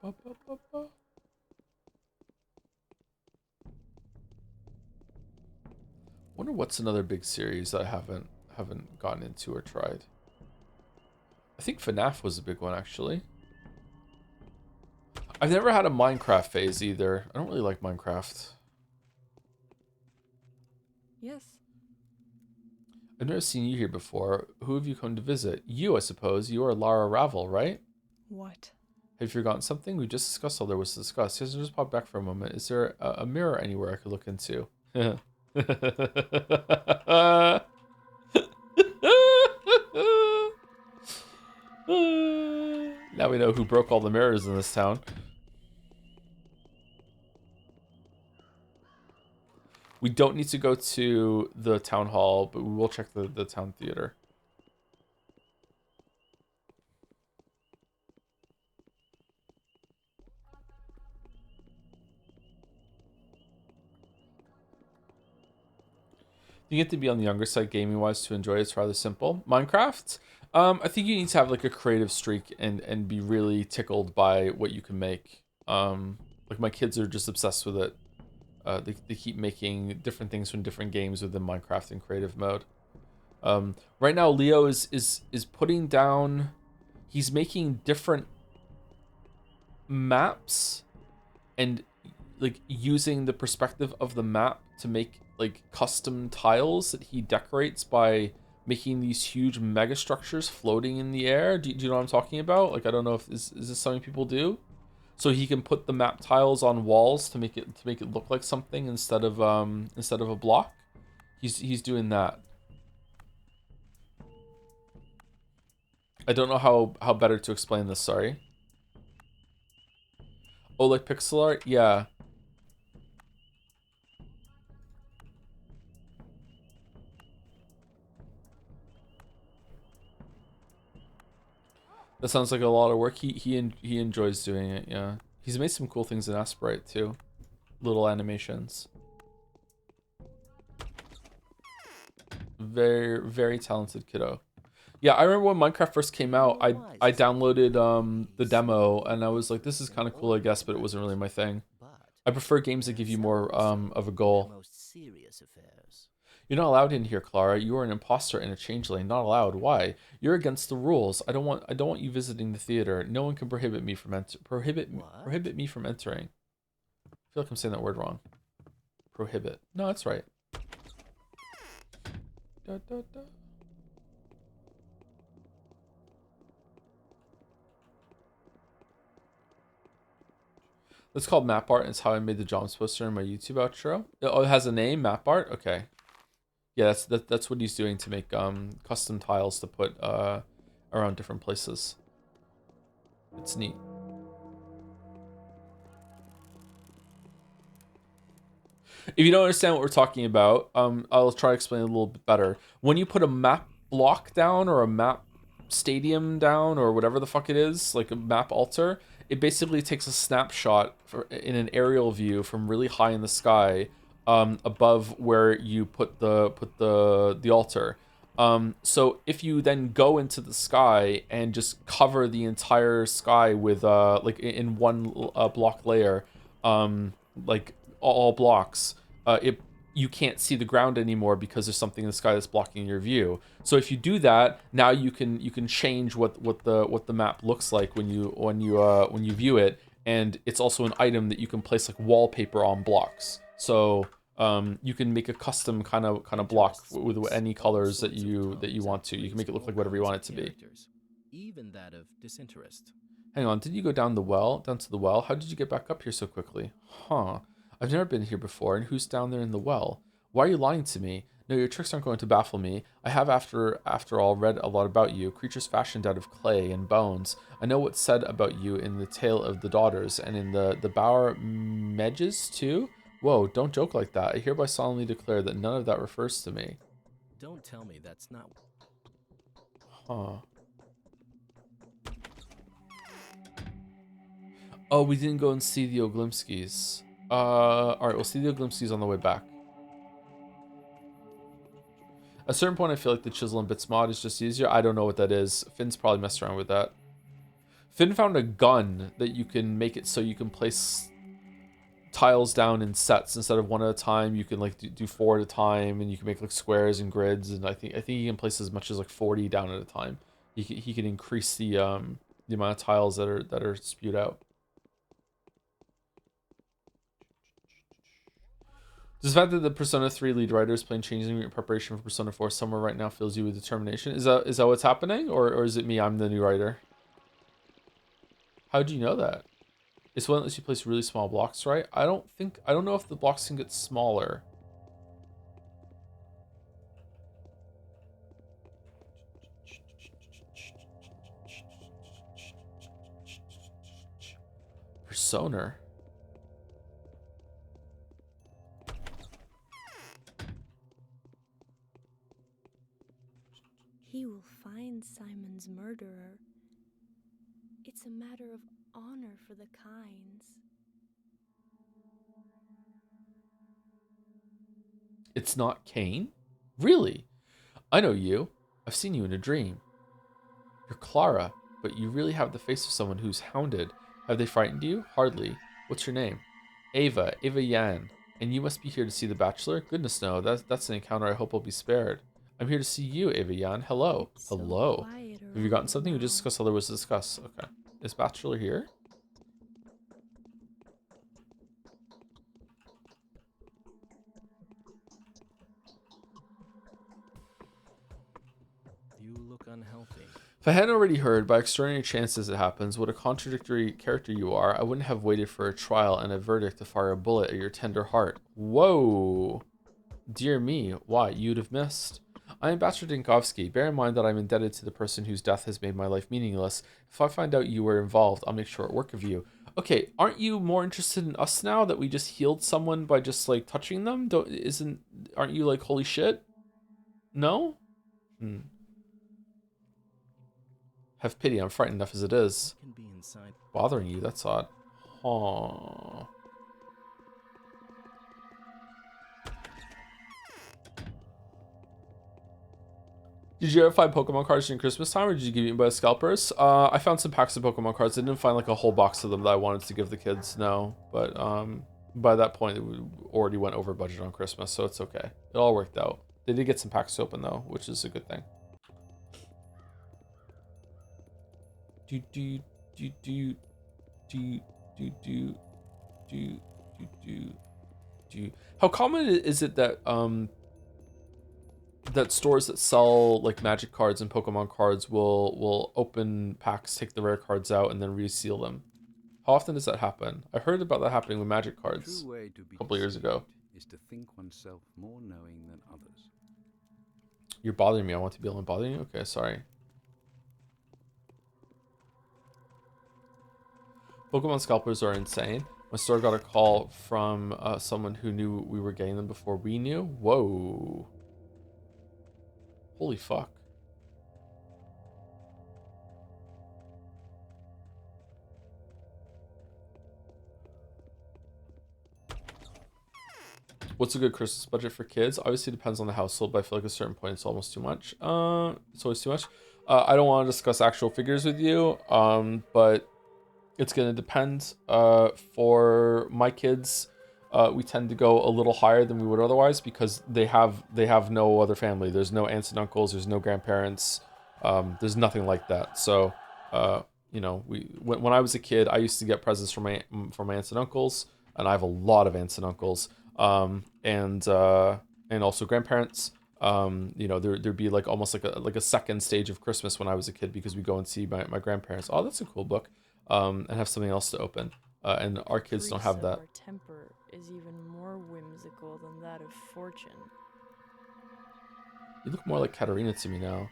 Ba, ba, ba, ba. Wonder what's another big series I haven't gotten into or tried. I think FNAF was a big one actually. I've never had a Minecraft phase either. I don't really like Minecraft. Yes. I've never seen you here before. Who have you come to visit? You, I suppose. You are Lara Ravel, right? What? Have you forgotten something? We just discussed all there was to discuss. Just pop back for a moment. Is there a mirror anywhere I could look into? Now we know who broke all the mirrors in this town. We don't need to go to the town hall, but we will check the town theater. You get to be on the younger side gaming wise to enjoy it. It's rather simple. Minecraft, I think you need to have like a creative streak and be really tickled by what you can make. Like my kids are just obsessed with it. They keep making different things from different games within Minecraft in creative mode. Right now Leo is putting down. he's making different maps and like using the perspective of the map to make like custom tiles that he decorates by making these huge mega structures floating in the air. Do you know what I'm talking about? Like, I don't know if is this something people do? So he can put the map tiles on walls to make it look like something instead of a block. He's doing that. I don't know how better to explain this, sorry. Oh, like pixel art? Yeah. That sounds like a lot of work. He enjoys doing it, yeah. He's made some cool things in Aspirite too. Little animations. Very, very talented kiddo. Yeah, I remember when Minecraft first came out, I downloaded the demo and I was like, this is kind of cool, I guess, but it wasn't really my thing. I prefer games that give you more of a goal. You're not allowed in here, Clara. You are an imposter and a changeling. Not allowed. Why? You're against the rules. I don't want you visiting the theater. No one can prohibit me from prohibit me from entering. I feel like I'm saying that word wrong. Prohibit. No, that's right. Da, da, da. It's called map art. It's how I made the Joms poster in my YouTube outro. Oh, it has a name, map art. Okay. Yeah, that's what he's doing to make custom tiles to put around different places. It's neat. If you don't understand what we're talking about, I'll try to explain it a little bit better. When you put a map block down or a map stadium down or whatever the fuck it is, like a map altar, it basically takes a snapshot in an aerial view from really high in the sky, above where you put the altar. So if you then go into the sky and just cover the entire sky with like in one block layer, like all blocks, you can't see the ground anymore because there's something in the sky that's blocking your view. So if you do that, now you can change what the map looks like when you view it, and it's also an item that you can place like wallpaper on blocks. So you can make a custom kind of block with any colors that you want to. You can make it look like whatever you want it to be. Even that of disinterest. Hang on, did you go down to the well? How did you get back up here so quickly? Huh. I've never been here before, and who's down there in the well? Why are you lying to me? No, your tricks aren't going to baffle me. I have, after all, read a lot about you. Creatures fashioned out of clay and bones. I know what's said about you in the Tale of the Daughters, and in the Bower Medges, too? Whoa, don't joke like that. I hereby solemnly declare that none of that refers to me. Don't tell me that's not... Huh. Oh, we didn't go and see the Oglimskis. Alright, we'll see the Oglimskis on the way back. At a certain point, I feel like the Chisel and Bits mod is just easier. I don't know what that is. Finn's probably messed around with that. Finn found a gun that you can make it so you can place tiles down in sets instead of one at a time. You can like do 4 at a time, and you can make like squares and grids. And I think he can place as much as like 40 down at a time. He can increase the amount of tiles that are spewed out. Does the fact that the Persona 3 lead writer is playing Changing in preparation for Persona 4 somewhere right now fills you with determination? Is that what's happening? Or is it me? I'm the new writer. How do you know that? It's one that lets you place really small blocks, right? I don't know if the blocks can get smaller. Persona. He will find Simon's murderer. It's a matter of honor for the Kynes. It's not Kane? Really? I know you. I've seen you in a dream. You're Clara, but you really have the face of someone who's hounded. Have they frightened you? Hardly. What's your name? Ava Yan. And you must be here to see The Bachelor? Goodness no, that's an encounter I hope will be spared. I'm here to see you, Ava Yan. Hello. It's so Hello. quiet Have you gotten something? We just discussed all there was to discuss. Okay. Is Bachelor here? You look unhealthy. If I hadn't already heard, by extraordinary chance as it happens, what a contradictory character you are, I wouldn't have waited for a trial and a verdict to fire a bullet at your tender heart. Whoa! Dear me, why, you'd have missed. I am Bachelor Dinkovsky. Bear in mind that I'm indebted to the person whose death has made my life meaningless. If I find out you were involved, I'll make short work of you. Okay, aren't you more interested in us now that we just healed someone by just, like, touching them? Aren't you like, holy shit? No? Have pity, I'm frightened enough as it is. What can be inside? Bothering you, that's odd. Aww. Did you ever find Pokemon cards during Christmas time, or did you get eaten by scalpers? I found some packs of Pokemon cards. I didn't find like a whole box of them that I wanted to give the kids, no. But by that point, we already went over budget on Christmas, so it's okay. It all worked out. They did get some packs to open though, which is a good thing. How common is it that that stores that sell like Magic cards and Pokemon cards will open packs, take the rare cards out, and then reseal them? How often does that happen? I heard about that happening with Magic cards a couple years ago. Is to think oneself more knowing than others. You're bothering me. I want to be able to bother you? Okay, sorry. Pokemon scalpers are insane. My store got a call from someone who knew we were getting them before we knew. Whoa. Holy fuck. What's a good Christmas budget for kids? Obviously depends on the household, but I feel like at a certain point it's almost too much. It's always too much. I don't want to discuss actual figures with you, but it's going to depend. For my kids, we tend to go a little higher than we would otherwise because they have no other family. There's no aunts and uncles. There's no grandparents. There's nothing like that. So, you know, when I was a kid, I used to get presents from my aunts and uncles, and I have a lot of aunts and uncles, and also grandparents. You know, there'd be like almost like a second stage of Christmas when I was a kid because we go and see my grandparents. Oh, that's a cool book. And have something else to open. And our kids don't have that. Our temper is even more whimsical than that of fortune. You look more like Katarina to me now.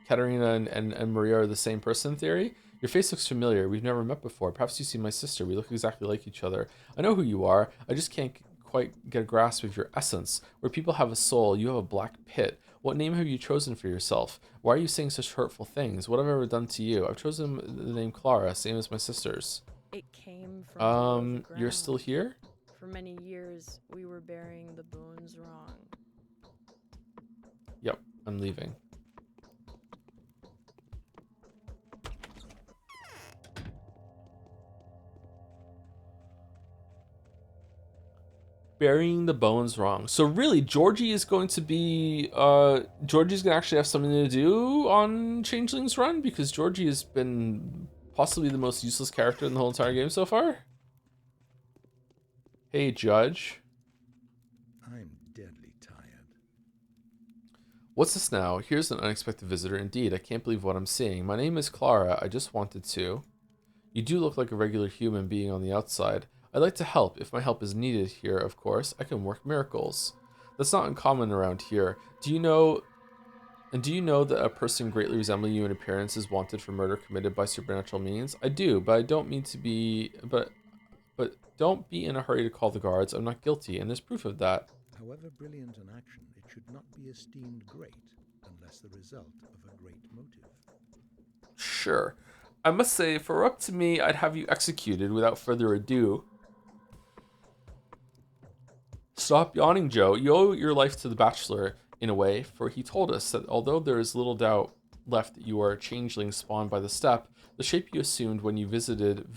Katarina and Maria are the same person in theory? Your face looks familiar. We've never met before. Perhaps you see my sister. We look exactly like each other. I know who you are. I just can't quite get a grasp of your essence. Where people have a soul, you have a black pit. What name have you chosen for yourself? Why are you saying such hurtful things? What have I ever done to you? I've chosen the name Clara, same as my sister's. It came from below the ground. You're still here? For many years, we were burying the bones wrong. Yep, I'm leaving. Burying the bones wrong. So really, Georgie is going to be, Georgie's gonna actually have something to do on Changeling's run, because Georgie has been possibly the most useless character in the whole entire game so far. Hey, Judge. I'm deadly tired. What's this now? Here's an unexpected visitor indeed. I can't believe what I'm seeing. My name is Clara. I just wanted to. You do look like a regular human being on the outside. I'd like to help. If my help is needed here, of course, I can work miracles. That's not uncommon around here. Do you know that a person greatly resembling you in appearance is wanted for murder committed by supernatural means? I do, but I don't mean to be, but don't be in a hurry to call the guards. I'm not guilty, and there's proof of that. However brilliant an action, it should not be esteemed great unless the result of a great motive. Sure. I must say, if it were up to me, I'd have you executed without further ado. Stop yawning, Joe. You owe your life to the Bachelor, in a way, for he told us that although there is little doubt left that you are a changeling spawned by the steppe, the shape you assumed when you visited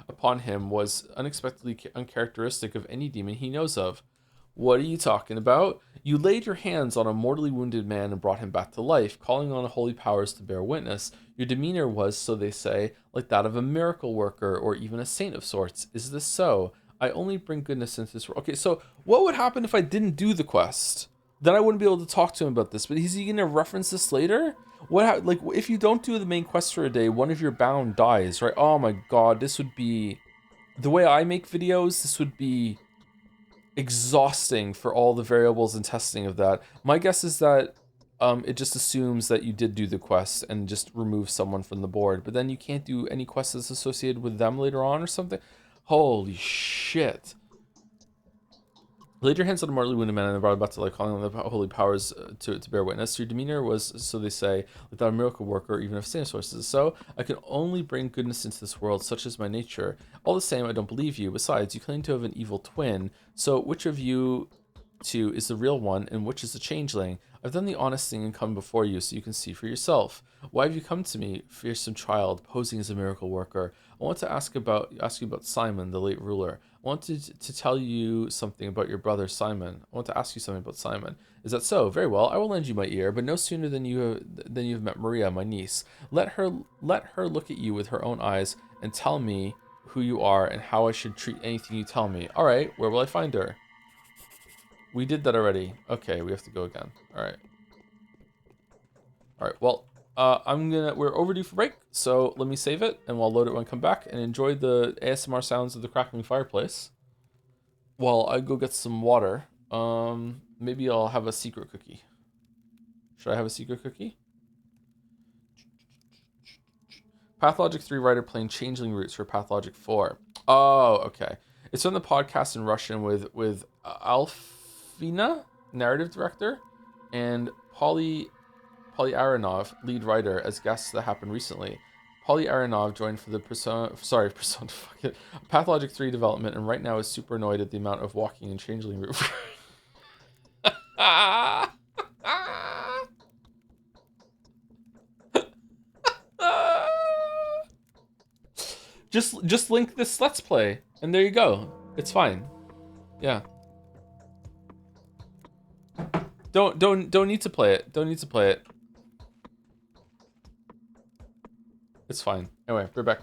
upon him was unexpectedly uncharacteristic of any demon he knows of. What are you talking about? You laid your hands on a mortally wounded man and brought him back to life, calling on holy powers to bear witness. Your demeanor was, so they say, like that of a miracle worker or even a saint of sorts. Is this so? I only bring goodness into this world. Okay, so what would happen if I didn't do the quest? Then I wouldn't be able to talk to him about this. But is he gonna reference this later? Like if you don't do the main quest for a day, one of your bound dies, right? Oh my god, this would be the way I make videos. This would be exhausting for all the variables and testing of that. My guess is that it just assumes that you did do the quest and just remove someone from the board, but then you can't do any quests that's associated with them later on or something. Holy shit. Laid your hands on a mortally wounded man and brought about to like calling on the holy powers to bear witness. Your demeanor was, so they say, without a miracle worker or even of saint sources. So I can only bring goodness into this world, such is my nature. All the same, I don't believe you. Besides, you claim to have an evil twin. So which of you two is the real one and which is the changeling? I've done the honest thing and come before you so you can see for yourself. Why have you come to me, fearsome child, posing as a miracle worker? I want to ask you about Simon, the late ruler. I wanted to tell you something about your brother Simon. I want to ask you something about Simon. Is that so? Very well. I will lend you my ear, but no sooner than you've met Maria, my niece. Let her look at you with her own eyes and tell me who you are and how I should treat anything you tell me. All right. Where will I find her? We did that already. Okay, we have to go again. All right. All right. Well, we're overdue for break, so let me save it and we'll load it when I come back and enjoy the ASMR sounds of the crackling fireplace while I go get some water. Maybe I'll have a secret cookie. Should I have a secret cookie? Pathologic 3 writer playing changeling roots for Pathologic 4. Oh, okay. It's on the podcast in Russian with Alfina, narrative director, and Polly Aronov, lead writer, as guests that happened recently. Polly Aronov joined for the Pathologic 3 development and right now is super annoyed at the amount of walking and changeling route. just link this Let's Play and there you go. It's fine. Yeah. Don't need to play it. Don't need to play it. It's fine. Anyway, we're back.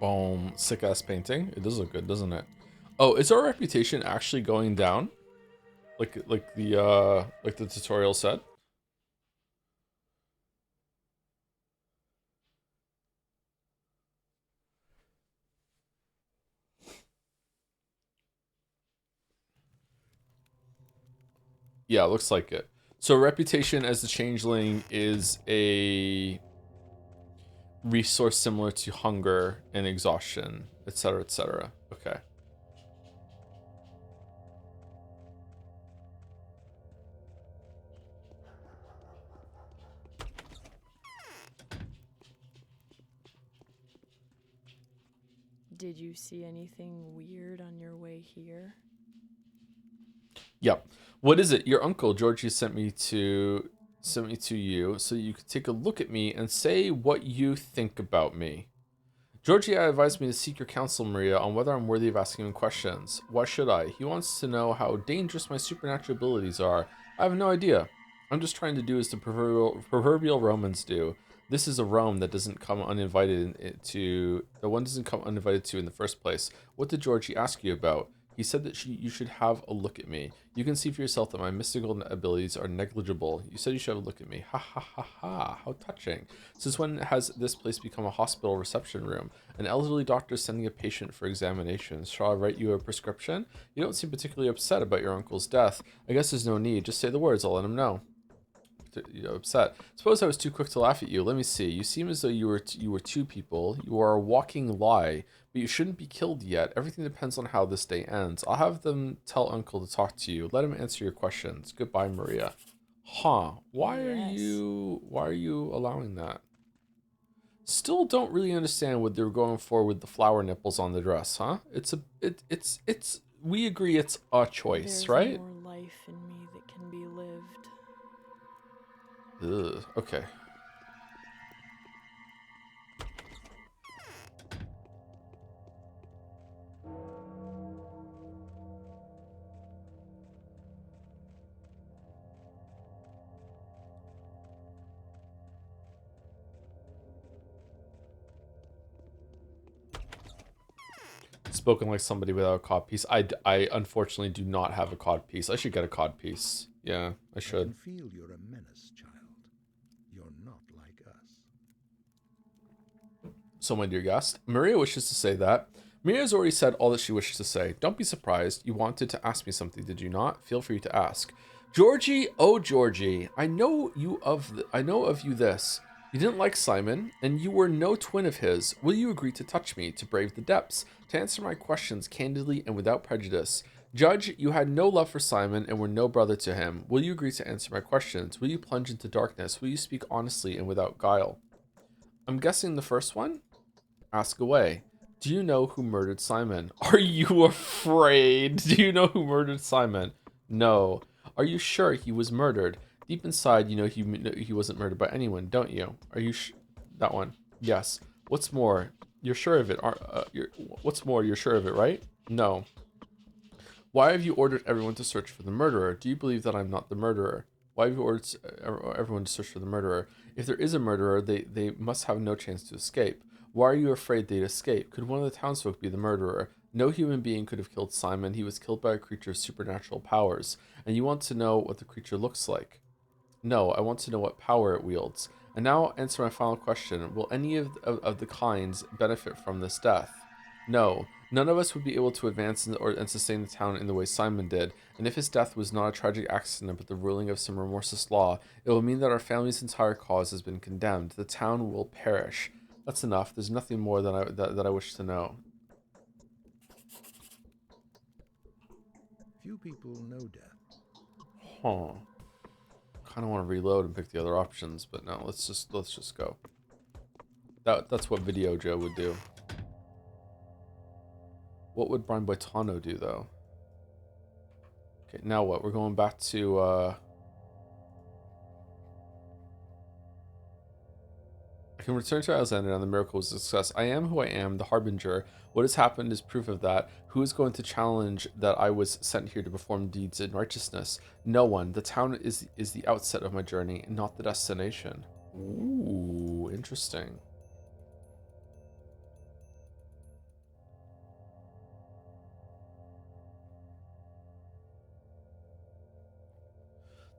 Boom. Sick ass painting. It does look good, doesn't it? Oh, is our reputation actually going down? Like the tutorial said? Yeah, looks like it. So reputation as the changeling is a resource similar to hunger and exhaustion, etc., etc. Okay. Did you see anything weird on your way here? Yep. What is it? Your uncle Georgie sent me to you so you could take a look at me and say what you think about me. Georgie advised me to seek your counsel, Maria, on whether I'm worthy of asking him questions. Why should I? He wants to know how dangerous my supernatural abilities are. I have no idea. I'm just trying to do as the proverbial Romans do. This is a Rome that doesn't come uninvited to. The one doesn't come uninvited to in the first place. What did Georgie ask you about? He said that you should have a look at me. You can see for yourself that my mystical abilities are negligible. You said you should have a look at me. Ha ha ha ha. How touching. Since when has this place become a hospital reception room? An elderly doctor sending a patient for examinations. Shall I write you a prescription? You don't seem particularly upset about your uncle's death. I guess there's no need. Just say the words. I'll let him know. You're upset. Suppose I was too quick to laugh at you. Let me see. You seem as though you were two people. You are a walking lie, but you shouldn't be killed yet. Everything depends on how this day ends. I'll have them tell Uncle to talk to you. Let him answer your questions. Goodbye, Maria. Huh? Why are you allowing that? Still don't really understand what they were going for with the flower nipples on the dress, huh? It's we agree it's a choice, right? There's more life in me that can be lived. Ugh, okay. Spoken like somebody without a cod piece. I unfortunately do not have a cod piece. I should get a cod piece. Yeah, I should. I can feel you're a menace, child. You're not like us. So, my dear guest, Maria wishes to say that. Maria has already said all that she wishes to say. Don't be surprised. You wanted to ask me something, did you not? Feel free to ask. Georgie, oh Georgie, I know of you this. You didn't like Simon, and you were no twin of his. Will you agree to touch me, to brave the depths, to answer my questions candidly and without prejudice? Judge, you had no love for Simon and were no brother to him. Will you agree to answer my questions? Will you plunge into darkness? Will you speak honestly and without guile? I'm guessing the first one? Ask away. Do you know who murdered Simon? Are you afraid? Do you know who murdered Simon? No. Are you sure he was murdered? Deep inside, you know he wasn't murdered by anyone, don't you? Are you that one? Yes. What's more, you're sure of it? What's more, you're sure of it, right? No. Why have you ordered everyone to search for the murderer? Do you believe that I'm not the murderer? Why have you ordered everyone to search for the murderer? If there is a murderer, they must have no chance to escape. Why are you afraid they'd escape? Could one of the townsfolk be the murderer? No human being could have killed Simon. He was killed by a creature of supernatural powers. And you want to know what the creature looks like? No, I want to know what power it wields. And now answer my final question. Will any of the kinds benefit from this death? No. None of us would be able to advance and sustain the town in the way Simon did, and if his death was not a tragic accident but the ruling of some remorseless law, it will mean that our family's entire cause has been condemned. The town will perish. That's enough. There's nothing more that I wish to know. Few people know death. Huh. Kind of want to reload and pick the other options, but no, let's just go. That's what Video Joe would do. What would Brian Boitano do though? Okay, now what? We're going back to I can return to Alexander and the miracle was a success. I am who I am, the harbinger. What has happened is proof of that. Who is going to challenge that I was sent here to perform deeds in righteousness? No one. The town is the outset of my journey, not the destination. Ooh, interesting.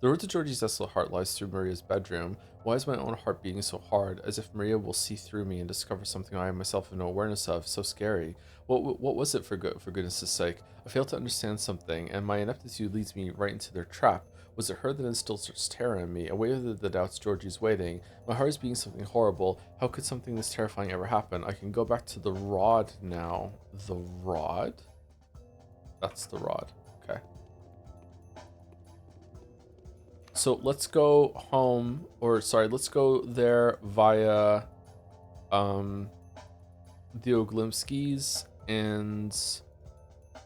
The road to Georgie's desolate heart lies through Maria's bedroom. Why is my own heart beating so hard, as if Maria will see through me and discover something I myself have no awareness of? So scary. What was it, for goodness' sake? I fail to understand something, and my ineptitude leads me right into their trap. Was it her that instilled such terror in me? Away with the doubts, Georgie's waiting. My heart is beating something horrible. How could something this terrifying ever happen? I can go back to the rod now. The rod? That's the rod. Okay. So let's go home, or sorry, let's go there via the Oglimskis, and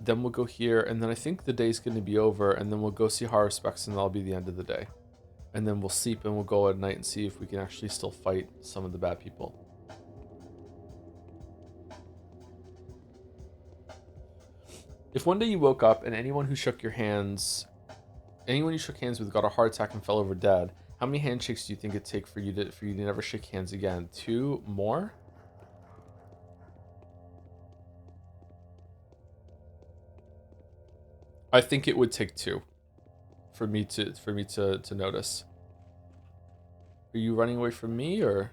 then we'll go here, and then I think the day's going to be over, and then we'll go see Haruspex, and that'll be the end of the day. And then we'll sleep, and we'll go at night and see if we can actually still fight some of the bad people. If one day you woke up and anyone you shook hands with got a heart attack and fell over dead, how many handshakes do you think it'd take for you to never shake hands again? 2 more? I think it would take 2 for me to notice. Are you running away from me, or?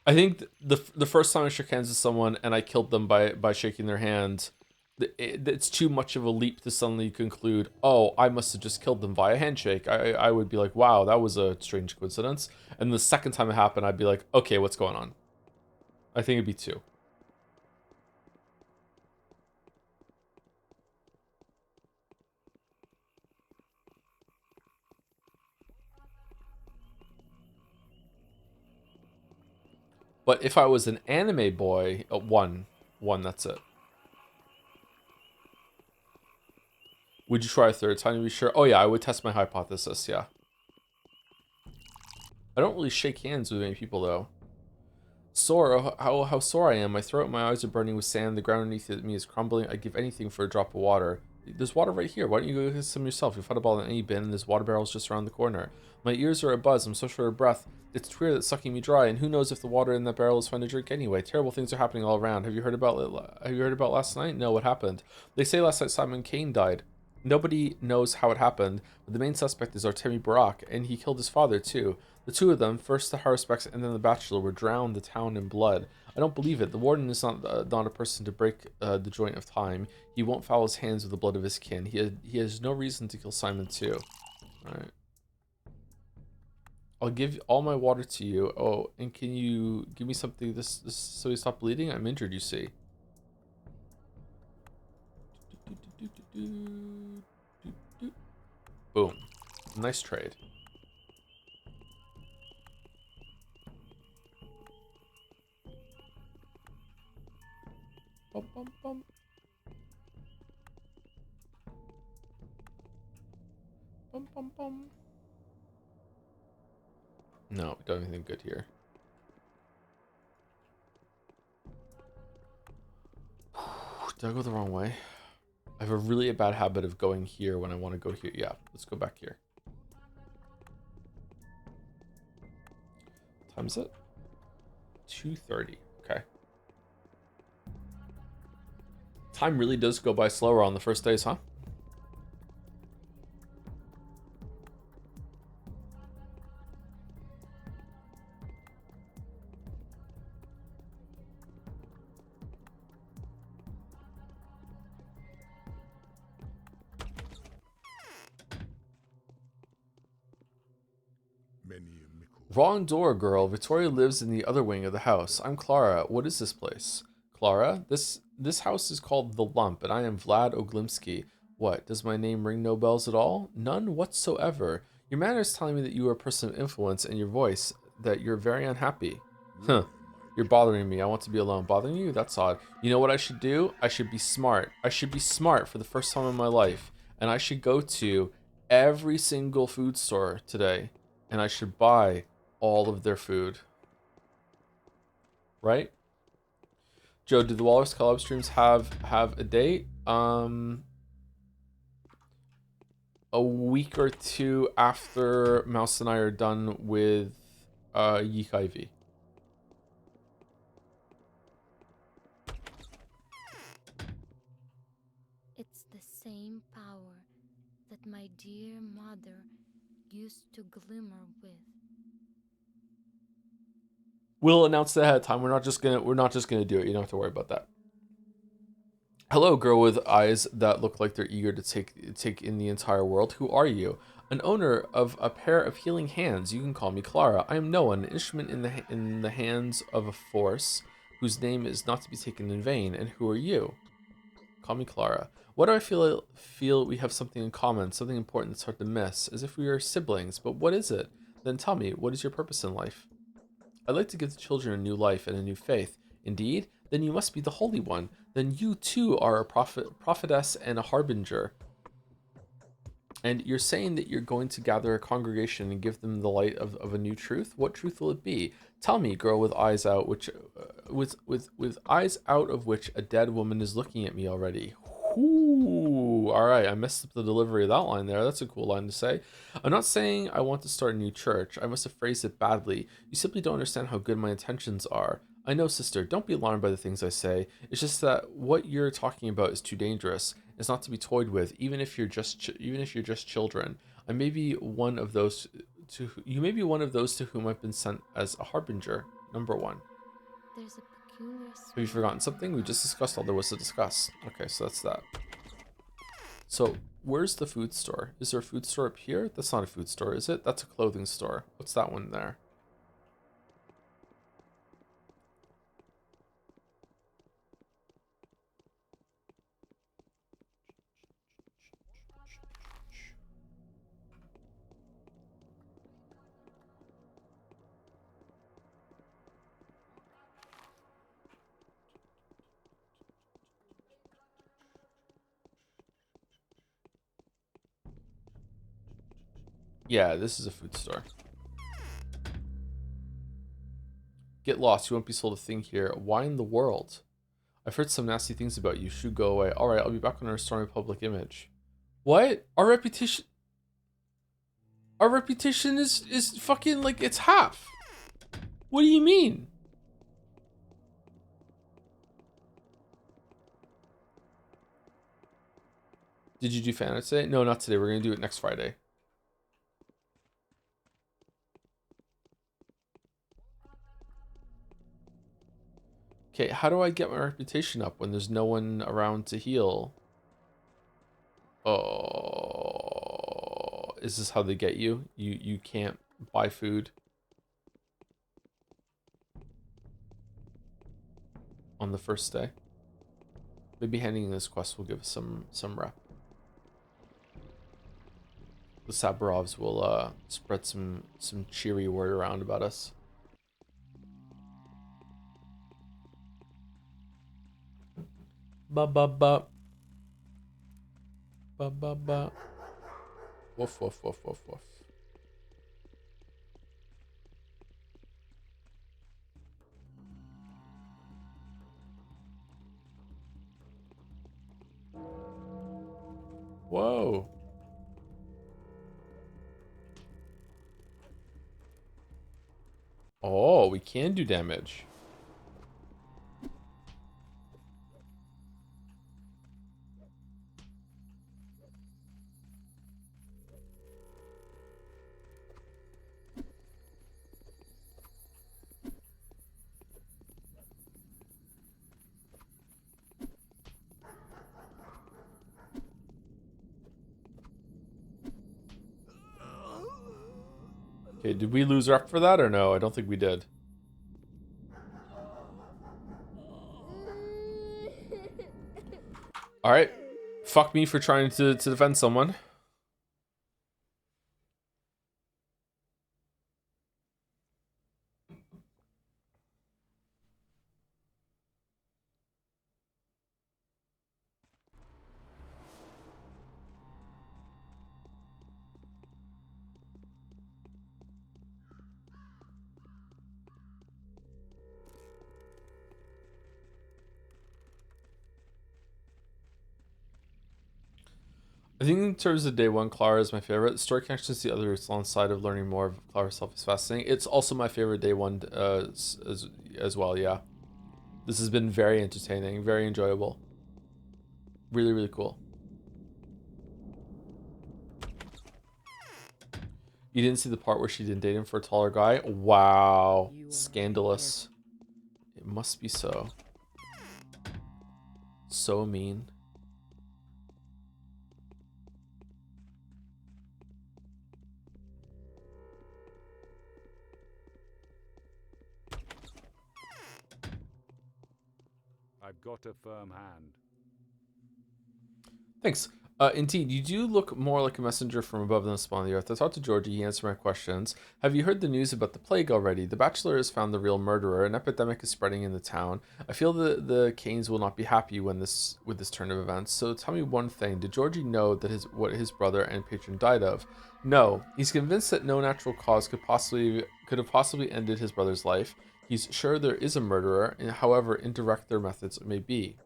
I think the first time I shook hands with someone and I killed them by shaking their hand, it's too much of a leap to suddenly conclude, oh, I must have just killed them via handshake. I would be like, wow, that was a strange coincidence. And the second time it happened, I'd be like, okay, what's going on? I think it'd be 2. But if I was an anime boy, 1, that's it. Would you try a third time to be sure? Oh yeah, I would test my hypothesis, yeah. I don't really shake hands with many people though. Sore, how sore I am. My throat and my eyes are burning with sand. The ground underneath me is crumbling. I'd give anything for a drop of water. There's water right here. Why don't you go get some yourself? You'll find a bottle in any bin, and there's water barrels just around the corner. My ears are abuzz. I'm so short of breath. It's queer that's sucking me dry, and who knows if the water in that barrel is fine to drink anyway. Terrible things are happening all around. Have you heard about last night? No, what happened? They say last night Simon Kane died. Nobody knows how it happened, but the main suspect is Artemi Barak, and he killed his father too. The 2 of them, first the Haruspex and then the Bachelor, were drowned the town in blood. I don't believe it. The warden is not a person to break the joint of time. He won't foul his hands with the blood of his kin. He has no reason to kill Simon too. Alright. I'll give all my water to you. Oh, and can you give me something this so he stop bleeding? I'm injured, you see. Boom. Nice trade. Bum, bum, bum. Bum, bum, bum. No, we don't have anything good here. Did I go the wrong way? I have a really bad habit of going here when I want to go here. Yeah, let's go back here. What time is it? 2:30. Okay. Time really does go by slower on the first days, huh? Wrong door, girl. Victoria lives in the other wing of the house. I'm Clara. What is this place? Clara? This house is called The Lump, and I am Vlad Oglimsky. What, does my name ring no bells at all? None whatsoever. Your manner is telling me that you are a person of influence, and your voice, that you're very unhappy. Huh. You're bothering me. I want to be alone. Bothering you? That's odd. You know what I should do? I should be smart. I should be smart for the first time in my life, and I should go to every single food store today, and I should buy all of their food. Right? Joe, do the Walrus collab streams have a date? A week or 2 after Mouse and I are done with Yeek IV. same power that my dear mother used to glimmer with. We'll announce that ahead of time. We're not just gonna do it. You don't have to worry about that. Hello, girl with eyes that look like they're eager to take in the entire world. Who are you? An owner of a pair of healing hands. You can call me Clara. I am Noah, an instrument in the hands of a force whose name is not to be taken in vain. And who are you? Call me Clara. What do I feel we have something in common, something important that's hard to miss, as if we are siblings. But what is it? Then tell me, what is your purpose in life? I'd like to give the children a new life and a new faith. Indeed? Then you must be the Holy One. Then you too are a prophetess and a harbinger. And you're saying that you're going to gather a congregation and give them the light of a new truth? What truth will it be? Tell me, girl with eyes out, with eyes out of which a dead woman is looking at me already. Ooh, all right, I messed up the delivery of that line there. That's a cool line to say. I'm not saying I want to start a new church. I must have phrased it badly. You simply don't understand how good my intentions are. I know, sister, don't be alarmed by the things I say. It's just that what you're talking about is too dangerous. It's not to be toyed with, even if you're just children. I may be one of those you may be one of those to whom I've been sent as a harbinger. Number one. There's a peculiar Have you forgotten something? We just discussed all there was to discuss. Okay, so that's that. So, where's the food store? Is there a food store up here? That's not a food store, is it? That's a clothing store. What's that one there? Yeah, this is a food store. Get lost. You won't be sold a thing here. Why in the world? I've heard some nasty things about you. Should go away. All right, I'll be back on restoring public image. What? Our reputation is fucking like it's half. What do you mean? Did you do fan art today? No, not today. We're gonna do it next Friday. Okay, how do I get my reputation up when there's no one around to heal? Oh, is this how they get you? You can't buy food on the first day. Maybe handing in this quest will give us some rep. The Sabarovs will spread some cheery word around about us. Ba ba ba. Ba ba ba. Woof woof woof woof woof. Whoa. Oh, we can do damage. Okay, did we lose rep for that or no? I don't think we did. Alright. Fuck me for trying to defend someone. I think in terms of day one, Clara is my favorite. Story connection is the other alongside of learning more of Clara herself is fascinating. It's also my favorite day one as well, yeah. This has been very entertaining, very enjoyable. Really, really cool. You didn't see the part where she didn't date him for a taller guy? Wow. You are Scandalous. It must be so. So mean. I've got a firm hand. Thanks. Indeed, you do look more like a messenger from above than a spawn of the earth. I talked to Georgie, he answered my questions. Have you heard the news about the plague already? The Bachelor has found the real murderer. An epidemic is spreading in the town. I feel the Canes will not be happy with this turn of events. So tell me one thing. Did Georgie know that what his brother and patron died of? No. He's convinced that no natural cause could have possibly ended his brother's life. He's sure there is a murderer, and however indirect their methods may be.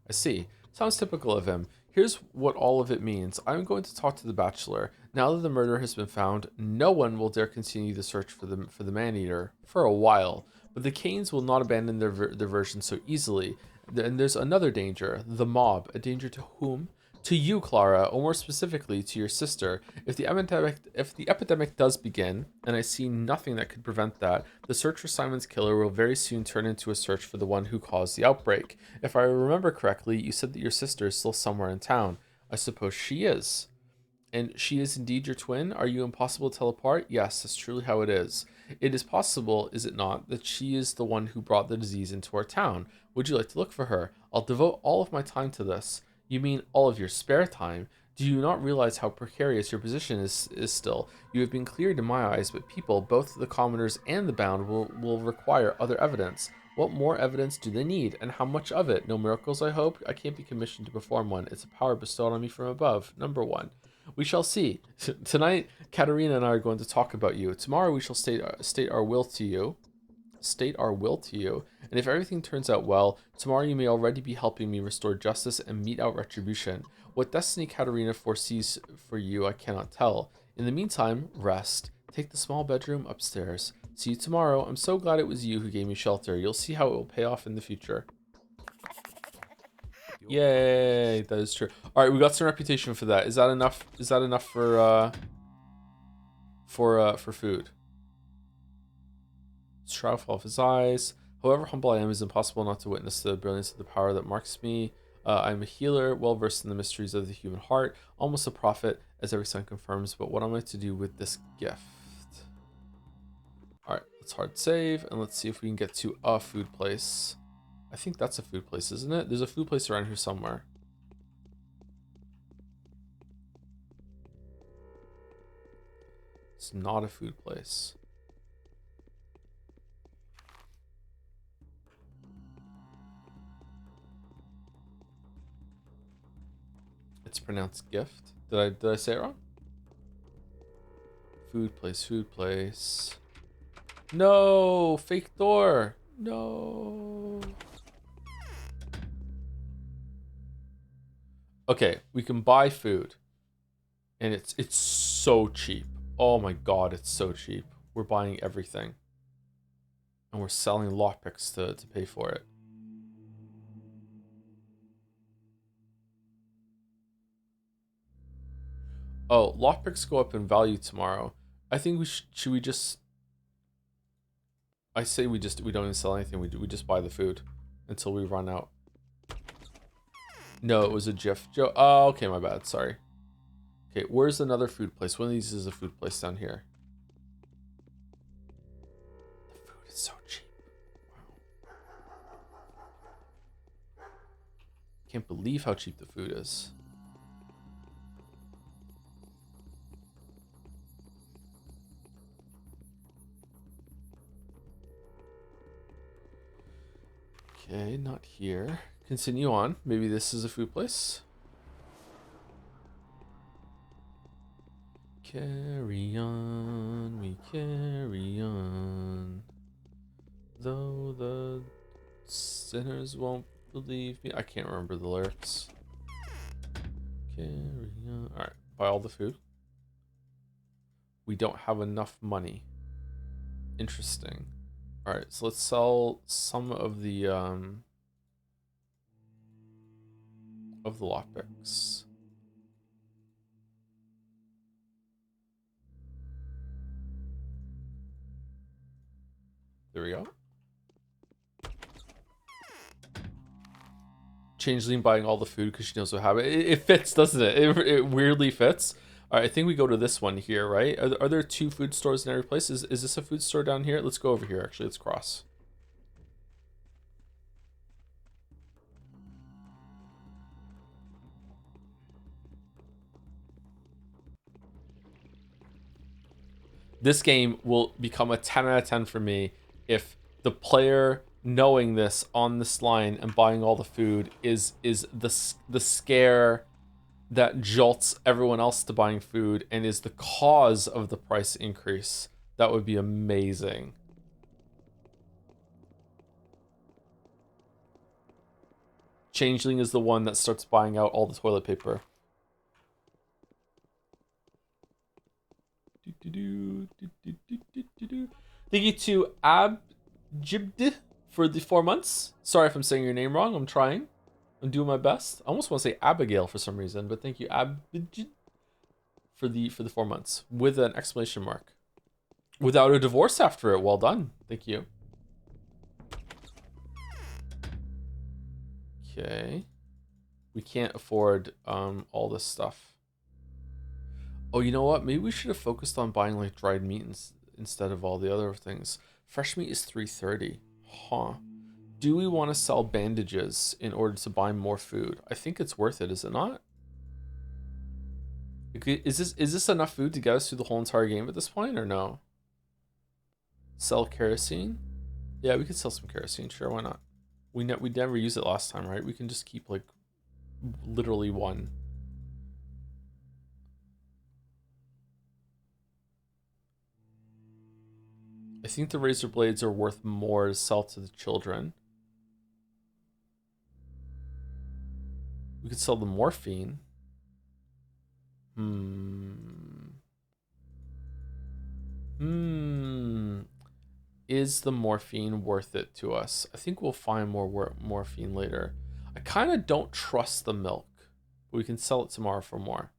I see. Sounds typical of him. Here's what all of it means. I'm going to talk to the Bachelor. Now that the murderer has been found, no one will dare continue the search for the man-eater for a while. But the Canes will not abandon their version so easily. And there's another danger, the mob. A danger to whom? To you, Clara, or more specifically, to your sister. If the epidemic does begin, and I see nothing that could prevent that, the search for Simon's killer will very soon turn into a search for the one who caused the outbreak. If I remember correctly, you said that your sister is still somewhere in town. I suppose she is. And she is indeed your twin? Are you impossible to tell apart? Yes, that's truly how it is. It is possible, is it not, that she is the one who brought the disease into our town? Would you like to look for her? I'll devote all of my time to this. You mean all of your spare time? Do you not realize how precarious your position is still? You have been cleared in my eyes, but people, both the commoners and the bound, will require other evidence. What more evidence do they need, and how much of it? No miracles, I hope? I can't be commissioned to perform one. It's a power bestowed on me from above. Number one. We shall see. Tonight, Katerina and I are going to talk about you. Tomorrow, we shall state our will to you. State our will to you. And if everything turns out well, tomorrow you may already be helping me restore justice and mete out retribution. What destiny Katerina foresees for you, I cannot tell. In the meantime, rest. Take the small bedroom upstairs. See you tomorrow. I'm so glad it was you who gave me shelter. You'll see how it will pay off in the future. Yay, that is true. All right, we got some reputation for that. Is that enough? Is that enough for food? Shroud fall off his eyes. However humble I am, it is impossible not to witness the brilliance of the power that marks me. I'm a healer, well versed in the mysteries of the human heart, almost a prophet, as every sign confirms. But what am I to do with this gift? All right, let's hard save, and let's see if we can get to a food place. I think that's a food place, isn't it? There's a food place around here somewhere. It's not a food place. It's pronounced gift. Did I say it wrong? Food place, food place. No, fake door. No. Okay, we can buy food. And it's so cheap. Oh my god, it's so cheap. We're buying everything. And we're selling lockpicks to pay for it. Oh, lockpicks go up in value tomorrow. I think should we just... I say we don't even sell anything. We just buy the food until we run out. No, it was a GIF. Oh, okay, my bad. Sorry. Okay, where's another food place? One of these is a food place down here. The food is so cheap. Wow. Can't believe how cheap the food is. Okay, not here. Continue on. Maybe this is a food place. Carry on, we carry on. Though the sinners won't believe me. I can't remember the lyrics. Carry on. Alright, buy all the food. We don't have enough money. Interesting. Alright, so let's sell some of the lockpicks. There we go. Changeling buying all the food because she knows what happened. It fits, doesn't it? It weirdly fits. All right, I think we go to this one here, right? Are there 2 food stores in every place? Is this a food store down here? Let's go over here, actually. Let's cross. This game will become a 10 out of 10 for me if the player knowing this on this line and buying all the food is the scare that jolts everyone else to buying food and is the cause of the price increase. That would be amazing. Changeling is the one that starts buying out all the toilet paper. Thank you to Abjibd for the 4 months. Sorry if I'm saying your name wrong. I'm trying. I'm doing my best. I almost want to say Abigail for some reason, but thank you, Abjibd, for the 4 months with an exclamation mark. Without a divorce after it. Well done. Thank you. Okay. We can't afford all this stuff. Oh, you know what? Maybe we should have focused on buying like dried meat instead of all the other things. Fresh meat is $3.30. Huh. Do we want to sell bandages in order to buy more food? I think it's worth it, is it not? Is this enough food to get us through the whole entire game at this point, or no? Sell kerosene? Yeah, we could sell some kerosene. Sure, why not? We never used it last time, right? We can just keep like literally 1. I think the razor blades are worth more to sell to the children. We could sell the morphine. Is the morphine worth it to us? I think we'll find more morphine later. I kind of don't trust the milk, but we can sell it tomorrow for more.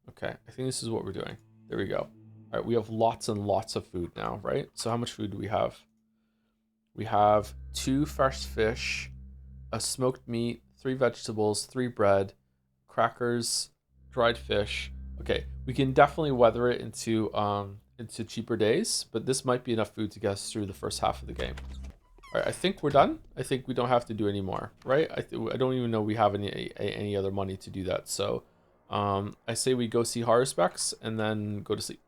Okay, I think this is what we're doing. There we go. All right, we have lots and lots of food now, right? So how much food do we have? We have 2 fresh fish, a smoked meat, 3 vegetables, 3 bread, crackers, dried fish. Okay, we can definitely weather it into cheaper days, but this might be enough food to get us through the first half of the game. All right, I think we're done. I think we don't have to do any more, right? I don't even know we have any other money to do that. So I say we go see horror specs and then go to sleep.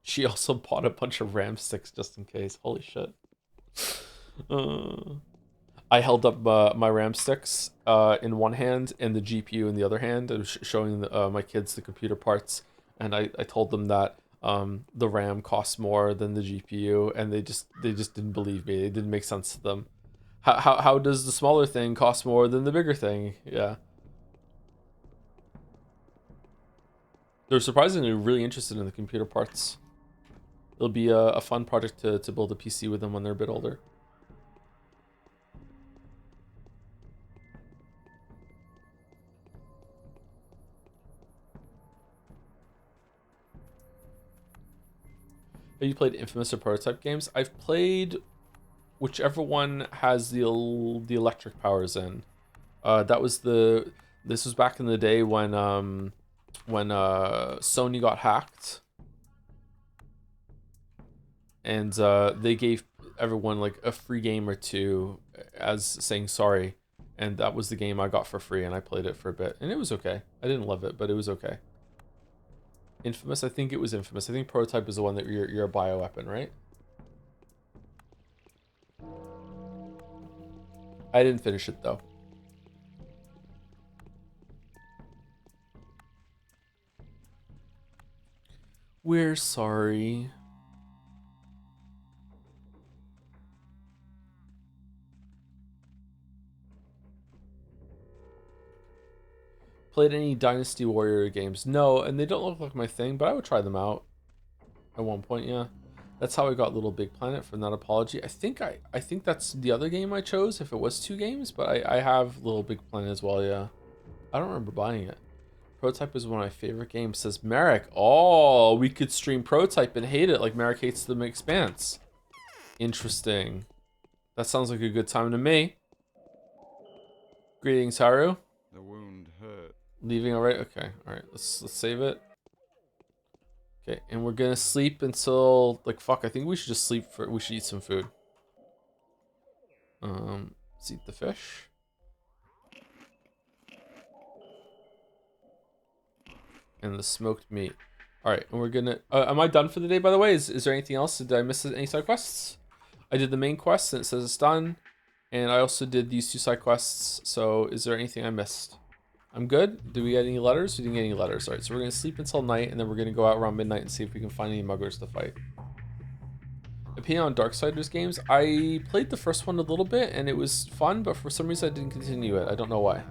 She also bought a bunch of ram sticks just in case. Holy shit. I held up my ram sticks in one hand and the GPU in the other hand. I was showing my kids the computer parts, and I told them that the RAM costs more than the GPU, and they just didn't believe me. It didn't make sense to them. How does the smaller thing cost more than the bigger thing? Yeah. They're surprisingly really interested in the computer parts. It'll be a fun project to build a PC with them when they're a bit older. Have you played Infamous or Prototype games? I've played whichever one has the electric powers in. This was back in the day when Sony got hacked, and they gave everyone like a free game or 2 as saying sorry, and that was the game I got for free, and I played it for a bit, and it was okay. I didn't love it, but it was okay. Infamous, I think it was Infamous. I think Prototype is the one that you're a bioweapon, right? I didn't finish it though. We're sorry. Played any Dynasty Warrior games? No, and they don't look like my thing, but I would try them out at one point, yeah. That's how I got Little Big Planet from that apology. I think that's the other game I chose if it was 2 games, but I have Little Big Planet as well, yeah. I don't remember buying it. Prototype is one of my favorite games, says Merrick. Oh, we could stream Prototype and hate it like Merrick hates the Expanse. Interesting. That sounds like a good time to me. Greetings, Haru. The wound hurt. Leaving already? Okay, alright, let's save it. Okay, and we're gonna sleep until like fuck, I think we should just sleep we should eat some food. Let's eat the fish. And the smoked meat. Alright, and we're gonna am I done for the day, by the way? Is there anything else? Did I miss any side quests? I did the main quest and it says it's done. And I also did these 2 side quests, so is there anything I missed? I'm good. Did we get any letters? We didn't get any letters. Alright, so we're gonna sleep until night and then we're gonna go out around midnight and see if we can find any muggers to fight. Opinion on Darksiders games? I played the first one a little bit and it was fun, but for some reason I didn't continue it. I don't know why.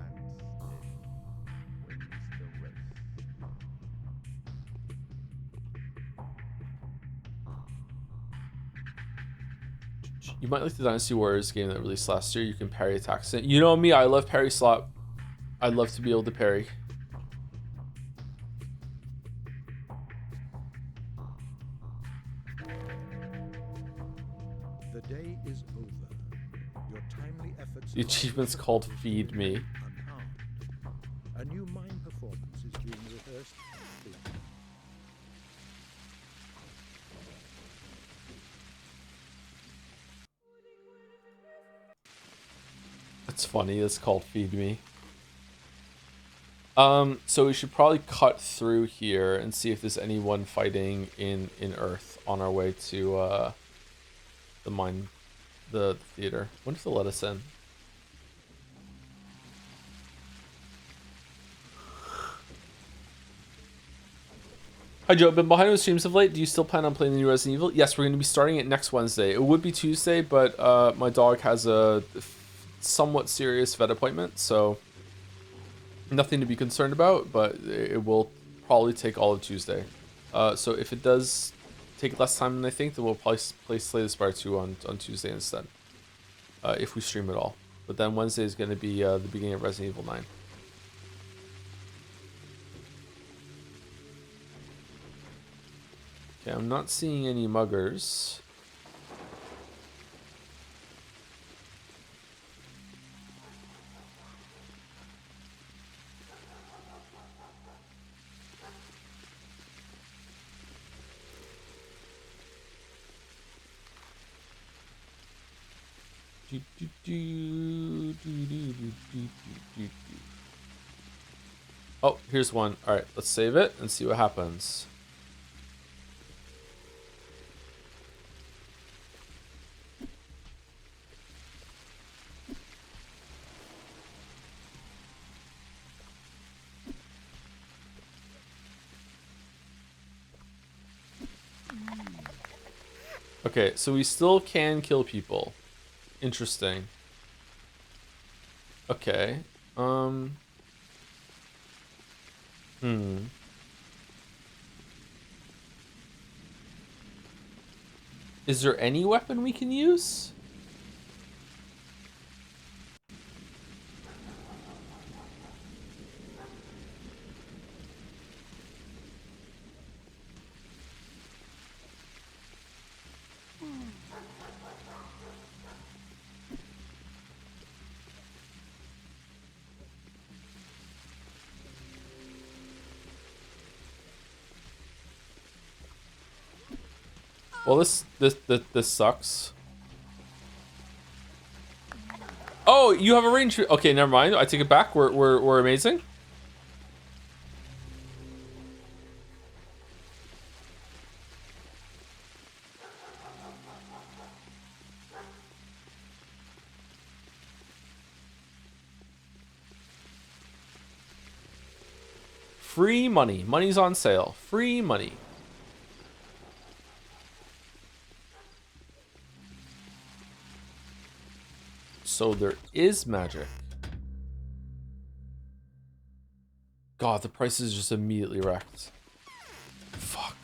You might like the Dynasty Warriors game that released last year. You can parry attacks. You know me, I love parry slot. I love to be able to parry. The day is over. Your timely efforts. The achievement's called Feed Me. Unharmed. A new mime performance is being rehearsed. It's funny, it's called Feed Me. So we should probably cut through here and see if there's anyone fighting in Earth on our way to the theater. When if they'll let us in? Hi Joe, been behind the streams of late. Do you still plan on playing the new Resident Evil? Yes, we're going to be starting it next Wednesday. It would be Tuesday, but my dog has a somewhat serious vet appointment, so nothing to be concerned about, but it will probably take all of Tuesday. So if it does take less time than I think, then we'll probably play Slay the Spire 2 on Tuesday instead. If we stream at all. But then Wednesday is going to be the beginning of Resident Evil 9. Okay, I'm not seeing any muggers. Oh, here's one. All right, let's save it and see what happens. Okay, so we still can kill people. Interesting. Okay. Is there any weapon we can use? Well, this sucks. Oh, you have a range. Okay, never mind. I take it back. We're amazing. Free money. Money's on sale. Free money. So there is magic. God, the price is just immediately wrecked. Fuck.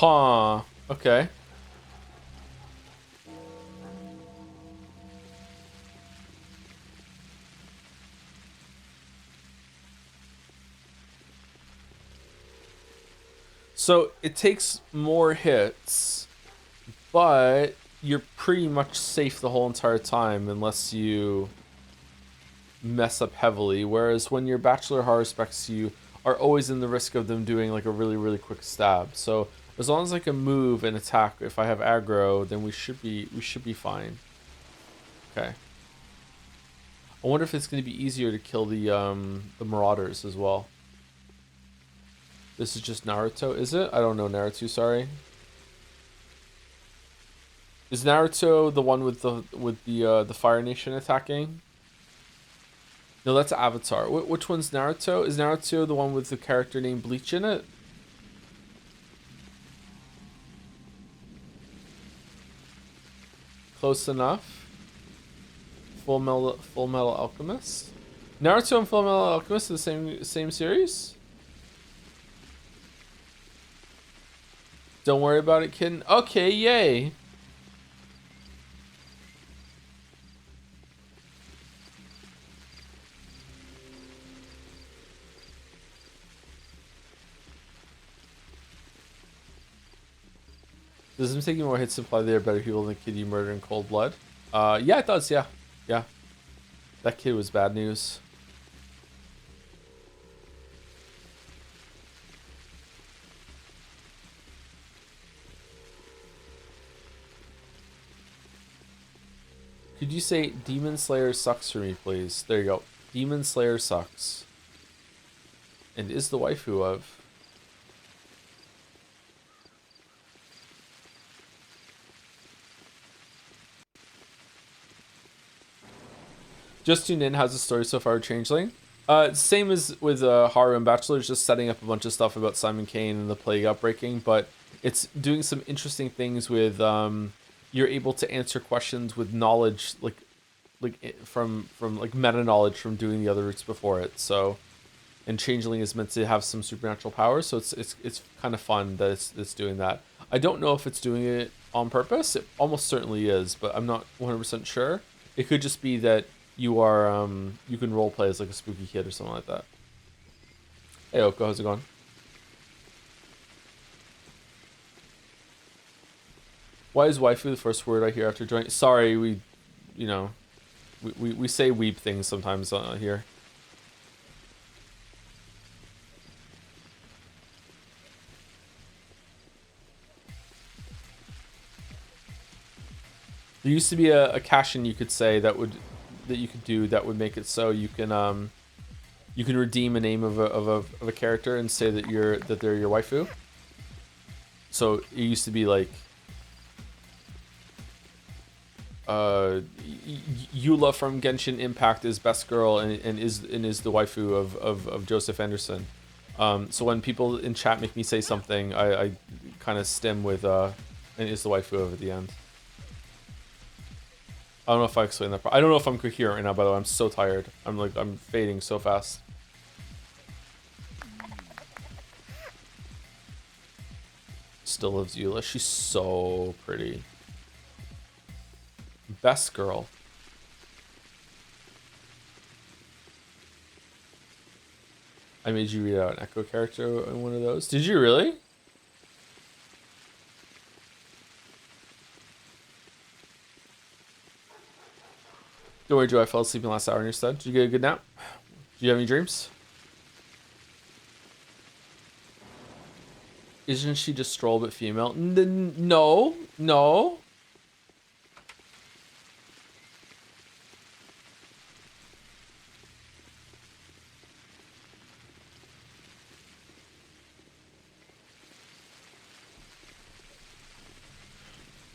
Huh. Okay. So it takes more hits, but you're pretty much safe the whole entire time unless you mess up heavily. Whereas when your Bachelor Horror specs, you are always in the risk of them doing like a really, really quick stab. So as long as I can move and attack, if I have aggro, then we should be fine. Okay. I wonder if it's going to be easier to kill the Marauders as well. This is just Naruto, is it? I don't know Naruto, sorry. Is Naruto the one with the Fire Nation attacking? No, that's Avatar. Which one's Naruto? Is Naruto the one with the character named Bleach in it? Close enough. Full Metal Alchemist. Naruto and Full Metal Alchemist are the same series? Don't worry about it, kid. Okay, yay. Does him taking more hits imply they are better people than the kid you murdered in cold blood? Yeah, it does, yeah. Yeah. That kid was bad news. Could you say Demon Slayer sucks for me, please? There you go. Demon Slayer sucks. And is the waifu of... Just tuned in. How's the story so far, Changeling? Same as with Haru and Bachelor, just setting up a bunch of stuff about Simon Kane and the plague outbreaking, but it's doing some interesting things with you're able to answer questions with knowledge like from like meta knowledge from doing the other routes before it. So, and Changeling is meant to have some supernatural powers, so it's kind of fun that it's doing that. I don't know if it's doing it on purpose. It almost certainly is, but I'm not 100% sure. It could just be that you are you can roleplay as like a spooky kid or something like that. Hey Oko, how's it going? Why is waifu the first word I hear after joining? Sorry, we say weep things sometimes here. There used to be a cash-in you could say that you could do that would make it so you can redeem a name of a character and say that they're your waifu. So it used to be like Eula from Genshin Impact is best girl and is the waifu of Joseph Anderson. So when people in chat make me say something, I kind of stem with and is the waifu of at the end. I don't know if I explained that. I don't know if I'm coherent right now, by the way. I'm so tired. I'm fading so fast. Still loves Eula. She's so pretty. Best girl. I made you read out an Echo character in one of those. Did you really? Don't worry, Joe. I fell asleep in the last hour in your stead. Did you get a good nap? Do you have any dreams? Isn't she just Stroll but female? No. No.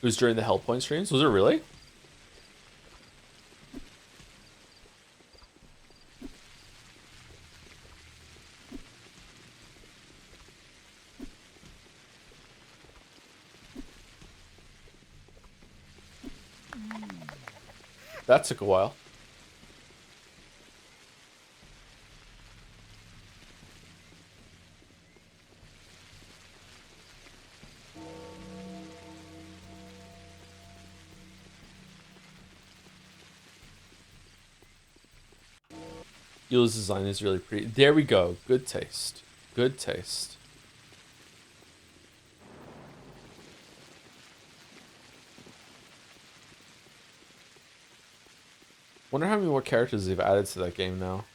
It was during the Hellpoint streams? Was it really? That took a while. Eula's design is really pretty. There we go. Good taste. Good taste. Wonder how many more characters they've added to that game now.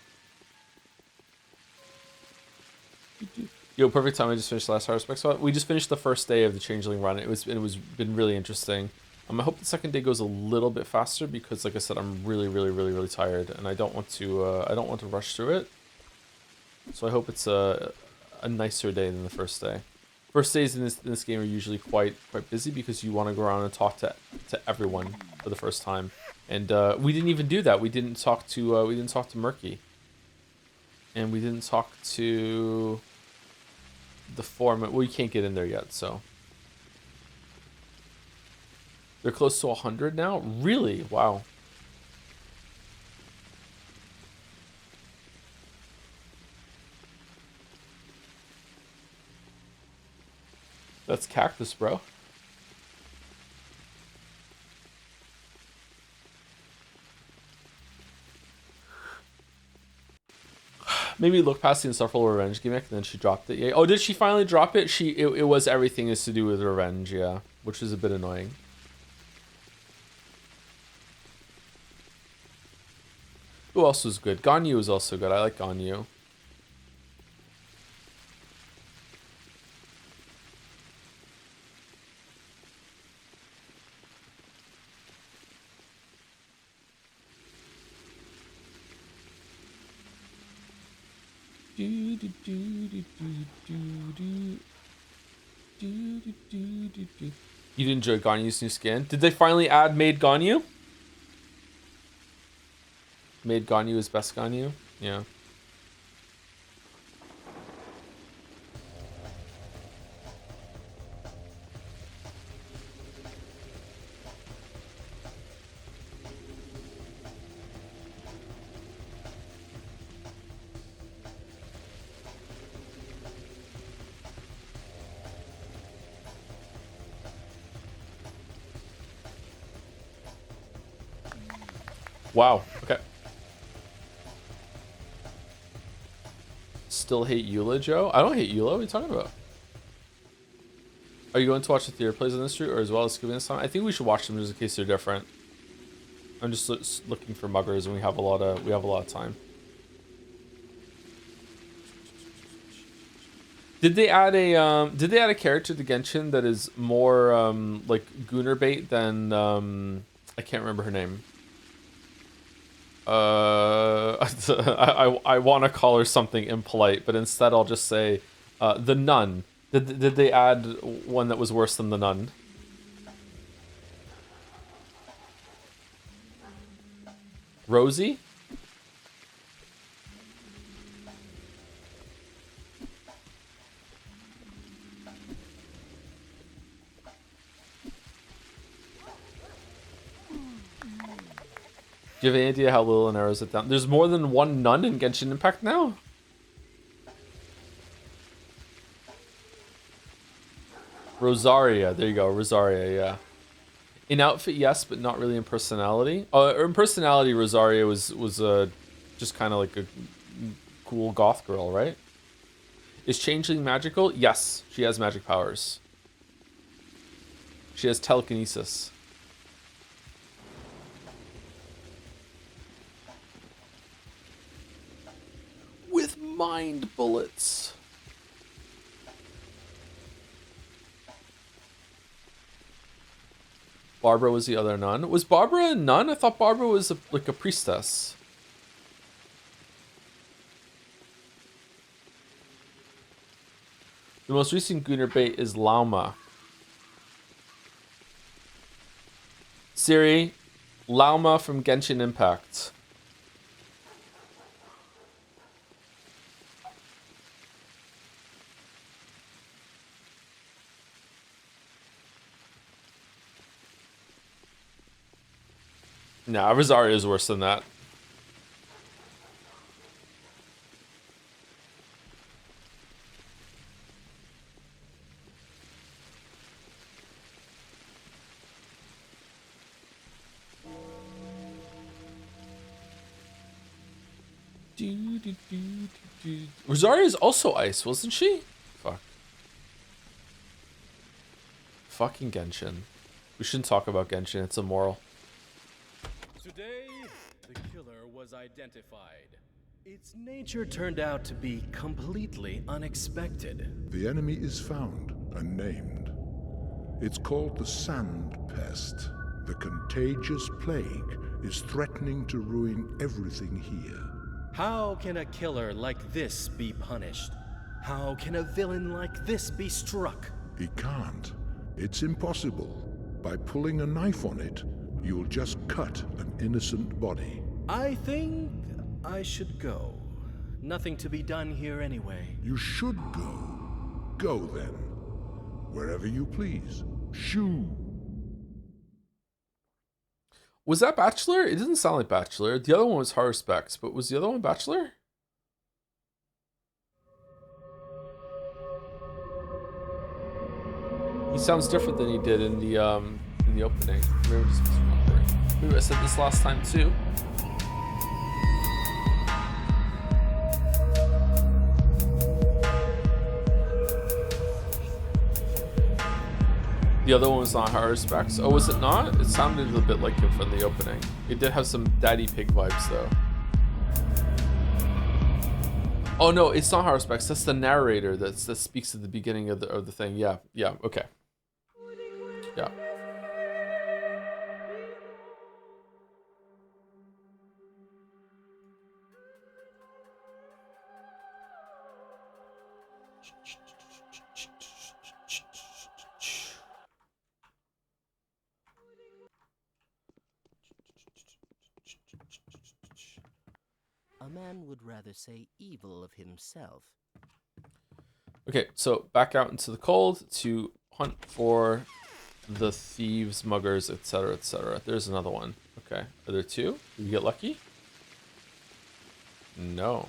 Yo, perfect time. I just finished the last Harvest spot. We just finished the first day of the Changeling run. It was been really interesting. I hope the second day goes a little bit faster because, like I said, I'm really tired, and I don't want to rush through it. So I hope it's a nicer day than the first day. First days in this game are usually quite busy because you want to go around and talk to everyone for the first time. And we didn't even do that. We didn't talk to Murky, and we didn't talk to the foreman. Well, you can't get in there yet, so they're close to 100 now. Really? Wow. That's cactus, bro. Maybe look past the insufferable revenge gimmick, and then she dropped it. Yeah. Oh, did she finally drop it? It was everything is to do with revenge, yeah, which is a bit annoying. Who else was good? Ganyu was also good. I like Ganyu. You did enjoy Ganyu's new skin? Did they finally add Made Ganyu? Made Ganyu is best Ganyu? Yeah. Wow. Okay. Still hate Eula, Joe? I don't hate Eula. What are you talking about? Are you going to watch the theater plays on the street or as well as skipping this time? I think we should watch them just in case they're different. I'm just looking for muggers, and we have a lot of time. Did they add a character to Genshin that is more like Gunner bait than I can't remember her name. I want to call her something impolite, but instead I'll just say the nun. Did they add one that was worse than the nun? Rosie? Do you have any idea how little narrows it down? There's more than one nun in Genshin Impact now? Rosaria, there you go, Rosaria, yeah. In outfit, yes, but not really in personality. In personality, Rosaria was just kind of like a cool goth girl, right? Is Changeling magical? Yes, she has magic powers. She has telekinesis. With mind bullets. Barbara was the other nun. Was Barbara a nun? I thought Barbara was like a priestess. The most recent Gunner bait is Lauma. Siri, Lauma from Genshin Impact. Nah, Rosaria is worse than that. Rosaria is also ice, wasn't she? Fuck. Fucking Genshin. We shouldn't talk about Genshin, it's immoral. Today, the killer was identified. Its nature turned out to be completely unexpected. The enemy is found and named. It's called the Sand Pest. The contagious plague is threatening to ruin everything here. How can a killer like this be punished? How can a villain like this be struck? He can't. It's impossible. By pulling a knife on it, you'll just cut an innocent body. I think I should go. Nothing to be done here anyway. You should go. Go then. Wherever you please. Shoo. Was that Bachelor? It didn't sound like Bachelor. The other one was Horror Specs, but was the other one Bachelor? He sounds different than he did in the opening. Maybe just misremembering. Maybe I said this last time too. The other one was not Horror Specs. Oh, was it not? It sounded a bit like him from the opening. It did have some Daddy Pig vibes though. Oh no, it's not Horror Specs. That's the narrator that speaks at the beginning of the thing. Yeah, yeah, okay. Yeah. A man would rather say evil of himself. Okay, so back out into the cold to hunt for the thieves, muggers, etc., etc. There's another one. Okay, are there two? Did we get lucky? No.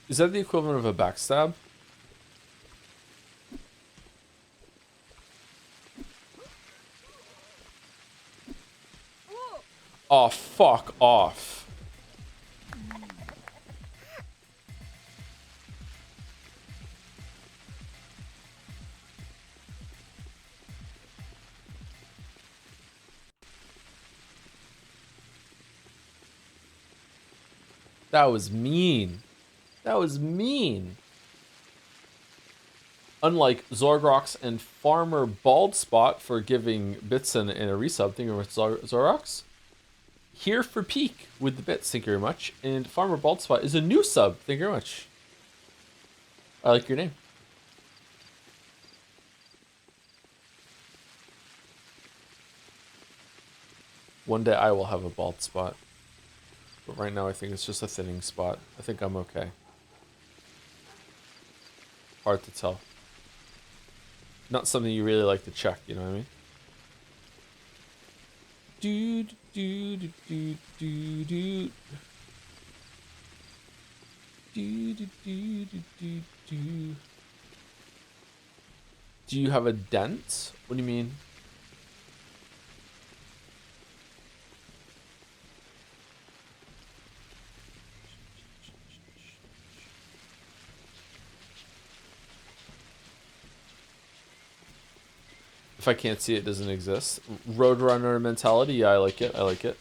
Is that the equivalent of a backstab? Oh, fuck off. That was mean. That was mean. Unlike Zorgrox and Farmer Baldspot for giving bits in a resub, thank you very much, Zorgrox. Here for Peak with the bits, thank you very much. And Farmer Baldspot is a new sub, thank you very much. I like your name. One day I will have a bald spot. But right now I think it's just a thinning spot. I think I'm okay. Hard to tell. Not something you really like to check, you know what I mean? Do do do do do do. Do do do do do do. Do you have a dent? What do you mean? If I can't see it, doesn't exist. Roadrunner mentality, yeah, I like it. I like it.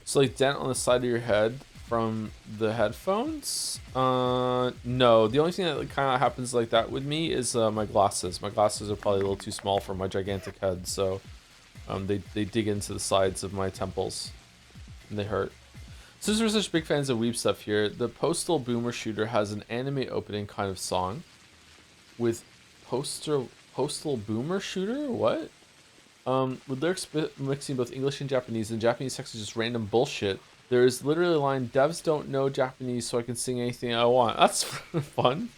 So like dent on the side of your head from the headphones? No. The only thing that kind of happens like that with me is my glasses. My glasses are probably a little too small for my gigantic head, so they dig into the sides of my temples and they hurt. Since we're such big fans of weeb stuff here, the Postal Boomer Shooter has an anime opening kind of song with Postal Boomer Shooter? What? With lyrics mixing both English and Japanese text is just random bullshit. There is literally a line, devs don't know Japanese, so I can sing anything I want. That's fun.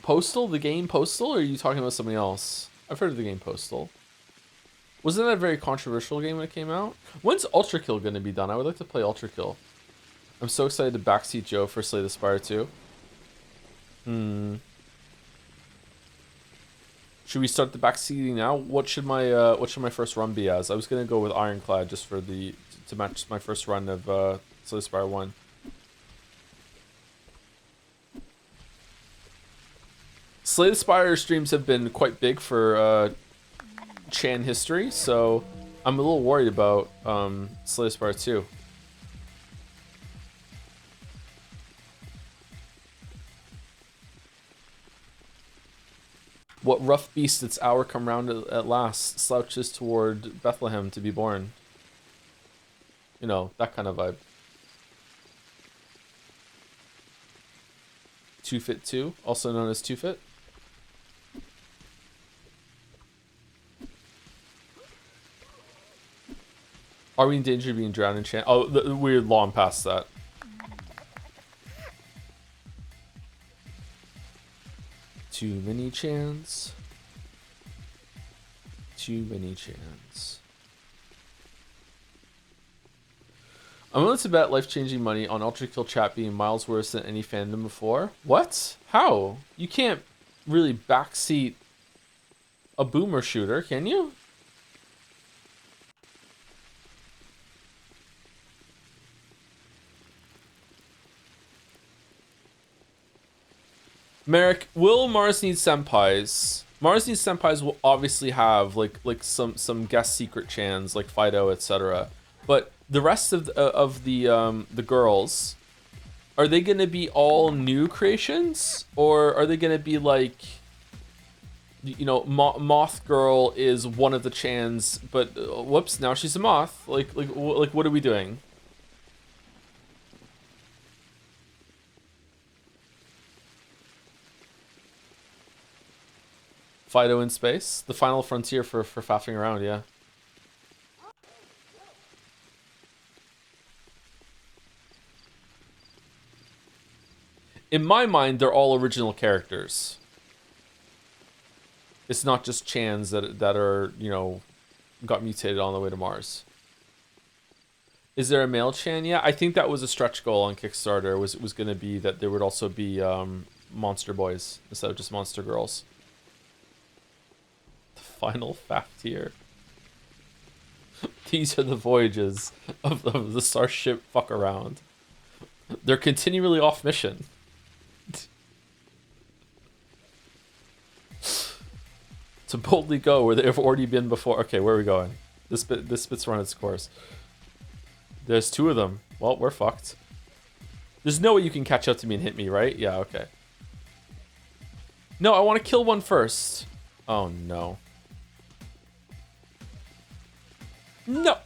Postal? The game Postal? Or are you talking about something else? I've heard of the game Postal. Wasn't that a very controversial game when it came out? When's Ultra Kill going to be done? I would like to play Ultra Kill. I'm so excited to backseat Joe for Slay the Spire 2. Should we start the backseating now? What should my first run be as? I was gonna go with Ironclad just for to match my first run of Slay the Spire 1. Slay the Spire streams have been quite big for Chan history, so I'm a little worried about Slay the Spire 2. What rough beast its hour come round at last slouches toward Bethlehem to be born. You know, that kind of vibe. 2-Fit 2, also known as 2-Fit. Are we in danger of being drowned in Chan? Oh, we're long past that. Too many Chans. Too many Chans. I'm willing to bet life-changing money on Ultra Kill chat being miles worse than any fandom before. What? How? You can't really backseat a boomer shooter, can you? Merrick, will Mars Needs Senpais? Mars Needs Senpais will obviously have like some guest secret chans like Fido, etc. But the rest of the girls, are they gonna be all new creations, or are they gonna be like, you know, Moth Girl is one of the chans, but whoops, now she's a moth. Like what are we doing? Fido in space, the final frontier for faffing around, yeah. In my mind, they're all original characters. It's not just chans that are, you know, got mutated on the way to Mars. Is there a male chan? Yeah, I think that was a stretch goal on Kickstarter. Was going to be that there would also be monster boys instead of just monster girls. The final fact here. These are the voyages of the Starship fuck around. They're continually off mission. To boldly go where they've already been before. Okay, where are we going? This bit's run its course. There's two of them. Well, we're fucked. There's no way you can catch up to me and hit me, right? Yeah, okay. No, I want to kill one first. Oh, no. No!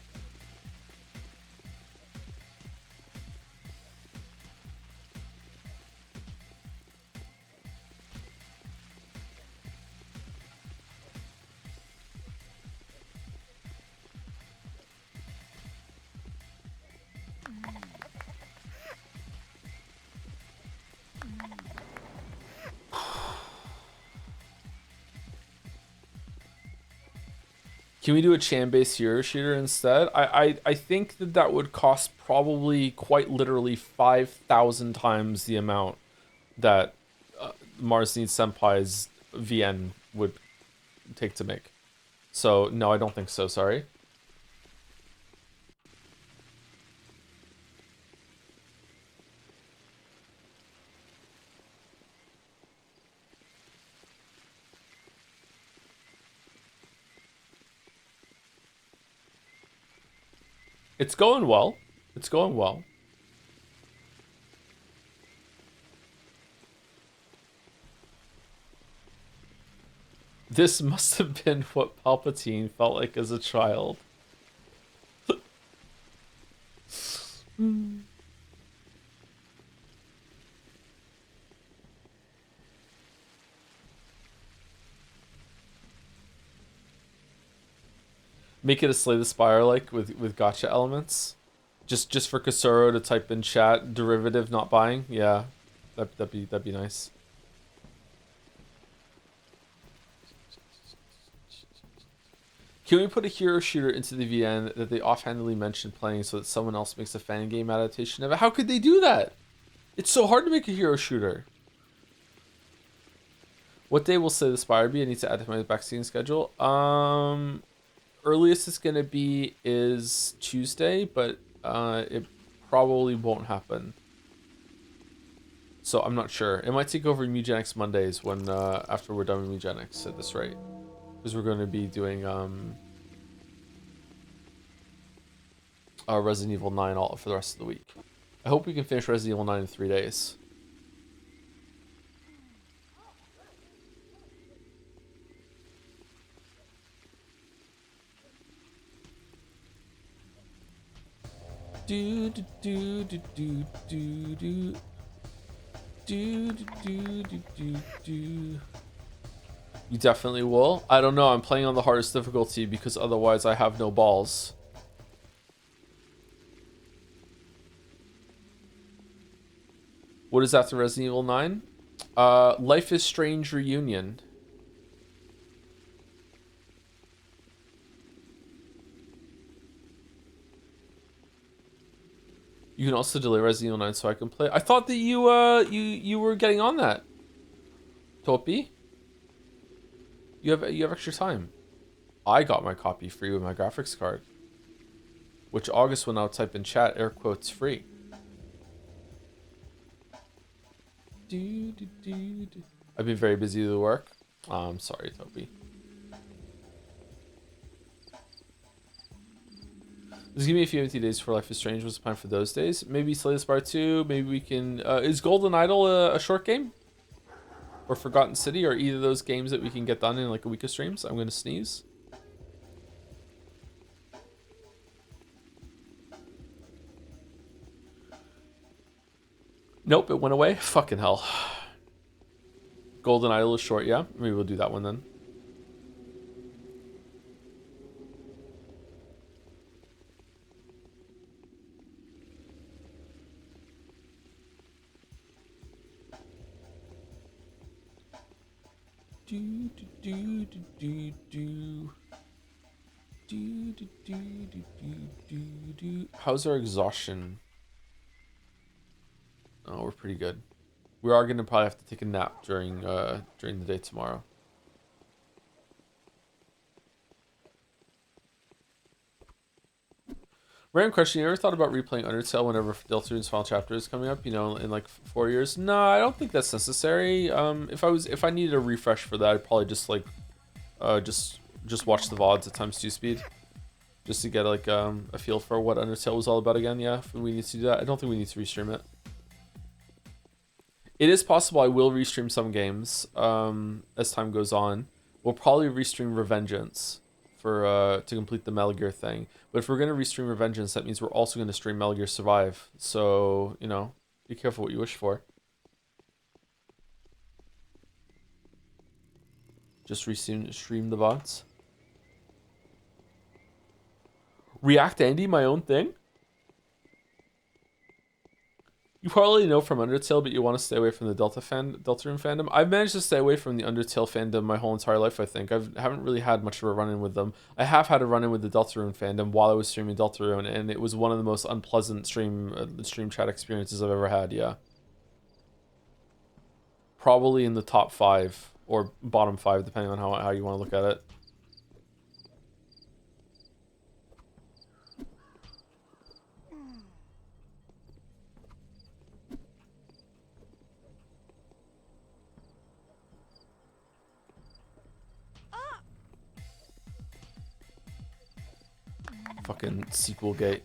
Can we do a Chan-based hero shooter instead? I think that would cost probably quite literally 5,000 times the amount that Mars Needs Senpai's VN would take to make. So, no, I don't think so, sorry. It's going well. It's going well. This must have been what Palpatine felt like as a child. Make it a Slay the Spire like with gotcha elements. Just for Kasuro to type in chat derivative not buying. Yeah, that'd be nice. Can we put a hero shooter into the VN that they offhandedly mentioned playing so that someone else makes a fan game adaptation of it? How could they do that? It's so hard to make a hero shooter. What day will Slay the Spire be? I need to add to my vaccine schedule. Earliest it's gonna be is Tuesday, but it probably won't happen. So I'm not sure. It might take over Mugenics Mondays when after we're done with Mugenics at this rate, because we're going to be doing Resident Evil 9 all for the rest of the week. I hope we can finish Resident Evil 9 in 3 days. Do do do do do do do. Do, do, do, do, do, do. You definitely will. I don't know. I'm playing on the hardest difficulty because otherwise I have no balls. What is after Resident Evil 9? Life is Strange Reunion. You can also delay Resident Evil 9 so I can play. I thought that you were getting on that. Topi? You have extra time. I got my copy free with my graphics card. Which August will now type in chat air quotes free. I've been very busy with work. I'm sorry, Topi. Just give me a few empty days for Life is Strange. What's the plan for those days? Maybe Slay the Spire 2. Maybe we can... is Golden Idol a short game? Or Forgotten City? Or either of those games that we can get done in like a week of streams? I'm going to sneeze. Nope, it went away. Fucking hell. Golden Idol is short, yeah? Maybe we'll do that one then. Do do do do do do do do do do do. How's our exhaustion? Oh, we're pretty good. We are gonna probably have to take a nap during the day tomorrow. Random question: you ever thought about replaying Undertale whenever Deltarune's final chapter is coming up? You know, in like 4 years? No, I don't think that's necessary. If I needed a refresh for that, I'd probably just like, just watch the VODs at ×2 speed, just to get like a feel for what Undertale was all about again. Yeah, if we need to do that, I don't think we need to restream it. It is possible I will restream some games as time goes on. We'll probably restream Revengeance for to complete the Metal Gear thing. But if we're gonna restream Revengeance, that means we're also gonna stream Metal Gear Survive. So, you know, be careful what you wish for. Just stream the VODs. React Andy, my own thing? You probably know from Undertale, but you want to stay away from the Deltarune fandom. I've managed to stay away from the Undertale fandom my whole entire life, I think. I haven't really had much of a run-in with them. I have had a run-in with the Deltarune fandom while I was streaming Deltarune, and it was one of the most unpleasant stream chat experiences I've ever had, yeah. Probably in the top 5, or bottom 5, depending on how you want to look at it. Fucking sequel gate.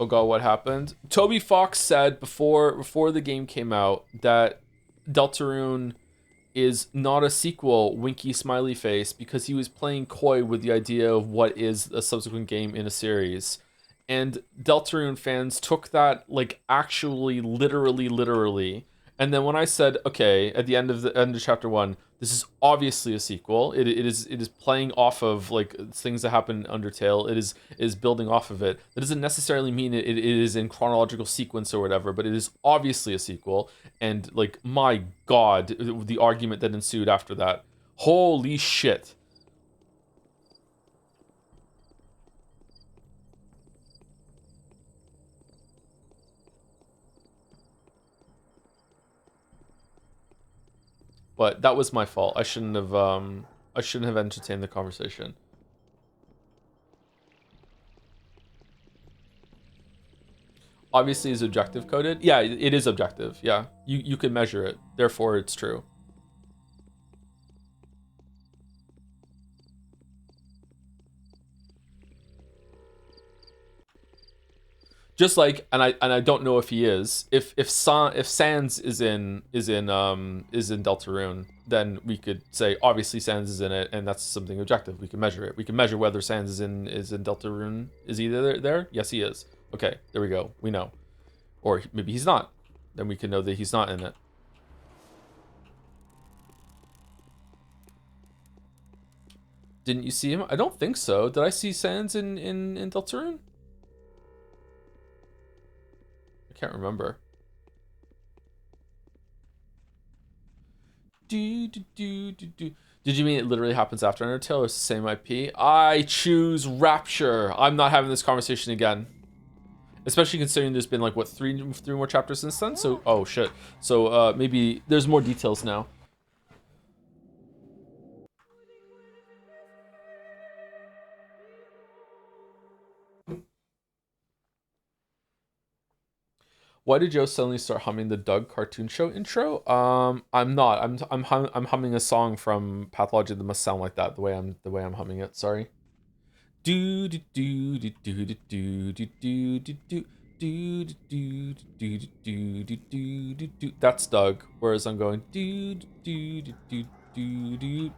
Oh god, what happened? Toby Fox said before the game came out that Deltarune is not a sequel, winky smiley face, because he was playing coy with the idea of what is a subsequent game in a series. And Deltarune fans took that like actually literally And then when I said, okay, at the end of chapter 1, this is obviously a sequel. It is playing off of like things that happen in Undertale. It is building off of it. That doesn't necessarily mean it is in chronological sequence or whatever, but it is obviously a sequel. And like, my God, the argument that ensued after that. Holy shit. But that was my fault. I shouldn't have entertained the conversation. Obviously is objective coded. Yeah, it is objective. Yeah. You can measure it. Therefore it's true. Just like, and I don't know if he is. If Sans is in Deltarune, then we could say obviously Sans is in it, and that's something objective. We can measure it. We can measure whether Sans is in Deltarune. Is he there? Yes, he is. Okay, there we go. We know. Or maybe he's not. Then we can know that he's not in it. Didn't you see him? I don't think so. Did I see Sans in Deltarune? I can't remember. Did you mean it literally happens after Undertale, or it's the same IP? I choose Rapture. I'm not having this conversation again. Especially considering there's been like, what, three more chapters since then? So, oh shit. So, maybe there's more details now. Why did Joe suddenly start humming the Doug cartoon show intro? I'm not. I'm humming a song from Pathologic that must sound like that. The way I'm humming it. Sorry. Do do do do do do do do do do do do do do do. That's Doug. Whereas I'm going do do do do do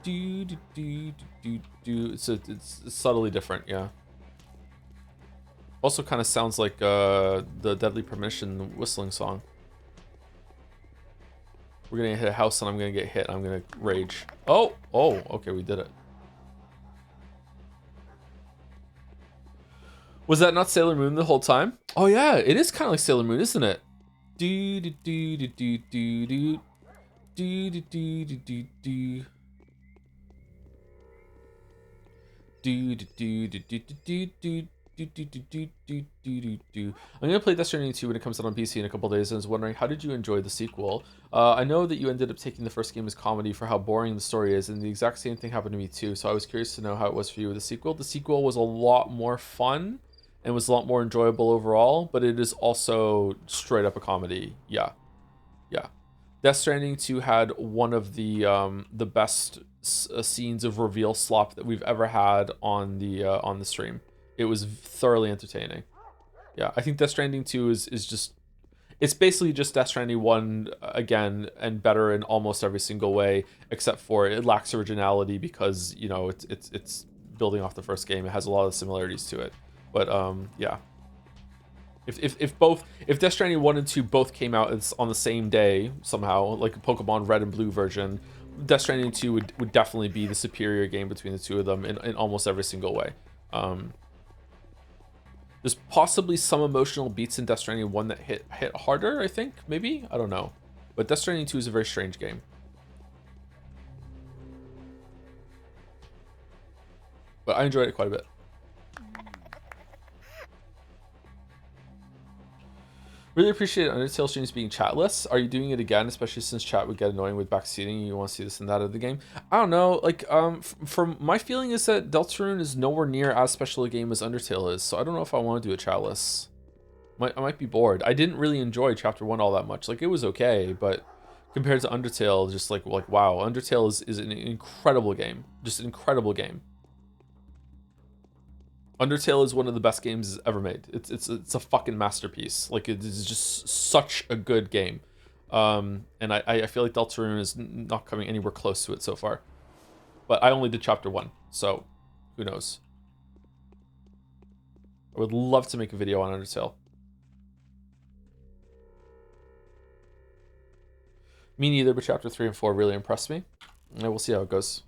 do do do do do. So it's subtly different. Yeah. Also kind of sounds like the Deadly Premonition whistling song. We're gonna hit a house and I'm gonna get hit. I'm gonna rage. Oh, okay, we did it. Was that not Sailor Moon the whole time? Oh yeah, it is kind of like Sailor Moon, isn't it? Do do do do do do do do do do do do. Do do do do do do do. I'm gonna play Death Stranding 2 when it comes out on PC in a couple days, and I was wondering, how did you enjoy the sequel? I know that you ended up taking the first game as comedy for how boring the story is, and the exact same thing happened to me too, so I was curious to know how it was for you with the sequel. The sequel was a lot more fun and was a lot more enjoyable overall, but it is also straight up a comedy. Yeah. Death Stranding 2 had one of the best scenes of reveal slop that we've ever had on the stream. It was thoroughly entertaining. Yeah, I think Death Stranding 2 is just... It's basically just Death Stranding 1 again, and better in almost every single way, except for it lacks originality because, you know, it's building off the first game. It has a lot of similarities to it. But, yeah. If Death Stranding 1 and 2 both came out on the same day, somehow, like a Pokemon Red and Blue version, Death Stranding 2 would definitely be the superior game between the two of them in almost every single way. There's possibly some emotional beats in Death Stranding 1 that hit harder, I think, maybe? I don't know. But Death Stranding 2 is a very strange game. But I enjoyed it quite a bit. Really appreciate Undertale streams being chatless. Are you doing it again, especially since chat would get annoying with backseating? You want to see this and that of the game? I don't know. Like, from my feeling is that Deltarune is nowhere near as special a game as Undertale is, so I don't know if I want to do a chatless. I might be bored. I didn't really enjoy Chapter 1 all that much. Like, it was okay, but compared to Undertale, just like wow, Undertale is an incredible game. Just an incredible game. Undertale is one of the best games ever made. It's a fucking masterpiece. Like, it is just such a good game. And I feel like Deltarune is not coming anywhere close to it so far. But I only did Chapter 1, so who knows. I would love to make a video on Undertale. Me neither, but chapter 3 and 4 really impressed me. And we'll see how it goes.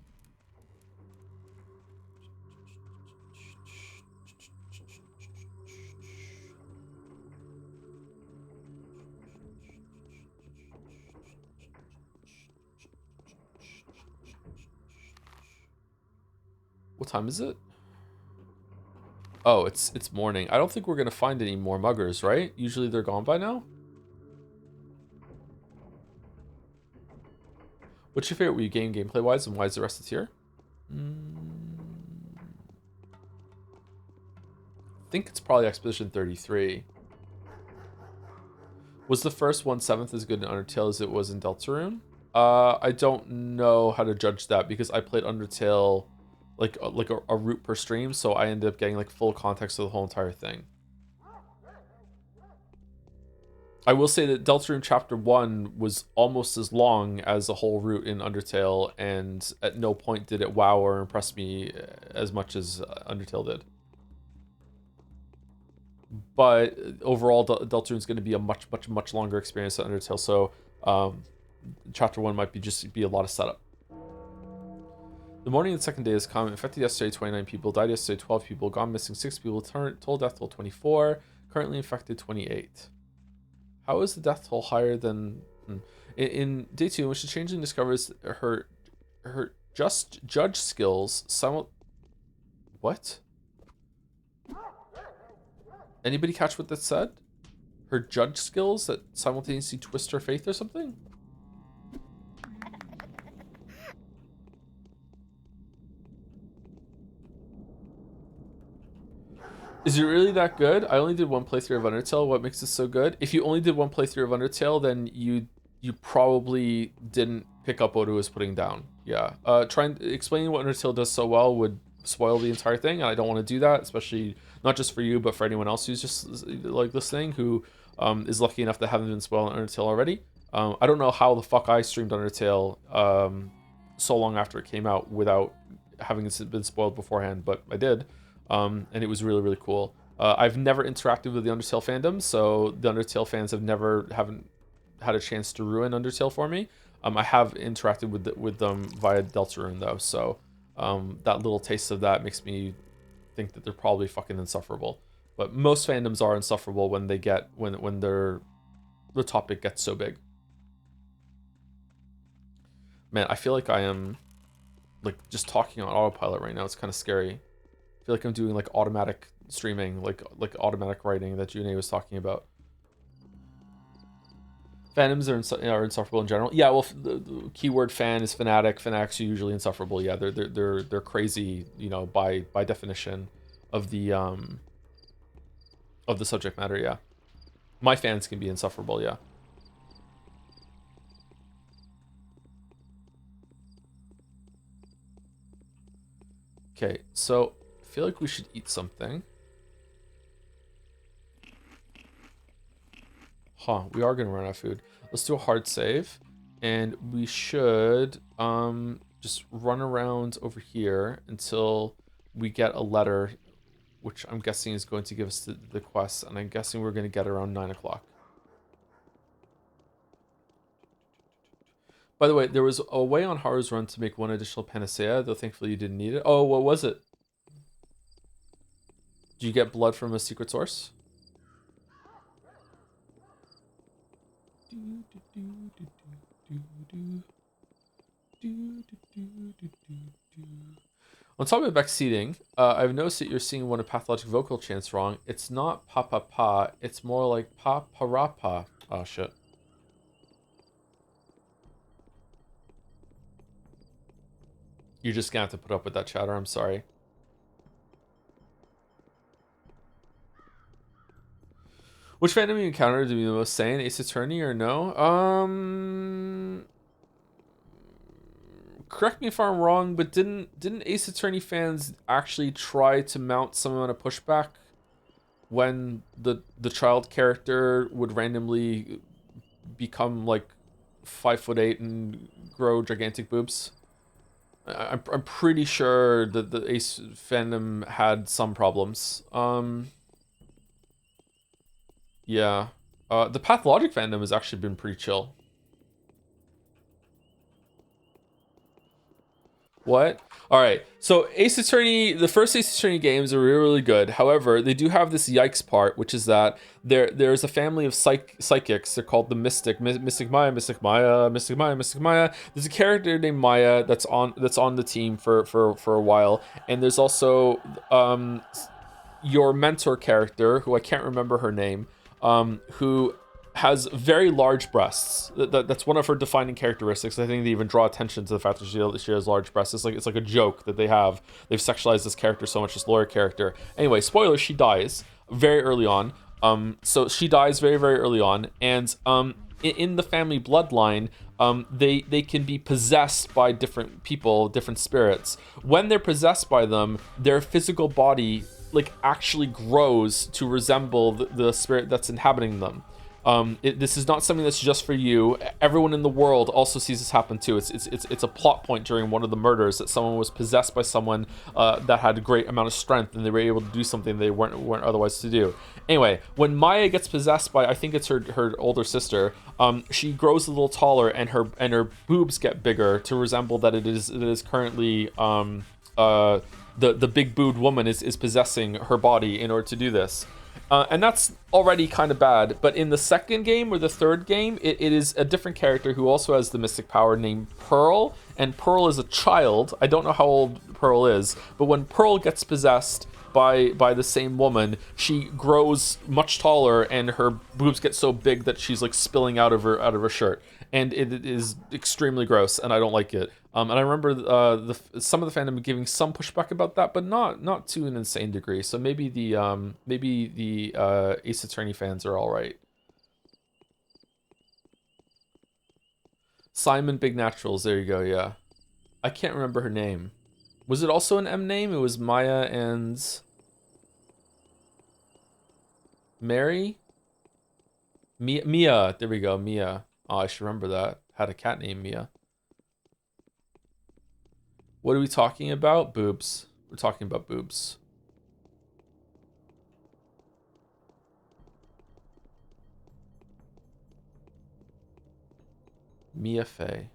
What time is it? Oh, it's morning. I don't think we're gonna find any more muggers, right? Usually they're gone by now. What's your favorite Wii game gameplay wise, and why is the rest of here? I think it's probably Expedition 33. Was the first 1/7 as good in Undertale as it was in Deltarune? I don't know how to judge that because I played Undertale like a route per stream, so I ended up getting like full context of the whole entire thing. I will say that Deltarune Chapter 1 was almost as long as the whole route in Undertale, and at no point did it wow or impress me as much as Undertale did. But overall, Deltarune is going to be a much longer experience than Undertale, so Chapter 1 might be a lot of setup. The morning of the second day has come. Infected yesterday, 29 people. Died yesterday, 12 people. Gone missing, 6 people. Total death toll, 24. Currently infected, 28. How is the death toll higher than... In day 2, when she changeling discovers her judge skills What? Anybody catch what that said? Her judge skills that simultaneously twist her faith or something? Is it really that good? I only did one playthrough of Undertale. What makes it so good? If you only did one playthrough of Undertale, then you probably didn't pick up what it was putting down. Yeah. Explaining what Undertale does so well would spoil the entire thing, and I don't want to do that, especially not just for you, but for anyone else who's just like listening, who is lucky enough to haven't been spoiled on Undertale already. I don't know how the fuck I streamed Undertale so long after it came out without having been spoiled beforehand, but I did. And it was really cool. I've never interacted with the Undertale fandom, so the Undertale fans haven't had a chance to ruin Undertale for me. I have interacted with them via Deltarune though, so that little taste of that makes me think that they're probably fucking insufferable. But most fandoms are insufferable when they get when the topic gets so big. Man, I feel like I am like just talking on autopilot right now. It's kind of scary. I feel like I'm doing like automatic streaming, like automatic writing that June was talking about. Fandoms are insufferable in general. Yeah, well, the keyword fan is fanatic. Fanatics are usually insufferable. Yeah, they're crazy, you know, by definition of the subject matter. Yeah, my fans can be insufferable. Yeah. Okay, so I feel like we should eat something. Huh, we are gonna run out of food. Let's do a hard save, and we should just run around over here until we get a letter, which I'm guessing is going to give us the quest, and I'm guessing we're gonna get around 9 o'clock. By the way, there was a way on Haru's run to make one additional panacea, though thankfully you didn't need it. Oh, what was it? Did you get blood from a secret source? On top of backseating, I've noticed that you're seeing one of Pathologic vocal chants wrong. It's not pa pa pa, it's more like pa pa ra pa. Oh shit. You're just gonna have to put up with that chatter, I'm sorry. Which fandom you encountered to be the most sane? Ace Attorney or no? Correct me if I'm wrong, but didn't Ace Attorney fans actually try to mount some amount of pushback when the child character would randomly become like 5'8" and grow gigantic boobs? I'm pretty sure that the Ace fandom had some problems. Yeah. The Pathologic fandom has actually been pretty chill. What? All right. So Ace Attorney, the first Ace Attorney games are really, really good. However, they do have this yikes part, which is that there's a family of psychics. They're called the Mystic Maya, Mystic Maya, Mystic Maya, Mystic Maya. There's a character named Maya that's on the team for a while, and there's also your mentor character, who I can't remember her name, who has very large breasts. That's one of her defining characteristics. I think they even draw attention to the fact that she has large breasts. It's like a joke that they have. They've sexualized this character so much, this lawyer character. Anyway, spoiler: she dies very early on. So she dies very, very early on, and in the family bloodline, they can be possessed by different people, different spirits. When they're possessed by them, their physical body like actually grows to resemble the spirit that's inhabiting them. This is not something that's just for you. Everyone in the world also sees this happen too. It's a plot point during one of the murders that someone was possessed by someone that had a great amount of strength, and they were able to do something they weren't otherwise to do. Anyway, when Maya gets possessed by, I think it's her older sister, she grows a little taller, and her boobs get bigger to resemble that it is currently the big booed woman is possessing her body in order to do this. And that's already kind of bad. But in the second game or the third game, it is a different character who also has the mystic power named Pearl. And Pearl is a child. I don't know how old Pearl is. But when Pearl gets possessed by the same woman, she grows much taller, and her boobs get so big that she's like spilling out of her shirt. And it is extremely gross, and I don't like it. And I remember some of the fandom giving some pushback about that, but not to an insane degree. So maybe the Ace Attorney fans are all right. Simon Big Naturals, there you go. Yeah, I can't remember her name. Was it also an M name? It was Maya and Mary. Mia. There we go. Mia. Oh, I should remember that. Had a cat named Mia. What are we talking about? Boobs. We're talking about boobs. Mia Fey.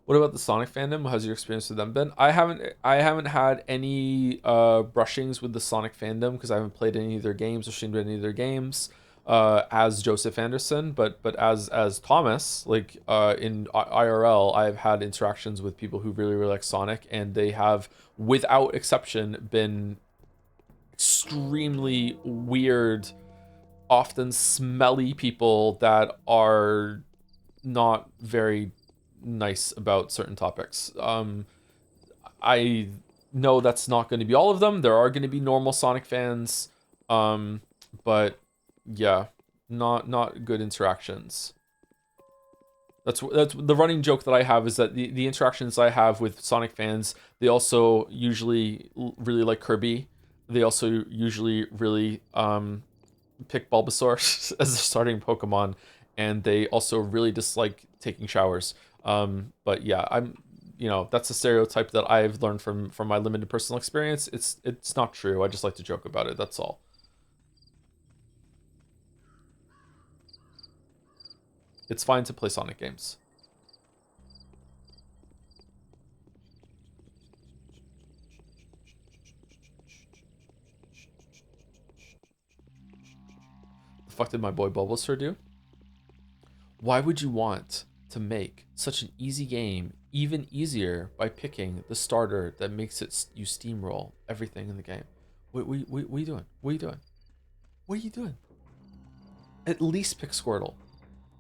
What about the Sonic fandom? How's your experience with them been? I haven't had any brushings with the Sonic fandom because I haven't played any of their games or streamed any of their games as Joseph Anderson, but as Thomas, like in IRL, I've had interactions with people who really, really like Sonic, and they have, without exception, been extremely weird, often smelly people that are not very nice about certain topics. I know that's not going to be all of them. There are going to be normal Sonic fans, but yeah, not good interactions. That's the running joke that I have, is that the interactions I have with Sonic fans, they also usually really like Kirby. They also usually really pick Bulbasaur as their starting Pokemon, and they also really dislike taking showers. But yeah, that's a stereotype that I've learned from my limited personal experience. It's not true. I just like to joke about it. That's all. It's fine to play Sonic games. The fuck did my boy Bulbasaur do? Why would you want to make such an easy game even easier by picking the starter that makes it you steamroll everything in the game? What are you doing? What are you doing? What are you doing? At least pick Squirtle.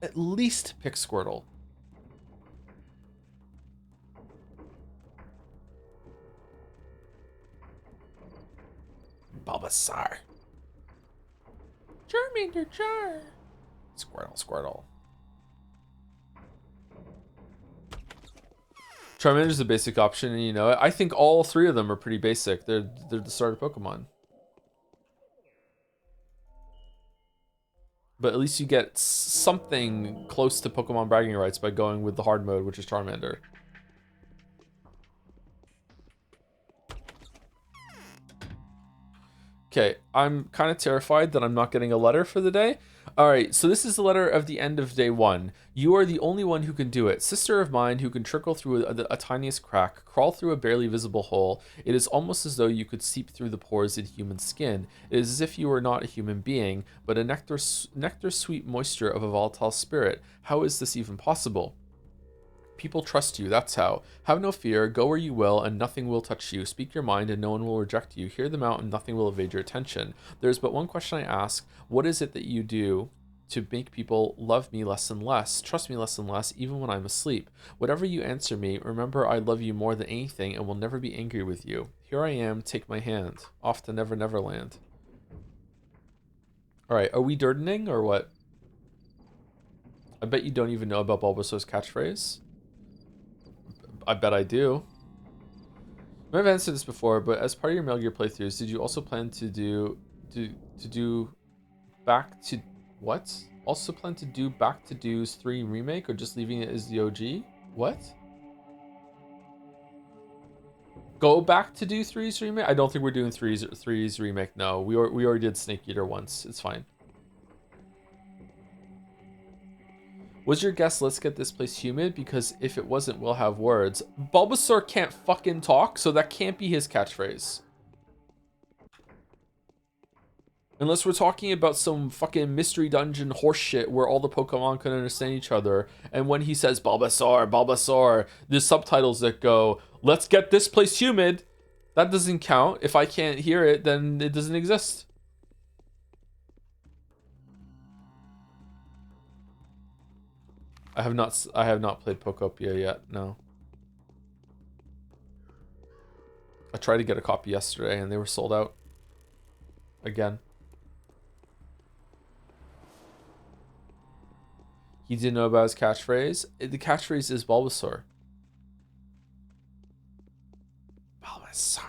At least pick Squirtle. Bulbasaur. Charmander, Char. Squirtle. Charmander's a basic option, and I think all three of them are pretty basic. They're the starter Pokemon. But at least you get something close to Pokemon bragging rights by going with the hard mode, which is Charmander. Okay, I'm kind of terrified that I'm not getting a letter for the day. All right, so this is the letter of the end of day 1. You are the only one who can do it. Sister of mine who can trickle through a tiniest crack, crawl through a barely visible hole. It is almost as though you could seep through the pores in human skin. It is as if you were not a human being, but a nectar-sweet moisture of a volatile spirit. How is this even possible? People trust you, that's how. Have no fear, go where you will, and nothing will touch you. Speak your mind, and no one will reject you. Hear them out, and nothing will evade your attention. There is but one question I ask. What is it that you do to make people love me less and less, trust me less and less, even when I'm asleep? Whatever you answer me, remember I love you more than anything, and will never be angry with you. Here I am, take my hand. Off to Never Never Land. Alright, are we dirdening, or what? I bet you don't even know about Bulbasaur's catchphrase. I bet I do. I might have answered this before, but as part of your Metal Gear playthroughs, did you also plan to do Back to what? Also plan to do Back to Do's 3 remake, or just leaving it as the OG? What? Go back to do 3's remake? I don't think we're doing 3's remake. No, we already did Snake Eater once. It's fine. Was your guess, let's get this place humid? Because if it wasn't, we'll have words. Bulbasaur can't fucking talk, so that can't be his catchphrase. Unless we're talking about some fucking mystery dungeon horseshit where all the Pokemon can understand each other. And when he says, Bulbasaur, Bulbasaur, there's subtitles that go, let's get this place humid. That doesn't count. If I can't hear it, then it doesn't exist. I have not played Pokopia yet, no. I tried to get a copy yesterday and they were sold out. Again. He didn't know about his catchphrase. The catchphrase is Bulbasaur. Bulbasaur.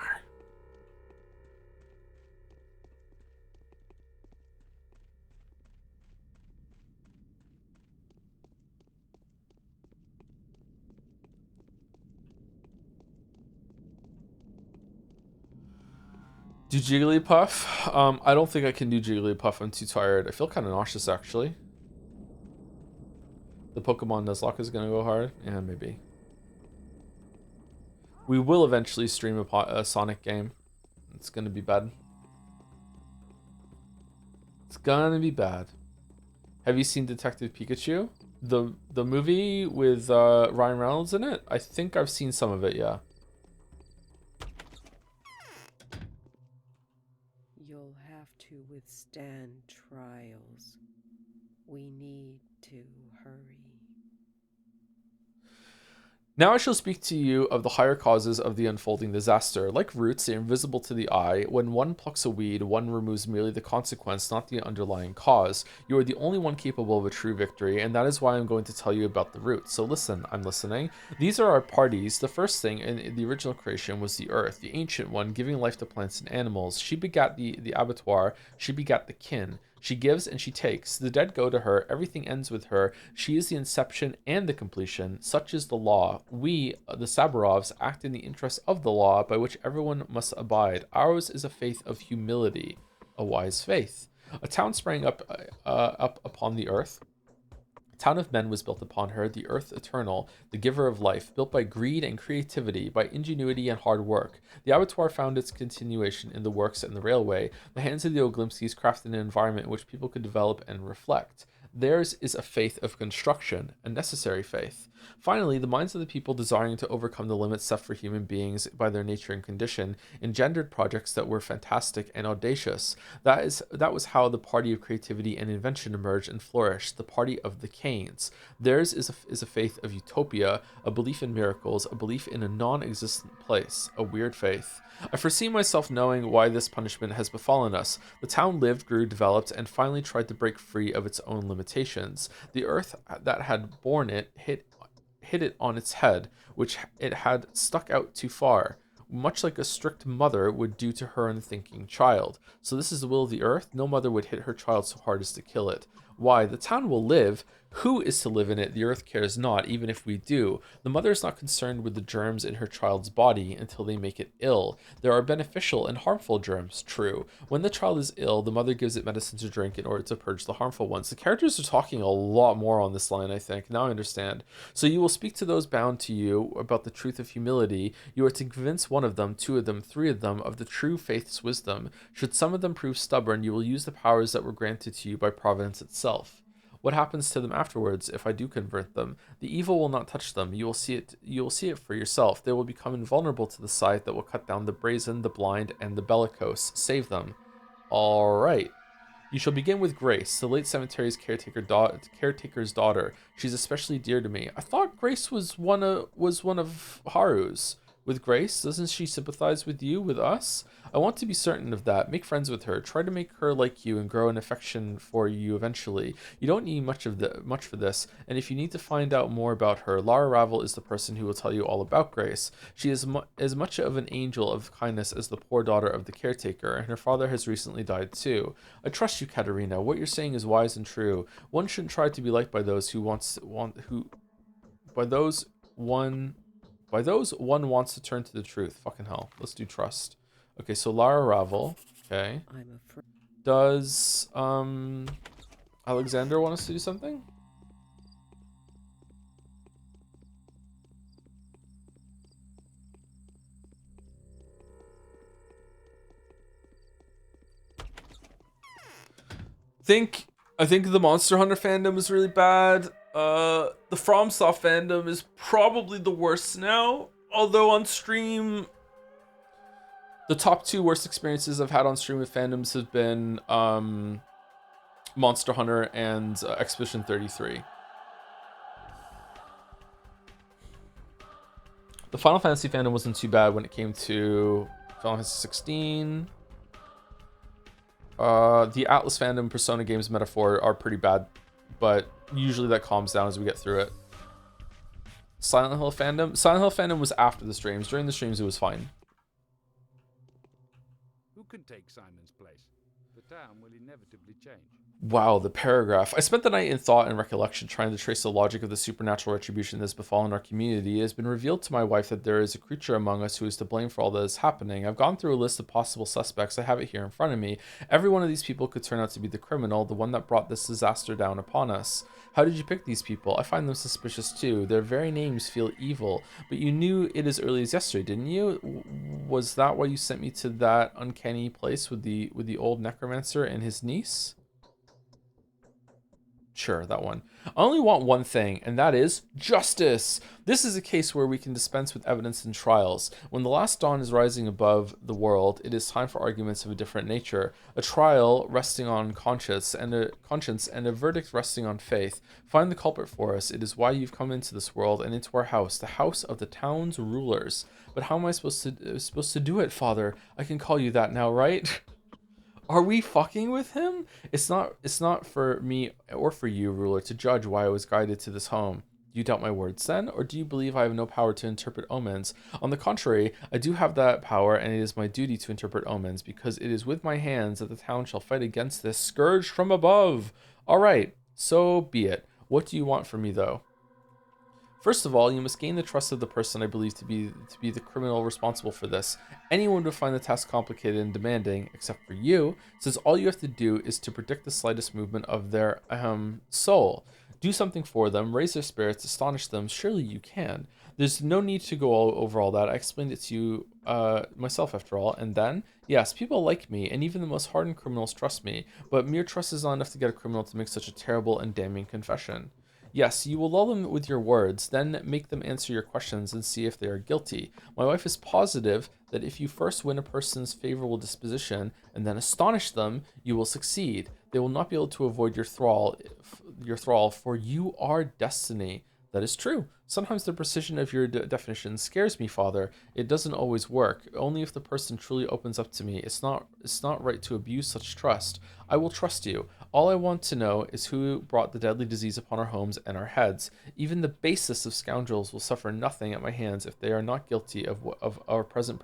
Do Jigglypuff? I don't think I can do Jigglypuff. I'm too tired. I feel kind of nauseous, actually. The Pokemon Nuzlocke is going to go hard? Yeah, maybe. We will eventually stream a Sonic game. It's going to be bad. It's going to be bad. Have you seen Detective Pikachu? The movie with Ryan Reynolds in it? I think I've seen some of it, yeah. You'll have to withstand trials. We need to hurry. Now I shall speak to you of the higher causes of the unfolding disaster. Like roots, they are invisible to the eye. When one plucks a weed, one removes merely the consequence, not the underlying cause. You are the only one capable of a true victory, and that is why I'm going to tell you about the roots. So listen, I'm listening. These are our parties. The first thing in the original creation was the earth, the ancient one, giving life to plants and animals. She begat the abattoir. She begat the kin. She gives and she takes. The dead go to her. Everything ends with her. She is the inception and the completion. Such is the law. We, the Saburovs, act in the interest of the law by which everyone must abide. Ours is a faith of humility, a wise faith. A town sprang up upon the earth. A town of men was built upon her, the earth eternal, the giver of life, built by greed and creativity, by ingenuity and hard work. The abattoir found its continuation in the works and the railway. The hands of the Oglimskis crafted an environment in which people could develop and reflect. Theirs is a faith of construction, a necessary faith. Finally, the minds of the people desiring to overcome the limits set for human beings by their nature and condition engendered projects that were fantastic and audacious. That was how the party of creativity and invention emerged and flourished, the party of the Canes. Theirs is a faith of utopia, a belief in miracles, a belief in a non-existent place, a weird faith. I foresee myself knowing why this punishment has befallen us. The town lived, grew, developed, and finally tried to break free of its own limitations. The earth that had borne it hit it on its head, which it had stuck out too far, much like a strict mother would do to her unthinking child. So this is the will of the earth. No mother would hit her child so hard as to kill it. Why? The town will live. Who is to live in it? The earth cares not, even if we do. The mother is not concerned with the germs in her child's body until they make it ill. There are beneficial and harmful germs, true. When the child is ill, the mother gives it medicine to drink in order to purge the harmful ones. The characters are talking a lot more on this line, I think. Now I understand. So you will speak to those bound to you about the truth of humility. You are to convince one of them, two of them, three of them of the true faith's wisdom. Should some of them prove stubborn, you will use the powers that were granted to you by providence itself. What happens to them afterwards if I do convert them? The evil will not touch them. You will see it for yourself. They will become invulnerable to the scythe that will cut down the brazen, the blind, and the bellicose. Save them. All right. You shall begin with Grace, the late cemetery's caretaker's daughter. She's especially dear to me. I thought Grace was one of Haru's. With Grace, doesn't she sympathize with you, with us? I want to be certain of that. Make friends with her. Try to make her like you and grow an affection for you eventually. You don't need much for this, and if you need to find out more about her, Lara Ravel is the person who will tell you all about Grace. She is as much of an angel of kindness as the poor daughter of the caretaker, and her father has recently died too. I trust you, Katerina. What you're saying is wise and true. One shouldn't try to be liked by those by those one wants to turn to the truth. Fucking hell. Let's do trust. Okay, so Lara Ravel. Okay. Does Alexander want us to do something? I think the Monster Hunter fandom is really bad. The FromSoft fandom is probably the worst now. Although on stream, the top two worst experiences I've had on stream with fandoms have been Monster Hunter and Expedition 33. The Final Fantasy fandom wasn't too bad when it came to Final Fantasy 16. The Atlas fandom, Persona games, Metaphor are pretty bad, but usually that calms down as we get through it. Silent Hill fandom was after the streams. During the streams, it was fine. Who can take Simon's place? The town will inevitably change. Wow, the paragraph. I spent the night in thought and recollection trying to trace the logic of the supernatural retribution that has befallen our community. It has been revealed to my wife that there is a creature among us who is to blame for all that is happening. I've gone through a list of possible suspects. I have it here in front of me. Every one of these people could turn out to be the criminal, the one that brought this disaster down upon us. How did you pick these people? I find them suspicious too. Their very names feel evil. But you knew it as early as yesterday, didn't you? Was that why you sent me to that uncanny place with the old necromancer and his niece? Sure, that one. I only want one thing, and that is justice. This is a case where we can dispense with evidence in trials. When the last dawn is rising above the world, it is time for arguments of a different nature. A trial resting on conscience and a verdict resting on faith. Find the culprit for us. It is why you've come into this world and into our house, the house of the town's rulers. But how am I supposed to do it, Father? I can call you that now, right? Are we fucking with him? It's not for me or for you, ruler, to judge why I was guided to this home. Do you doubt my words then, or do you believe I have no power to interpret omens? On the contrary, I do have that power, and it is my duty to interpret omens, because it is with my hands that the town shall fight against this scourge from above. All right, so be it. What do you want from me, though? First of all, you must gain the trust of the person I believe to be the criminal responsible for this. Anyone would find the task complicated and demanding, except for you, since all you have to do is to predict the slightest movement of their soul. Do something for them, raise their spirits, astonish them. Surely you can. There's no need to go over all that. I explained it to you myself, after all. And then, yes, people like me, and even the most hardened criminals trust me. But mere trust is not enough to get a criminal to make such a terrible and damning confession. Yes, you will lull them with your words, then make them answer your questions and see if they are guilty. My wife is positive that if you first win a person's favorable disposition and then astonish them, you will succeed. They will not be able to avoid your thrall, for you are destiny. That is true. Sometimes the precision of your definition scares me, Father. It doesn't always work. Only if the person truly opens up to me. It's not right to abuse such trust. I will trust you. All I want to know is who brought the deadly disease upon our homes and our heads. Even the basest of scoundrels will suffer nothing at my hands if they are not guilty of our present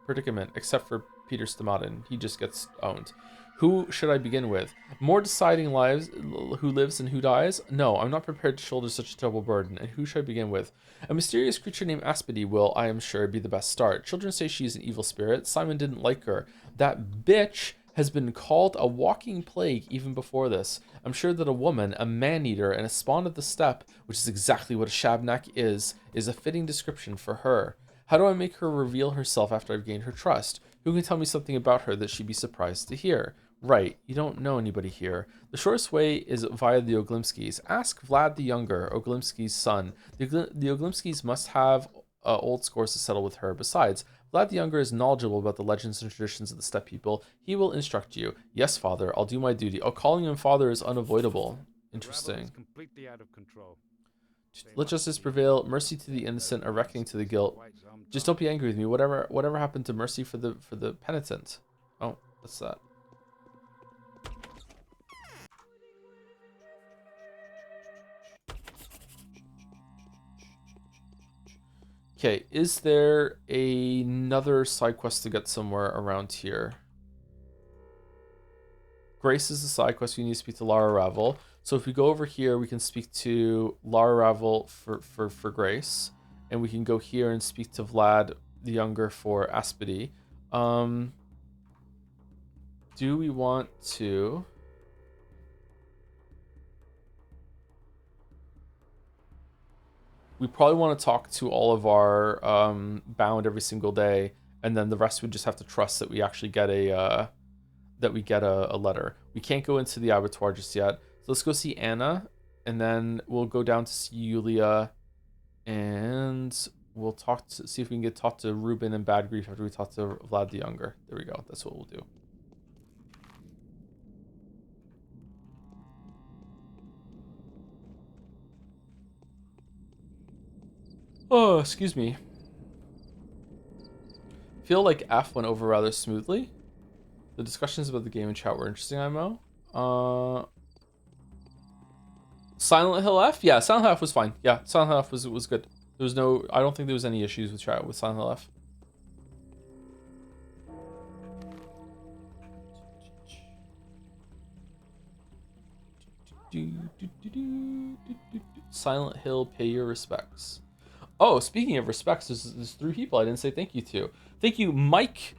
predicament, except for Peter Stamatin. He just gets owned. Who should I begin with? More deciding lives who lives and who dies? No, I'm not prepared to shoulder such a double burden. And who should I begin with? A mysterious creature named Aspedy will, I am sure, be the best start. Children say she's an evil spirit. Simon didn't like her. That bitch has been called a walking plague even before this. I'm sure that a woman, a man-eater, and a spawn of the steppe, which is exactly what a shabnak is a fitting description for her. How do I make her reveal herself after I've gained her trust? Who can tell me something about her that she'd be surprised to hear? Right, you don't know anybody here. The shortest way is via the Oglimskis. Ask Vlad the Younger, Oglimski's son. The Oglimskis must have old scores to settle with her. Besides, Vlad the Younger is knowledgeable about the legends and traditions of the steppe people. He will instruct you. Yes, father, I'll do my duty. Oh, calling him father is unavoidable. Interesting. Completely out of control. Let justice prevail. Mercy to the innocent, a reckoning to the guilt. Just don't be angry with me. Whatever happened to mercy for the penitent? Oh, what's that? Okay, is there another side quest to get somewhere around here? Grace is the side quest. We need to speak to Lara Ravel. So if we go over here, we can speak to Lara Ravel for Grace. And we can go here and speak to Vlad the Younger for Aspedy. Do we want to... We probably want to talk to all of our bound every single day, and then the rest we just have to trust that we actually get a letter. We can't go into the abattoir just yet, so let's go see Anna, and then we'll go down to see Yulia, and we'll see if we can talk to Ruben and Bad Grief after we talk to Vlad the Younger. There we go. That's what we'll do. Oh, excuse me. Feel like F went over rather smoothly. The discussions about the game in chat were interesting, IMO. Silent Hill F? Yeah, Silent Hill F was fine. Yeah, Silent Hill F was good. There was no... I don't think there was any issues with chat with Silent Hill F. Silent Hill, pay your respects. Oh, speaking of respects, there's 3 people I didn't say thank you to. Thank you, Mike.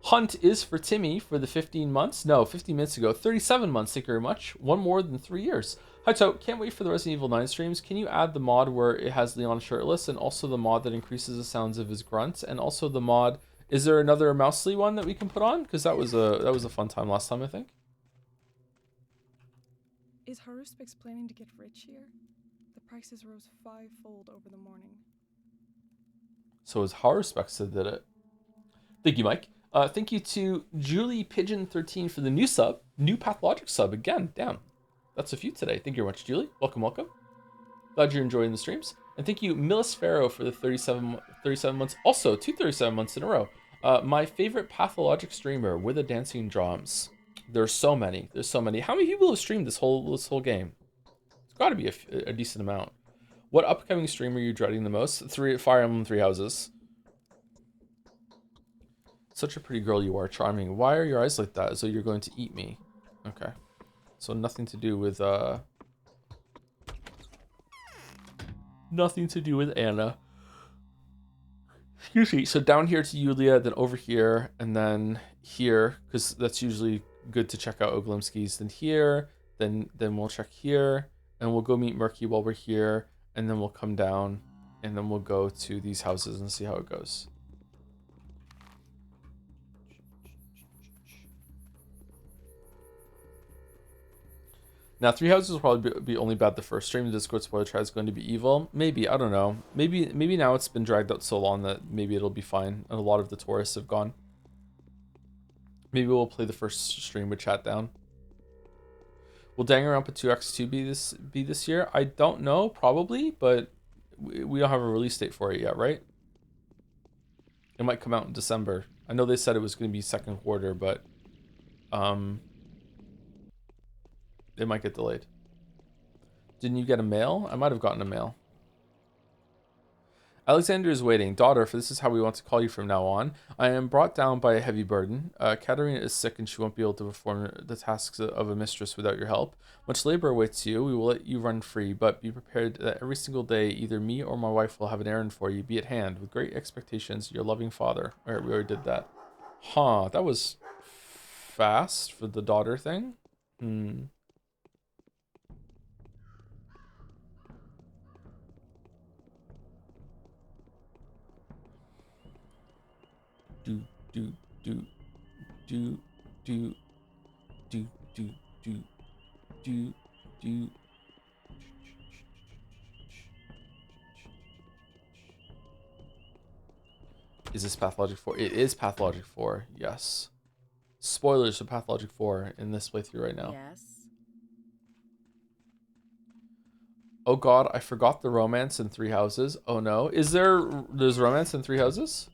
Hunt is for Timmy for the 15 months. No, 15 minutes ago. 37 months, thank you very much. One more than 3 years. Hi, So, can't wait for the Resident Evil 9 streams. Can you add the mod where it has Leon shirtless, and also the mod that increases the sounds of his grunts, and also the mod... Is there another Mousley one that we can put on? Because that was a fun time last time, I think. Is Haruspix planning to get rich here? The prices rose 5-fold over the morning. So it's Haruspix that did it. Thank you, Mike. Thank you to Julie Pigeon 13 for the new sub. New Pathologic sub again. Damn. That's a few today. Thank you very much, Julie. Welcome, welcome. Glad you're enjoying the streams. And thank you, Millis Farrow, for the 37 months. Also, 37 months in a row. My favorite Pathologic streamer with the dancing drums. There's so many. There's so many. How many people have streamed this whole game? It's got to be a decent amount. What upcoming stream are you dreading the most? Fire Emblem Three Houses. Such a pretty girl you are, charming. Why are your eyes like that? As though you're going to eat me. Okay. So nothing to do with nothing to do with Anna. Excuse me. So down here to Yulia, then over here, and then here, because that's usually good to check out Oglimski's. Then here, then we'll check here, and we'll go meet Murky while we're here, and then we'll come down, and then we'll go to these houses and see how it goes. Now, Three Houses will probably be only bad the first stream. The Discord spoiler chat is going to be evil. Maybe, I don't know. Maybe now it's been dragged out so long that maybe it'll be fine. And a lot of the tourists have gone. Maybe we'll play the first stream with chat down. Will Danganronpa 2X2 be this year? I don't know, probably, but we don't have a release date for it yet, right? It might come out in December. I know they said it was going to be second quarter, but it might get delayed. Didn't you get a mail? I might have gotten a mail. Alexander is waiting. Daughter, for this is how we want to call you from now on. I am brought down by a heavy burden. Katerina is sick and she won't be able to perform the tasks of a mistress without your help. Much labor awaits you. We will let you run free, but be prepared that every single day either me or my wife will have an errand for you. Be at hand. With great expectations, your loving father. Alright, we already did that. Huh, that was fast for the daughter thing. Do do do do do do do do do do. Is this Pathologic 4? It is Pathologic 4, yes. Spoilers for Pathologic 4 in this playthrough right now. Yes. Oh god, I forgot the romance in Three Houses. Oh no. There's romance in Three Houses?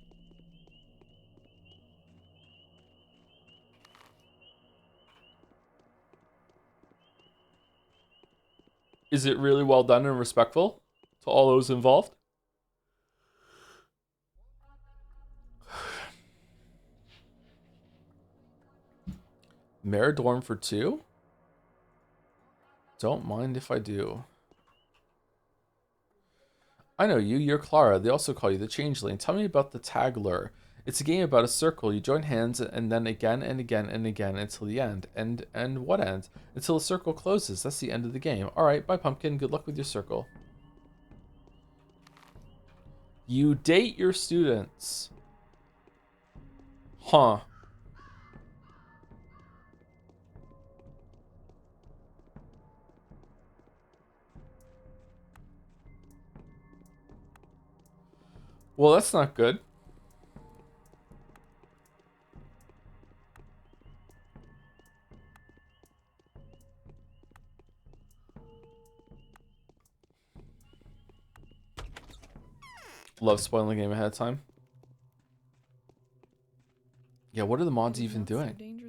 Is it really well done and respectful to all those involved? Maridorm for 2? Don't mind if I do. I know you, you're Clara. They also call you the Changeling. Tell me about the Tagler. It's a game about a circle. You join hands and then again and again and again until the end. And what end? Until the circle closes. That's the end of the game. Alright, bye Pumpkin. Good luck with your circle. You date your students. Huh. Well, that's not good. Love spoiling the game ahead of time. Yeah, what are the mods even doing?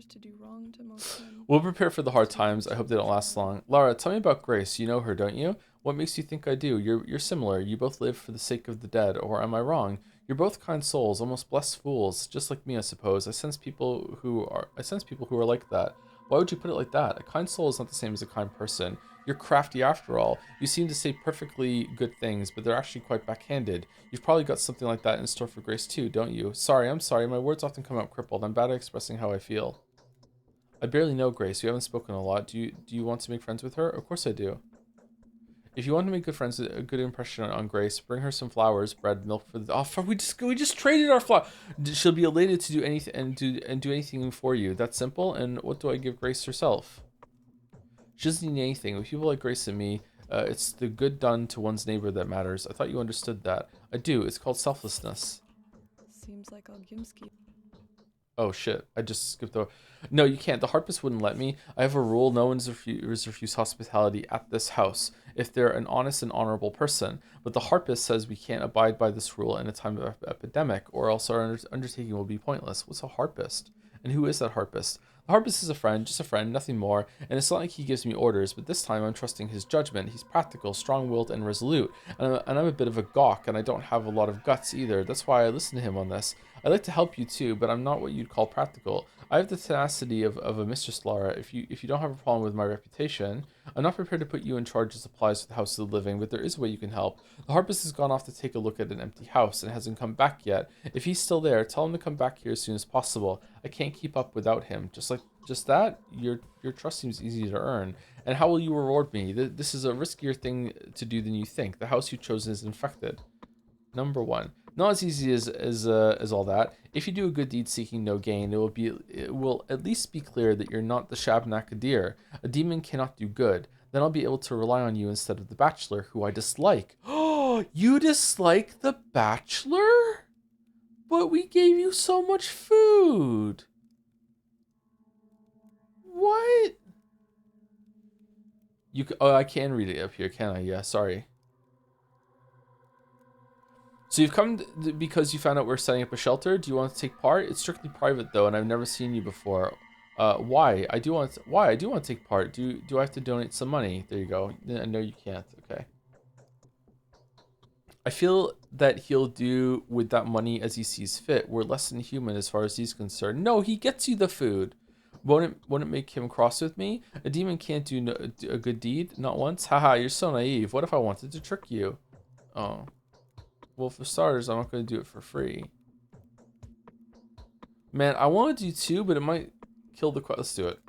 We'll prepare for the hard times. I hope they don't last long. Lara, tell me about Grace. You know her, don't you? What makes you think I do? You're similar. You both live for the sake of the dead, or am I wrong? You're both kind souls, almost blessed fools, just like me, I suppose. I sense people who are like that. Why would you put it like that? A kind soul is not the same as a kind person. You're crafty after all. You seem to say perfectly good things, but they're actually quite backhanded. You've probably got something like that in store for Grace too, don't you? Sorry, I'm sorry. My words often come out crippled. I'm bad at expressing how I feel. I barely know Grace. We haven't spoken a lot. Do you want to make friends with her? Of course I do. If you want to make good friends, a good impression on Grace, bring her some flowers, bread, milk for the. Oh, fuck, we just traded our flower. She'll be elated to do anything and do anything for you. That's simple. And what do I give Grace herself? She doesn't need anything. With people like Grace and me, it's the good done to one's neighbor that matters. I thought you understood that. I do. It's called selflessness. Seems like Ogimski. Oh shit, I just skipped over. No, you can't. The harpist wouldn't let me. I have a rule. No one's refused hospitality at this house if they're an honest and honorable person. But the harpist says we can't abide by this rule in a time of epidemic, or else our undertaking will be pointless. What's a harpist? And who is that harpist? The harpist is a friend, just a friend, nothing more, and it's not like he gives me orders, but this time I'm trusting his judgment. He's practical, strong-willed, and resolute, and I'm a bit of a gawk, and I don't have a lot of guts either. That's why I listen to him on this. I'd like to help you too, but I'm not what you'd call practical. I have the tenacity of a Mistress Lara. If you don't have a problem with my reputation, I'm not prepared to put you in charge of supplies for the House of the Living, but there is a way you can help. The harpist has gone off to take a look at an empty house and hasn't come back yet. If he's still there, tell him to come back here as soon as possible. I can't keep up without him. Just that, your trust seems easy to earn. And how will you reward me? This is a riskier thing to do than you think. The house you've chosen is infected. Number 1. Not as easy as all that. If you do a good deed seeking no gain, it will at least be clear that you're not the Shabnakadir. A demon cannot do good. Then I'll be able to rely on you instead of the Bachelor, who I dislike. Oh, you dislike the Bachelor? But we gave you so much food. What? Oh, I can read it up here, can I? Yeah, sorry. So you've come because you found out we're setting up a shelter. Do you want to take part? It's strictly private though, and I've never seen you before. Why? I do want to take part. Do I have to donate some money? There you go. No, you can't. Okay. I feel that he'll do with that money as he sees fit. We're less than human as far as he's concerned. No, he gets you the food. Won't it make him cross with me? A demon can't do a good deed, not once. Haha, you're so naive. What if I wanted to trick you? Oh. Well, for starters, I'm not going to do it for free. Man, I want to do two, but it might kill the quest. Let's do it.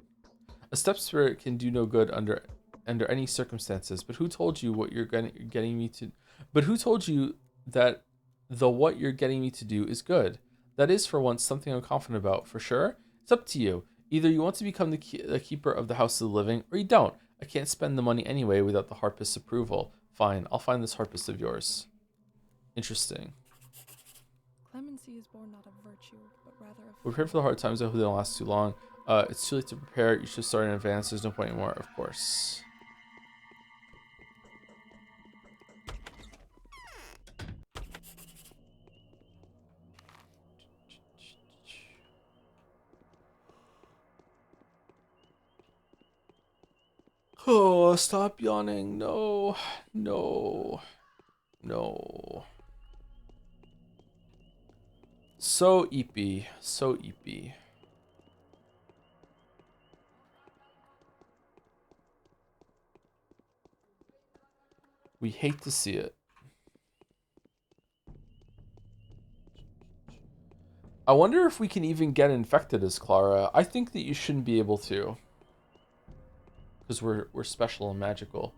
A step spirit can do no good under any circumstances. But who told you what you're getting me to? But who told you that what you're getting me to do is good? That is, for once, something I'm confident about. For sure, it's up to you. Either you want to become the keeper of the house of the living, or you don't. I can't spend the money anyway without the harpist's approval. Fine, I'll find this harpist of yours. Interesting. Clemency is born not of virtue, but rather of... We're prepared for the hard times. I hope they don't last too long. It's too late to prepare. You should start in advance. There's no point anymore, of course. Oh, stop yawning. No. No. No. So eepy. So eepy. We hate to see it. I wonder if we can even get infected as Clara. I think that you shouldn't be able to. Because we're special and magical.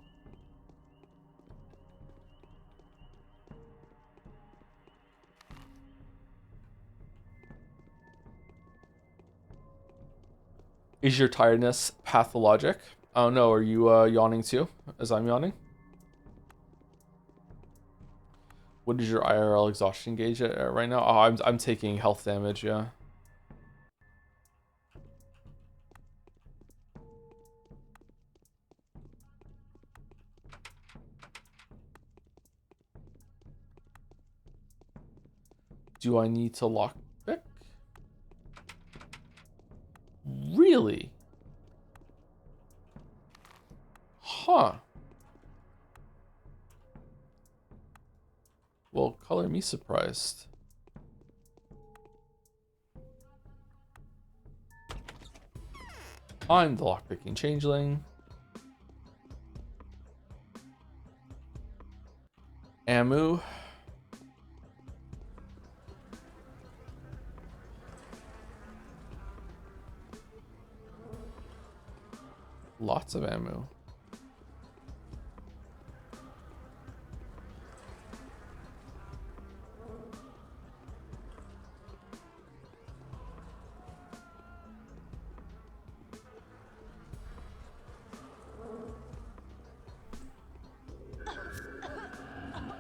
Is your tiredness pathologic? Oh no, are you yawning too, as I'm yawning? What is your IRL exhaustion gauge at right now? Oh, I'm taking health damage, yeah. Do I need to lockpick? Really? Huh. Well, color me surprised. I'm the lockpicking changeling. Amu. Lots of ammo.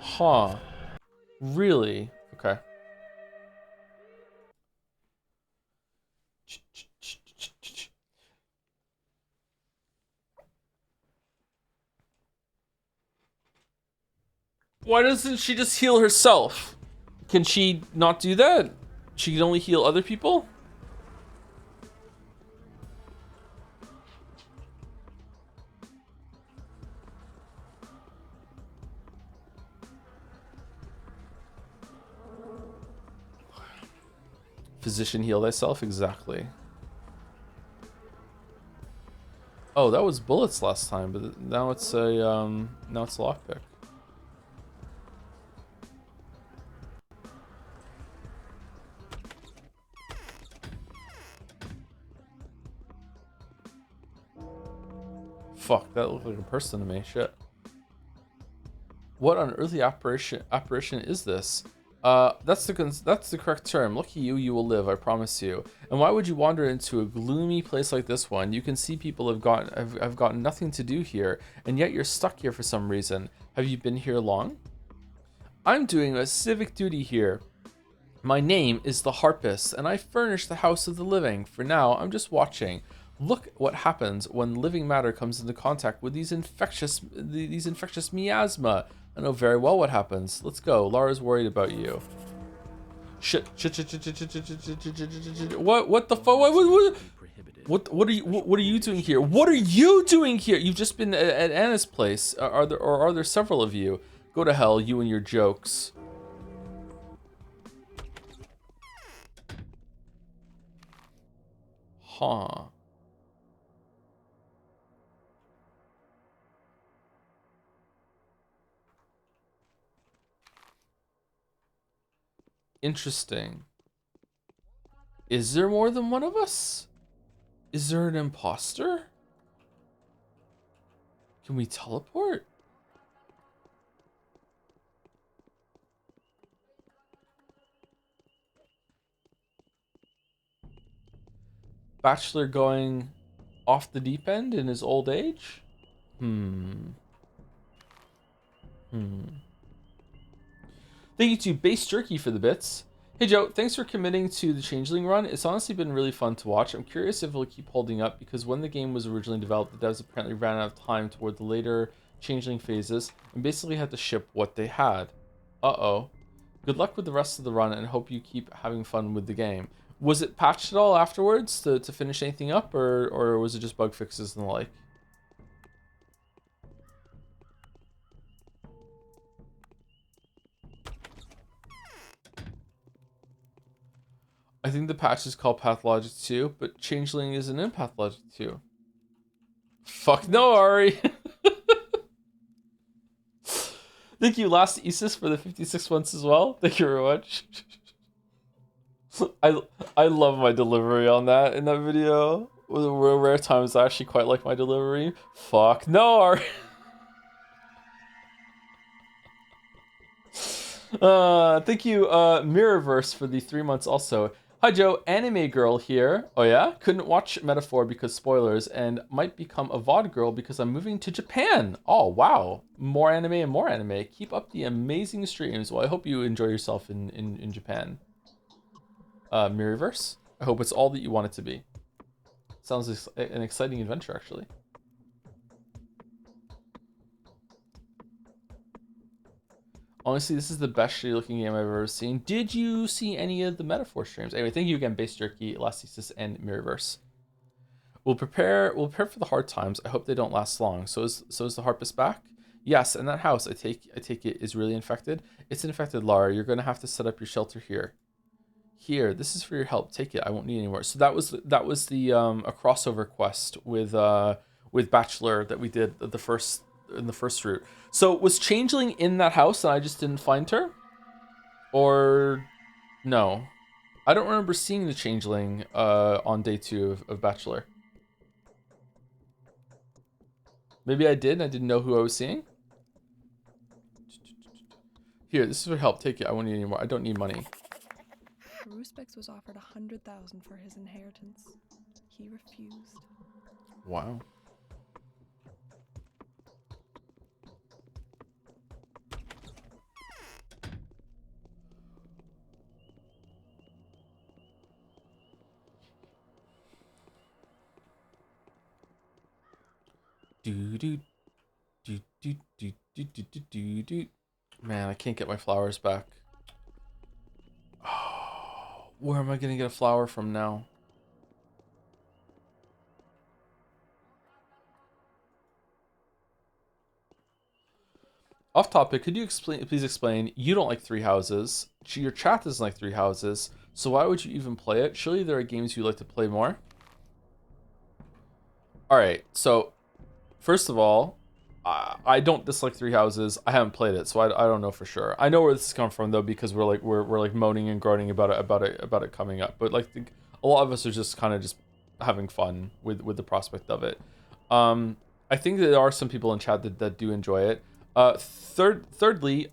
Huh. Really? Okay. Why doesn't she just heal herself? Can she not do that? She can only heal other people? Physician, heal thyself? Exactly. Oh, that was bullets last time, but now it's a lockpick. Fuck, that looked like a person to me. Shit. What unearthly apparition is this? That's the correct term. Lucky you, you will live, I promise you. And why would you wander into a gloomy place like this one? You can see people have gotten nothing to do here, and yet you're stuck here for some reason. Have you been here long? I'm doing a civic duty here. My name is the Harpist, and I furnish the House of the Living. For now, I'm just watching. Look what happens when living matter comes into contact with these infectious miasma. I know very well what happens. Let's go. Lara's worried about you. Shit. What the fuck? What are you doing here? What are you doing here? You've just been at Anna's place. Are there several of you? Go to hell, you and your jokes. Huh. Interesting. Is there more than one of us? Is there an imposter? Can we teleport? Bachelor going off the deep end in his old age? Thank you to Base Jerky for the bits. Hey Joe, thanks for committing to the Changeling run. It's honestly been really fun to watch. I'm curious if it'll keep holding up because when the game was originally developed, the devs apparently ran out of time toward the later Changeling phases and basically had to ship what they had. Uh-oh. Good luck with the rest of the run and hope you keep having fun with the game. Was it patched at all afterwards to finish anything up or was it just bug fixes and the like? I think the patch is called Pathologic 2, but Changeling isn't in Pathologic 2. Fuck no, Ari! Thank you, Last Isis, for the 56 months as well. Thank you very much. I love my delivery on that in that video. Rare times I actually quite like my delivery. Fuck no, Ari! Thank you, Mirrorverse, for the 3 months also. Hi Joe, anime girl here. Oh yeah? Couldn't watch Metaphor because spoilers, and might become a VOD girl because I'm moving to Japan. Oh wow, more anime and more anime. Keep up the amazing streams. Well, I hope you enjoy yourself in Japan. Mirrorverse, I hope it's all that you want it to be. Sounds like an exciting adventure, actually. Honestly, this is the best shitty looking game I've ever seen. Did you see any of the Metaphor streams? Anyway, thank you again, Base Jerky, Elasticus, and Mirrorverse. We'll prepare for the hard times. I hope they don't last long. So is the Harpist back? Yes, and that house I take it is really infected. It's infected, Lara. You're gonna have to set up your shelter here. Here, this is for your help. Take it. I won't need any more. So that was the a crossover quest with Bachelor that we did in the first route. So was Changeling in that house and I just didn't find her? Or no? I don't remember seeing the Changeling on day 2 of Bachelor. Maybe I did and I didn't know who I was seeing. Here, this is for help. Take it. I won't need any more. I don't need money. Ruspex was offered 100,000 for his inheritance. He refused. Wow. Man, I can't get my flowers back. Oh, where am I gonna get a flower from now? Off topic, could you please explain? You don't like Three Houses. Your chat doesn't like Three Houses. So why would you even play it? Surely there are games you like to play more. All right, so first of all, I don't dislike Three Houses. I haven't played it, so I don't know for sure. I know where this is coming from though, because we're like moaning and groaning about it coming up. But like a lot of us are just kind of just having fun with the prospect of it. I think there are some people in chat that do enjoy it. Thirdly,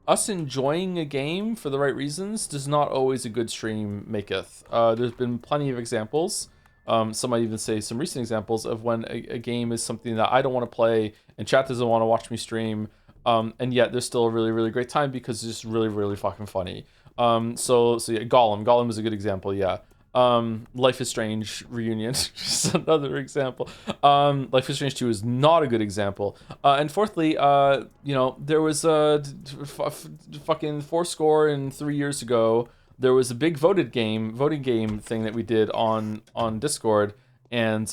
us enjoying a game for the right reasons does not always a good stream maketh. There's been plenty of examples. Some might even say some recent examples of when a game is something that I don't want to play and chat doesn't want to watch me stream, and yet there's still a really, really great time because it's just really, really fucking funny. So yeah, Gollum is a good example, yeah. Life is Strange Reunion, just another example. Life is Strange 2 is not a good example. And fourthly, there was a fucking 3 years ago, there was a big voting game thing that we did on Discord, and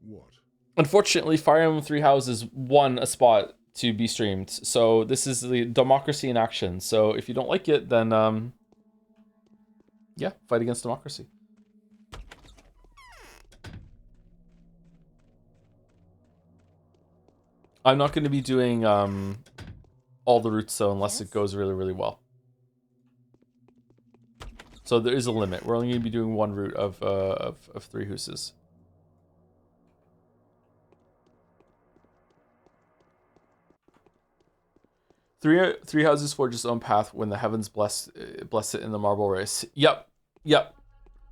What? Unfortunately, Fire Emblem Three Houses won a spot to be streamed. So this is the democracy in action. So if you don't like it, then yeah, fight against democracy. I'm not going to be doing all the routes though, unless it goes really, really well. So there is a limit. We're only going to be doing one route of 3 huses. Three houses forge its own path when the heavens bless it in the marble race. Yep.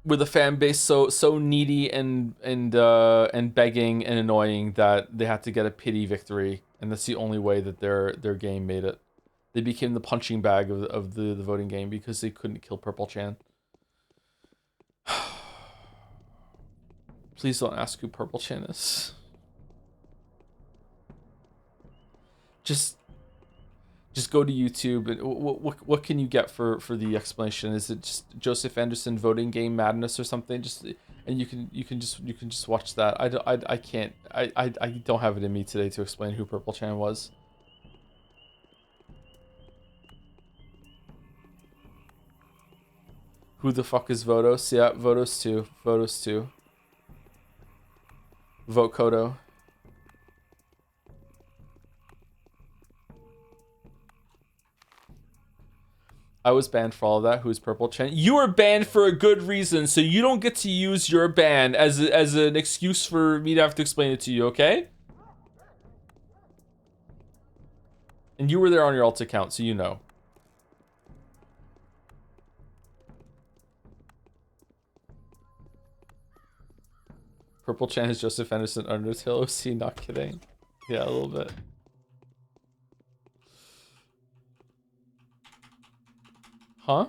With a fan base so needy and begging and annoying that they had to get a pity victory, and that's the only way that their game made it. They became the punching bag of the voting game because they couldn't kill Purple Chan. Please don't ask who Purple Chan is. Just go to YouTube and what can you get for the explanation? Is it just Joseph Anderson voting game madness or something? Just and you can just watch that. I can't I don't have it in me today to explain who Purple Chan was. Who the fuck is Vodos? Yeah, Vodos 2. Vodos 2. Vote Kodo. I was banned for all of that. Who's Purple Chan? You were banned for a good reason, so you don't get to use your ban as an excuse for me to have to explain it to you, okay? And you were there on your alt account, so you know. Purple Chan is Joseph Anderson Undertale OC, not kidding. Yeah, a little bit. Huh?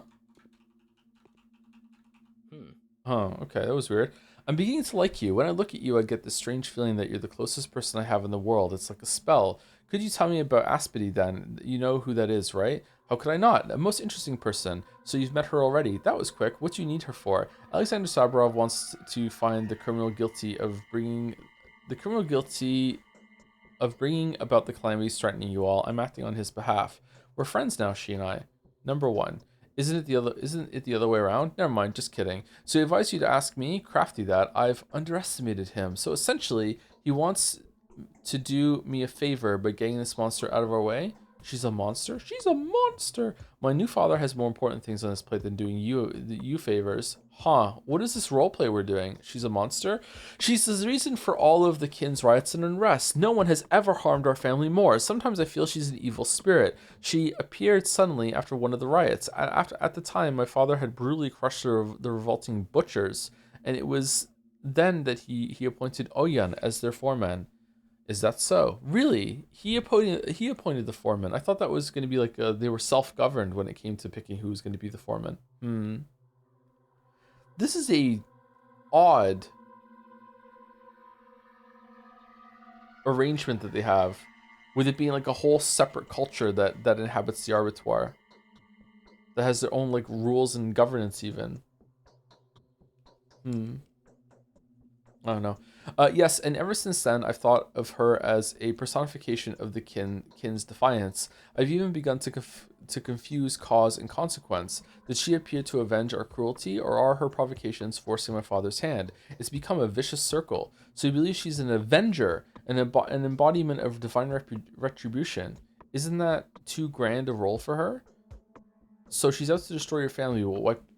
Oh, okay, that was weird. I'm beginning to like you. When I look at you, I get this strange feeling that you're the closest person I have in the world. It's like a spell. Could you tell me about Aspity then? You know who that is, right? How could I not? A most interesting person. So you've met her already. That was quick. What do you need her for? Alexander Saburov wants to find the criminal guilty of bringing about the calamities threatening you all. I'm acting on his behalf. We're friends now, she and I. Number 1. Isn't it the other way around? Never mind, just kidding. So he advised you to ask me, crafty that. I've underestimated him. So essentially, he wants to do me a favor by getting this monster out of our way. She's a monster? She's a monster! My new father has more important things on his plate than doing you favors. Huh, what is this roleplay we're doing? She's a monster? She's the reason for all of the kin's riots and unrest. No one has ever harmed our family more. Sometimes I feel she's an evil spirit. She appeared suddenly after one of the riots. At the time, my father had brutally crushed the revolting butchers, and it was then that he appointed Oyan as their foreman. Is that so? Really? He appointed the foreman. I thought that was going to be like they were self-governed when it came to picking who was going to be the foreman. This is a odd arrangement that they have, with it being like a whole separate culture that inhabits the Arbitoire, that has their own like rules and governance even. I don't know. Yes, and ever since then, I've thought of her as a personification of the kin's defiance. I've even begun to confuse cause and consequence. Did she appear to avenge our cruelty, or are her provocations forcing my father's hand? It's become a vicious circle. So you believe she's an avenger, an embodiment of divine retribution. Isn't that too grand a role for her? So she's out to destroy your family,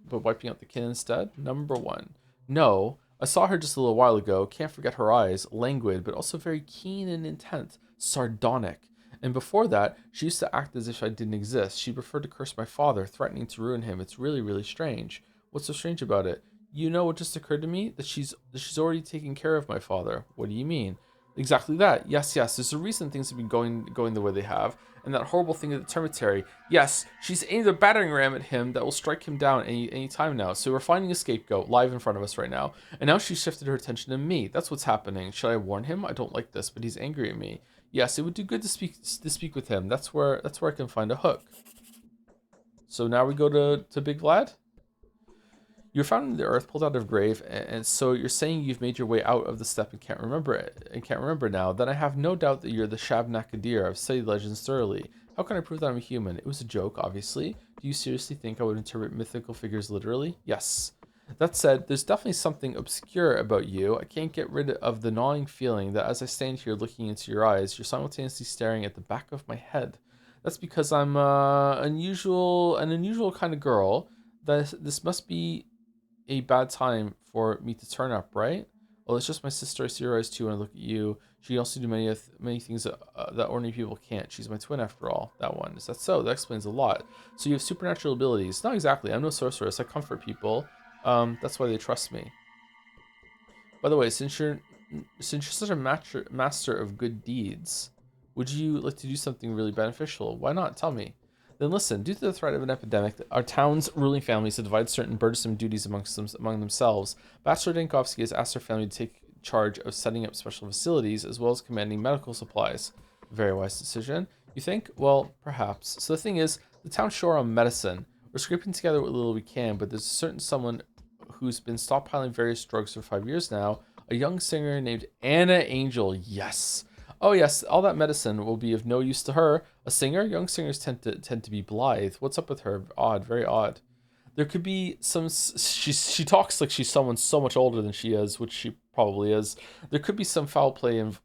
but wiping out the kin instead? Number 1. No. I saw her just a little while ago. Can't forget her eyes. Languid, but also very keen and intent. Sardonic. And before that, she used to act as if I didn't exist. She preferred to curse my father, threatening to ruin him. It's really, really strange. What's so strange about it? You know what just occurred to me? That she's already taken care of my father. What do you mean? Exactly that. Yes. There's a reason things have been going the way they have. And that horrible thing at the cemetery. Yes, she's aimed a battering ram at him that will strike him down any time now. So we're finding a scapegoat live in front of us right now. And now she's shifted her attention to me. That's what's happening. Should I warn him? I don't like this, but he's angry at me. Yes, it would do good to speak with him. That's where I can find a hook. So now we go to Big Vlad. You're found in the earth, pulled out of grave, and so you're saying you've made your way out of the steppe and can't remember now. Then I have no doubt that you're the Shabnakadir. I've studied legends thoroughly. How can I prove that I'm a human? It was a joke, obviously. Do you seriously think I would interpret mythical figures literally? Yes. That said, there's definitely something obscure about you. I can't get rid of the gnawing feeling that as I stand here looking into your eyes, you're simultaneously staring at the back of my head. That's because I'm an unusual kind of girl. This must be a bad time for me to turn up, right? Well, it's just my sister. I see her eyes too when I look at you. She can also do many things that ordinary people can't. She's my twin after all. That one. Is that so? That explains a lot. So you have supernatural abilities. Not exactly. I'm no sorceress. I comfort people. That's why they trust me. By the way, since you're such a master of good deeds, would you like to do something really beneficial? Why not? Tell me. Then listen, due to the threat of an epidemic, our town's ruling families have divided certain burdensome duties among themselves. Bachelor Dankovsky has asked our family to take charge of setting up special facilities as well as commanding medical supplies. Very wise decision. You think? Well, perhaps. So the thing is, the town's short on medicine. We're scraping together what little we can, but there's a certain someone who's been stockpiling various drugs for 5 years now. A young singer named Anna Angel. Yes. Oh yes, all that medicine will be of no use to her. A singer? Young singers tend to be blithe. What's up with her? Odd, very odd. There could be some. She talks like she's someone so much older than she is, which she probably is. There could be some foul play involved,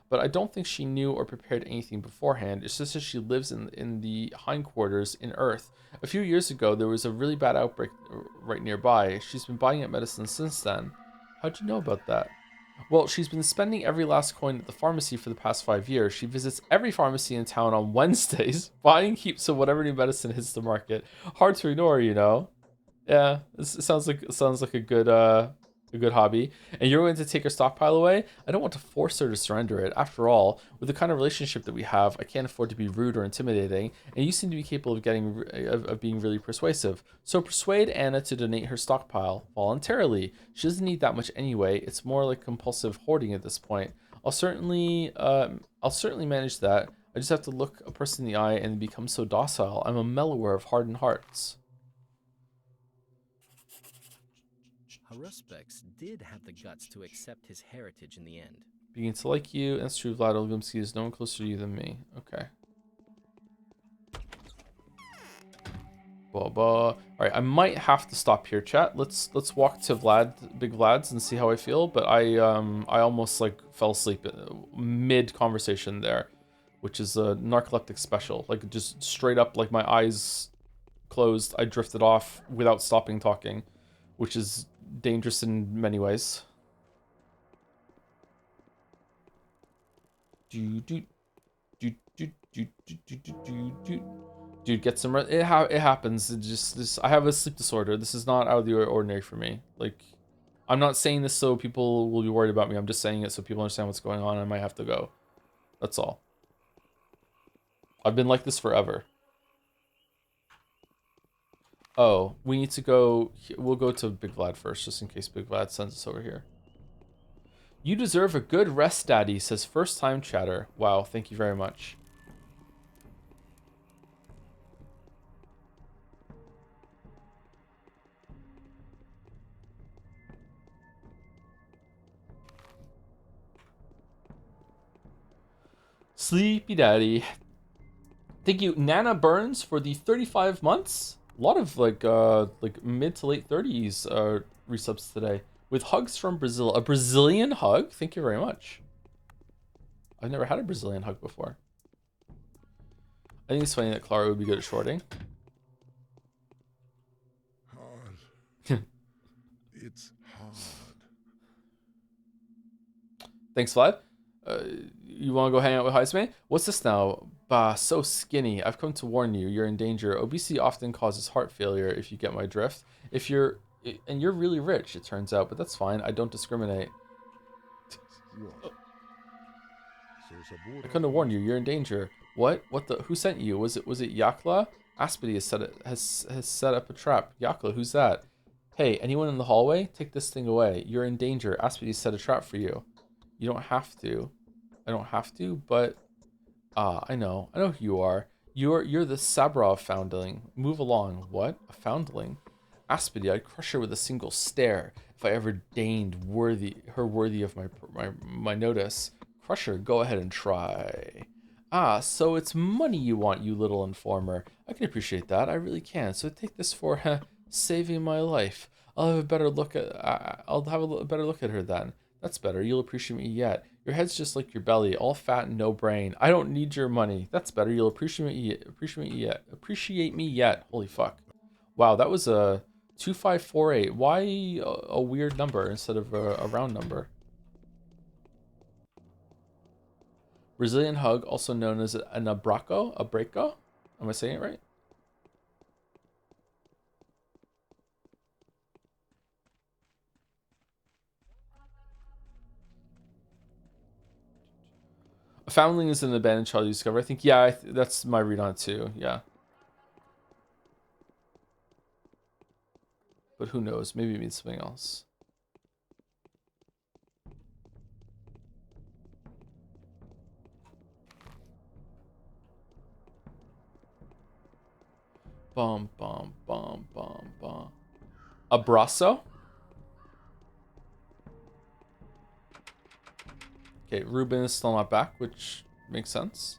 but I don't think she knew or prepared anything beforehand. It's just that she lives in the hindquarters in Earth. A few years ago, there was a really bad outbreak right nearby. She's been buying up medicine since then. How'd you know about that? Well, she's been spending every last coin at the pharmacy for the past 5 years. She visits every pharmacy in town on Wednesdays, buying heaps of whatever new medicine hits the market. Hard to ignore, you know. Yeah, this sounds like a good hobby. And you're going to take her stockpile away? I don't want to force her to surrender it. After all, with the kind of relationship that we have, I can't afford to be rude or intimidating. And you seem to be capable of being really persuasive. So persuade Anna to donate her stockpile voluntarily. She doesn't need that much anyway. It's more like compulsive hoarding at this point. I'll certainly manage that. I just have to look a person in the eye and become so docile. I'm a mellower of hardened hearts. Haruspex did have the guts to accept his heritage in the end. Begin to like you. That's true. Vlad Olgumsky is no one closer to you than me. Okay. All right, I might have to stop here, chat. Let's walk to Big Vlad's, and see how I feel. But I almost like fell asleep mid conversation there, which is a narcoleptic special. Like just straight up, like my eyes closed, I drifted off without stopping talking, which is dangerous in many ways. Dude, get some rest. It happens. It just I have a sleep disorder. This is not out of the ordinary for me. Like, I'm not saying this so people will be worried about me. I'm just saying it so people understand what's going on. I might have to go. That's all. I've been like this forever. Oh, we need to go. We'll go to Big Vlad first, just in case Big Vlad sends us over here. You deserve a good rest, Daddy, says first time chatter. Wow, thank you very much. Sleepy Daddy. Thank you, Nana Burns, for the 35 months. A lot of like mid to late 30s resubs today. With hugs from Brazil. A Brazilian hug? Thank you very much. I've never had a Brazilian hug before. I think it's funny that Clara would be good at shorting. Hard. It's hard. Thanks, Vlad. You want to go hang out with Heisman? What's this now? Bah, so skinny. I've come to warn you. You're in danger. Obesity often causes heart failure, if you get my drift. And you're really rich, it turns out, but that's fine. I don't discriminate. I couldn't have warned you. You're in danger. What? What the? Who sent you? Was it Yakla? Aspity has set up a trap. Yakla, who's that? Hey, anyone in the hallway? Take this thing away. You're in danger. Aspity set a trap for you. You don't have to. I don't have to, but I know who you are. You're the Sabrov foundling. Move along. What? A foundling? Aspity, I'd crush her with a single stare if I ever deigned worthy of my notice. Crush her, go ahead and try. Ah, so it's money you want, you little informer. I can appreciate that, I really can. So take this for Saving my life. I'll have a better look at. I'll have a better look at her then. That's better. You'll appreciate me yet. Your head's just like your belly, all fat and no brain. I don't need your money. That's better. You'll appreciate me yet. Appreciate me yet. Holy fuck. Wow, that was a 2548. Why a weird number instead of a round number? Brazilian hug, also known as an abraco. Abraco? Am I saying it right? A foundling is an abandoned child you discover. I think, yeah, that's my read on it too. Yeah. But who knows? Maybe it means something else. Bum, bum, bum, bum, bum. Abraço? Okay, Ruben is still not back, which makes sense.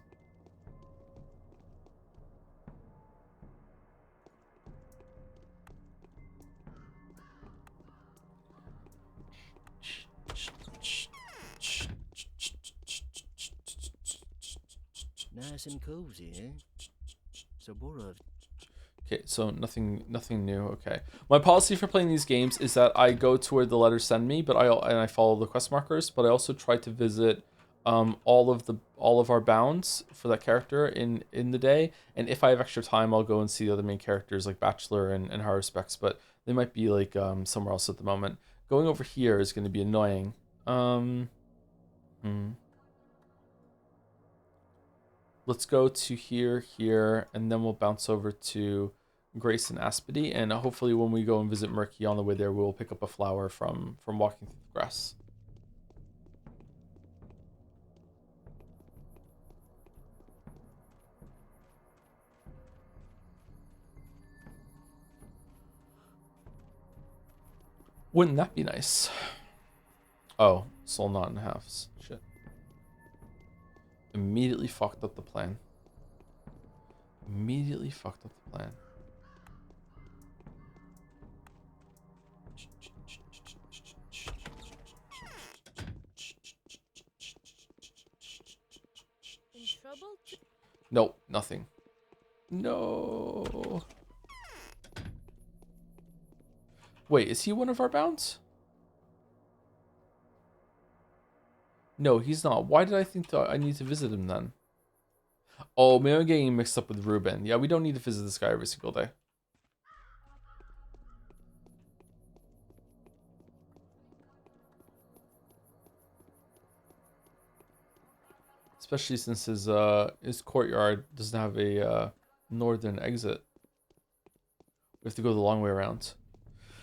Nice and cozy, eh? Sabura. Okay, so nothing new. Okay, my policy for playing these games is that I go to where the letters send me, but I follow the quest markers. But I also try to visit all of our bounds for that character in the day. And if I have extra time, I'll go and see the other main characters like Bachelor and High Respects. But they might be like somewhere else at the moment. Going over here is going to be annoying. Let's go to here, and then we'll bounce over to Grace and Aspedy, and hopefully when we go and visit Murky on the way there, we'll pick up a flower from walking through the grass. Wouldn't that be nice? Oh, soul not in halves. Shit. Immediately fucked up the plan. Immediately fucked up the plan. In trouble? Nope, nothing. No. Wait, is he one of our bounds? No, he's not. Why did I think that I need to visit him then? Oh, maybe I'm getting mixed up with Ruben. Yeah, we don't need to visit this guy every single day. Especially since his courtyard doesn't have a northern exit. We have to go the long way around.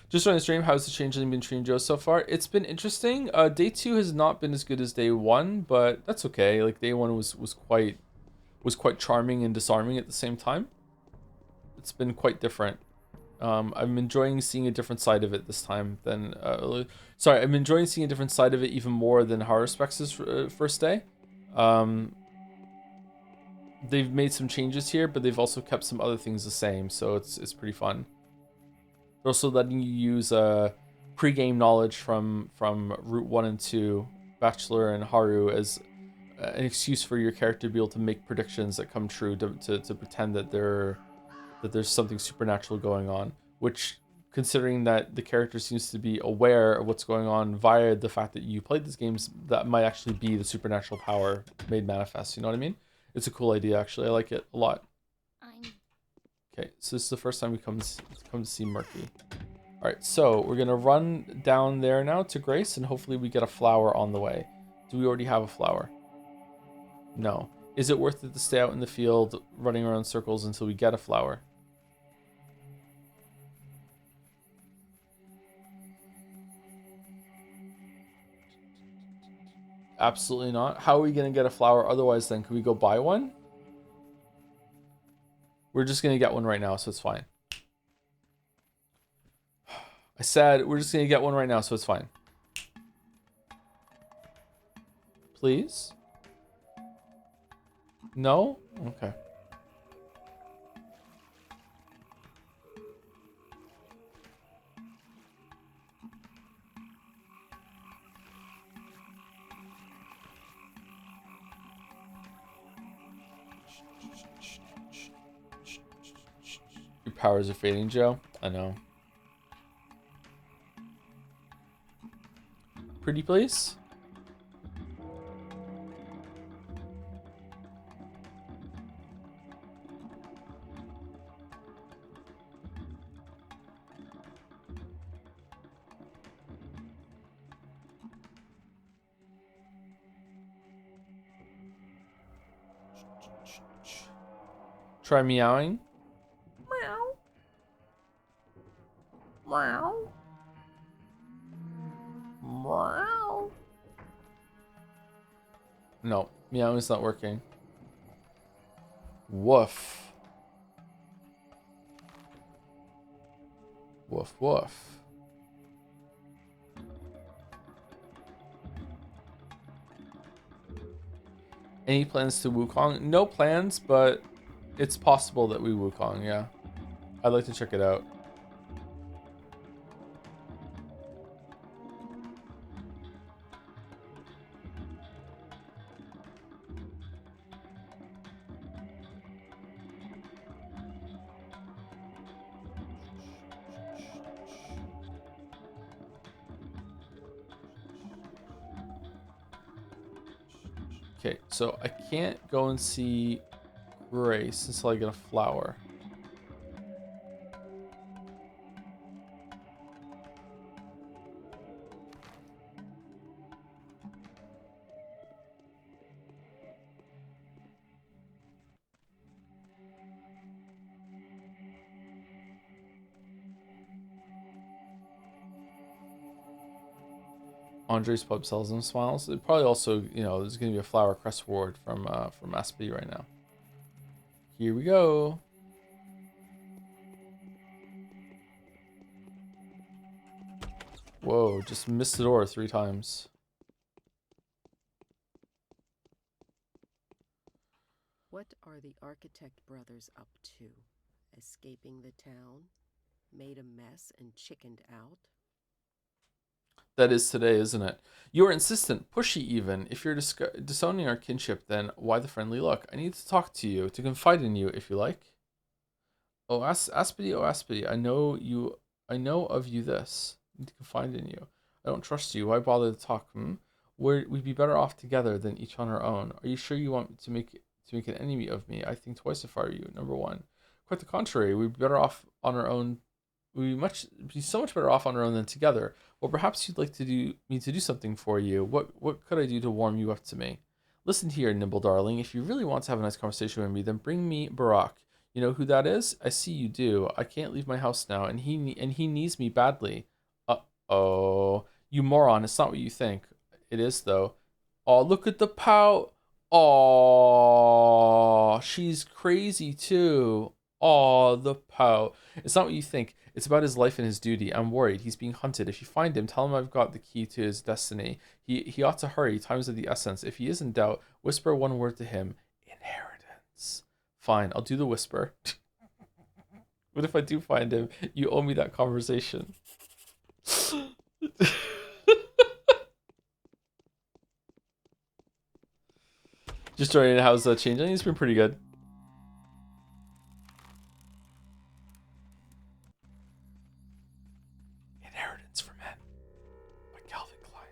Just on the stream, how's the changeling been treating Joe so far? It's been interesting. Day 2 has not been as good as day 1, but that's okay. Like day 1 was quite charming and disarming at the same time. It's been quite different. I'm enjoying seeing a different side of it this time than sorry, I'm enjoying seeing a different side of it even more than Haruspex's first day. They've made some changes here, but they've also kept some other things the same, so it's pretty fun. They're also letting you use pre-game knowledge from Route 1 and 2, Bachelor and Haru, as an excuse for your character to be able to make predictions that come true, to pretend that there's something supernatural going on, which, considering that the character seems to be aware of what's going on via the fact that you played these games, that might actually be the supernatural power made manifest. You know what I mean? It's a cool idea, actually. I like it a lot. Okay, so this is the first time we come to see Murky. All right, so we're gonna run down there now to Grace, and hopefully we get a flower on the way. Do we already have a flower? No. Is it worth it to stay out in the field running around circles until we get a flower? Absolutely not. How are we gonna get a flower otherwise then? Can we go buy one? We're just gonna get one right now, so it's fine. I said we're just gonna get one right now, so it's fine. Please? No? Okay. powers are fading, Joe. I know. Pretty please? Try meowing. Meow. Meow. Meow. No, meowing's not working. Woof. Woof woof. Any plans to Wukong? No plans, but it's possible that we Wukong, yeah. I'd like to check it out. Okay, so I can't go and see Grace until I get a flower. Andre's pub sells them smiles. It probably also, you know, there's gonna be a flower crest reward from Aspie right now. Here we go. Whoa, just missed the door 3 times. What are the architect brothers up to? Escaping the town? Made a mess and chickened out? That is today, isn't it? You are insistent, pushy even. If you're disowning our kinship, then why the friendly look? I need to talk to you, to confide in you, if you like. Oh, Aspity, I know of you this. I need to confide in you. I don't trust you. Why bother to talk, We'd be better off together than each on our own. Are you sure you want to make an enemy of me? I think twice if I were you, number one. Quite the contrary, we'd be better off on our own. We'd be so much better off on our own than together. Well, perhaps you'd like me to do something for you. What could I do to warm you up to me? Listen here, Nimble darling. If you really want to have a nice conversation with me, then bring me Barack. You know who that is? I see you do. I can't leave my house now, and he needs me badly. Uh-oh. You moron, it's not what you think. It is, though. Oh, look at the pout. Oh, she's crazy, too. Oh, the pout. It's not what you think. It's about his life and his duty. I'm worried. He's being hunted. If you find him, tell him I've got the key to his destiny. He ought to hurry. Time's of the essence. If he is in doubt, whisper one word to him. Inheritance. Fine, I'll do the whisper. What if I do find him? You owe me that conversation. Just joining how's that changing? It's been pretty good. Inheritance for Men by Calvin Klein.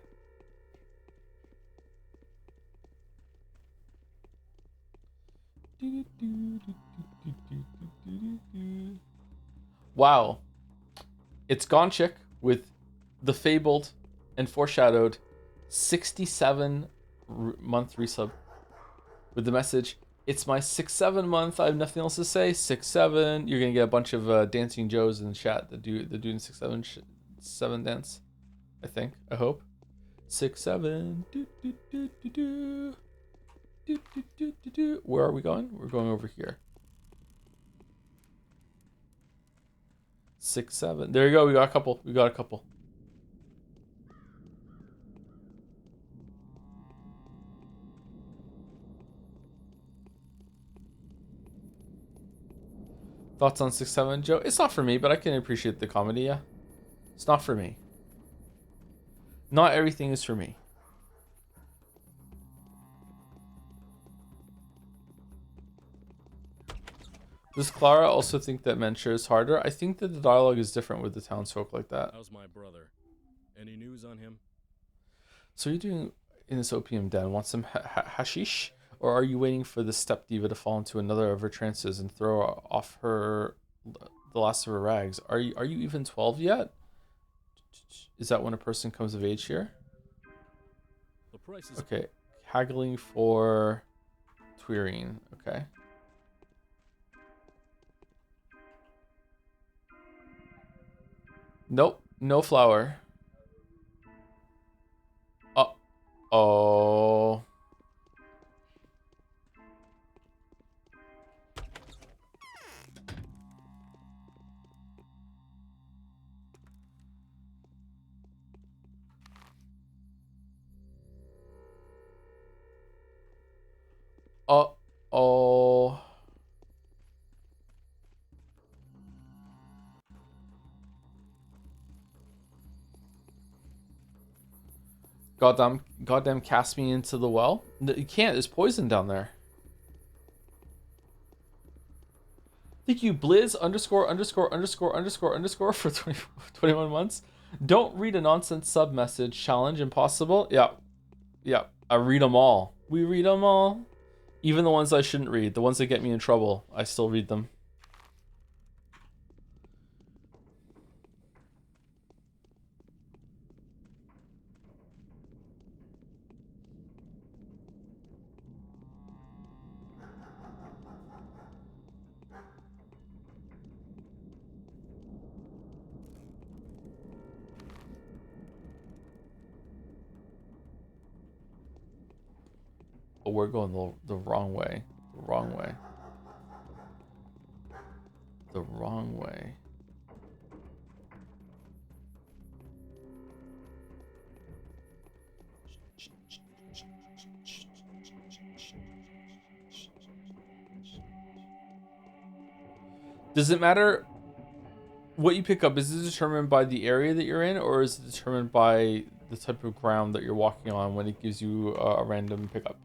Wow. It's Gonchik with the fabled and foreshadowed 67-month resub with the message, it's my 6-7 month. I have nothing else to say. 6-7. You're gonna get a bunch of dancing Joes in the chat that doing 6-7 dance. I think. I hope. 6-7. Where are we going? We're going over here. 6-7. There you go. We got a couple. Thoughts on 6-7, Joe? It's not for me, but I can appreciate the comedy, yeah. It's not for me. Not everything is for me. Does Clara also think that Mentor is harder? I think that the dialogue is different with the townsfolk like that. How's my brother? Any news on him? So you're doing in this opium den? Want some hashish? Or are you waiting for the step diva to fall into another of her trances and throw off the last of her rags? Are you even 12 yet? Is that when a person comes of age here? The price is okay. Haggling for Twirine. Okay. Nope. No flour. Oh. Oh. Goddamn cast me into the well? No, you can't, there's poison down there. Thank you, Blizz ____ for 21 months. Don't read a nonsense sub message. Challenge impossible. Yeah. Yeah. I read them all. We read them all. Even the ones I shouldn't read. The ones that get me in trouble. I still read them. But we're going the wrong way. The wrong way. The wrong way. Does it matter what you pick up? Is it determined by the area that you're in, or is it determined by the type of ground that you're walking on when it gives you a random pickup?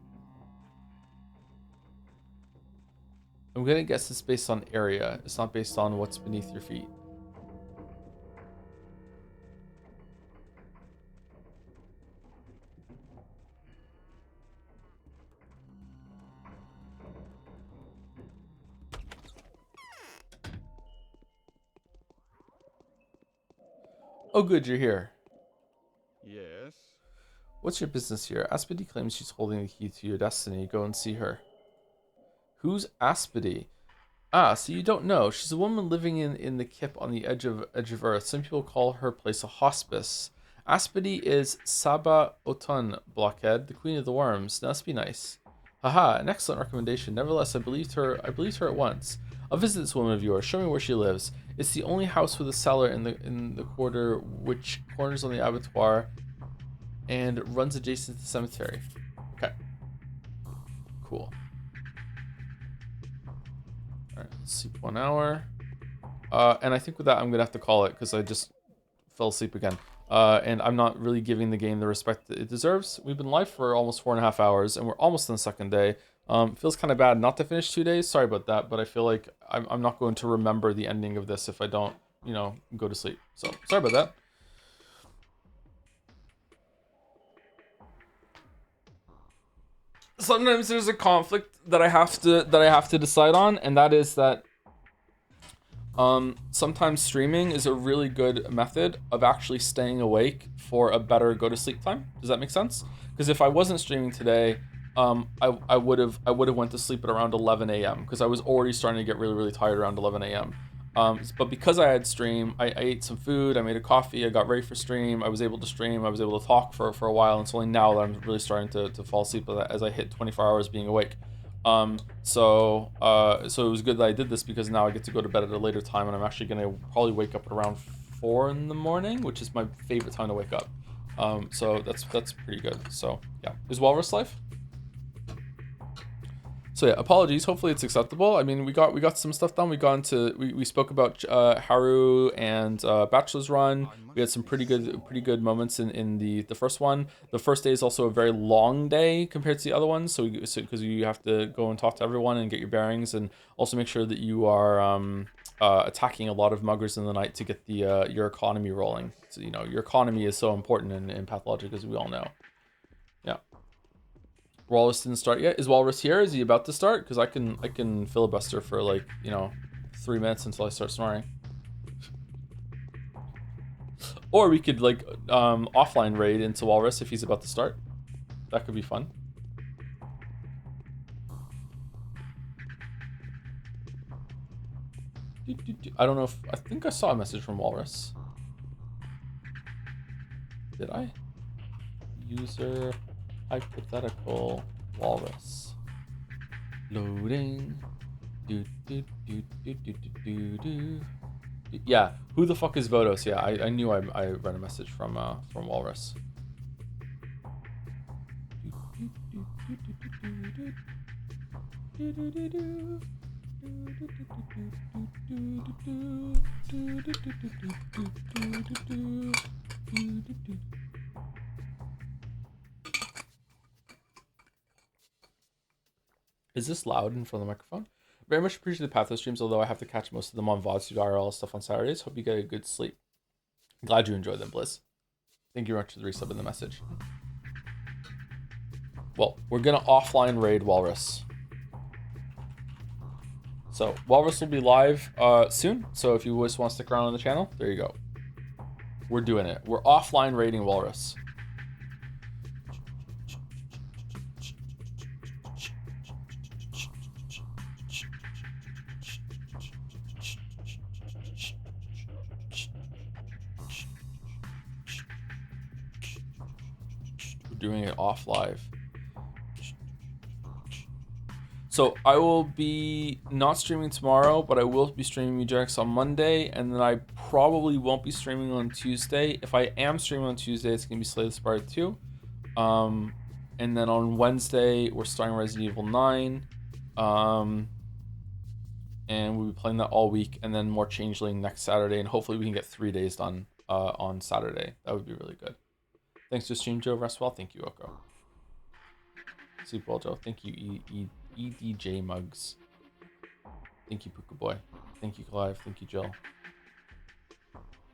I'm gonna guess it's based on area. It's not based on what's beneath your feet. Oh good, you're here. Yes? What's your business here? Aspedy claims she's holding the key to your destiny. Go and see her. Who's Aspedy? Ah, so you don't know. She's a woman living in the Kip on the edge of Earth. Some people call her place a hospice. Aspedy is Saba Otun, Blockhead, the queen of the worms. Now, let's be nice. Haha, an excellent recommendation. Nevertheless, I believed her at once. I'll visit this woman of yours. Show me where she lives. It's the only house with a cellar in the quarter which corners on the abattoir and runs adjacent to the cemetery. Okay. Cool. Alright, sleep 1 hour. And I think with that, I'm going to have to call it because I just fell asleep again. And I'm not really giving the game the respect that it deserves. We've been live for almost 4.5 hours, and we're almost on the second day. Feels kind of bad not to finish 2 days. Sorry about that, but I feel like I'm not going to remember the ending of this if I don't, go to sleep. So, sorry about that. Sometimes there's a conflict that I have to decide on, and that is that sometimes streaming is a really good method of actually staying awake for a better go to sleep time. Does that make sense? Because if I wasn't streaming today, I would have went to sleep at around 11 a.m. because I was already starting to get really, really tired around 11 a.m. But because I had stream, I ate some food, I made a coffee, I got ready for stream, I was able to stream, I was able to talk for a while, and it's only now that I'm really starting to fall asleep as I hit 24 hours being awake. So it was good that I did this because now I get to go to bed at a later time, and I'm actually gonna probably wake up at around 4 in the morning, which is my favorite time to wake up. So that's pretty good. So yeah, is Walrus life? So yeah, apologies. Hopefully it's acceptable. I mean, we got some stuff done. We spoke about Haru and Bachelor's Run. We had some pretty good moments in the first one. The first day is also a very long day compared to the other ones. So because you have to go and talk to everyone and get your bearings, and also make sure that you are attacking a lot of muggers in the night to get the your economy rolling. So your economy is so important in Pathologic, as we all know. Yeah. Walrus didn't start yet. Is Walrus here? Is he about to start? Because I can filibuster for 3 minutes until I start snoring. Or we could offline raid into Walrus if he's about to start. That could be fun. I don't know if I think I saw a message from Walrus. Did I? User hypothetical Walrus. Loading. Yeah, who the fuck is Vodos? Yeah, I knew I read a message from Walrus. Is this loud in front of the microphone? Very much appreciate the Pathos streams, although I have to catch most of them on VODs to do IRL stuff on Saturdays. Hope you get a good sleep. Glad you enjoy them, Blizz. Thank you very much for the resub in the message. Well, we're gonna offline raid Walrus. So Walrus will be live soon. So if you just want to stick around on the channel, there you go. We're doing it. We're offline raiding Walrus. We're doing it off live. So I will be not streaming tomorrow, but I will be streaming Mujax on Monday, and then I probably won't be streaming on Tuesday. If I am streaming on Tuesday, it's gonna be Slay the Spire 2. And then on Wednesday, we're starting Resident Evil 9. And we'll be playing that all week, and then more Changeling next Saturday, and hopefully we can get 3 days done on Saturday. That would be really good. Thanks to Stream Joe. Rest well. Thank you, Oko. Sleep well, Joe. Thank you, EDJ Mugs. Thank you, Puka Boy. Thank you, Clive. Thank you, Jill.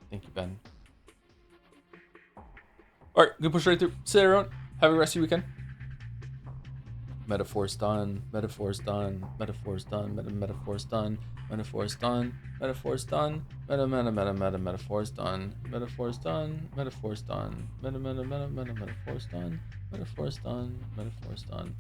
Thank you, Ben. All right, good push right through. See you, everyone. Have a rest of your weekend. Metaphor's done. Metaphor's done. Metaphor's done. Metaphor's done. Metaphor's done. Metaphor's done. Metaphor's done. Metaphor's done. Metaphor's done. Metaphor's done. Metaphor's done. Metaphor's done. Metaphor's done.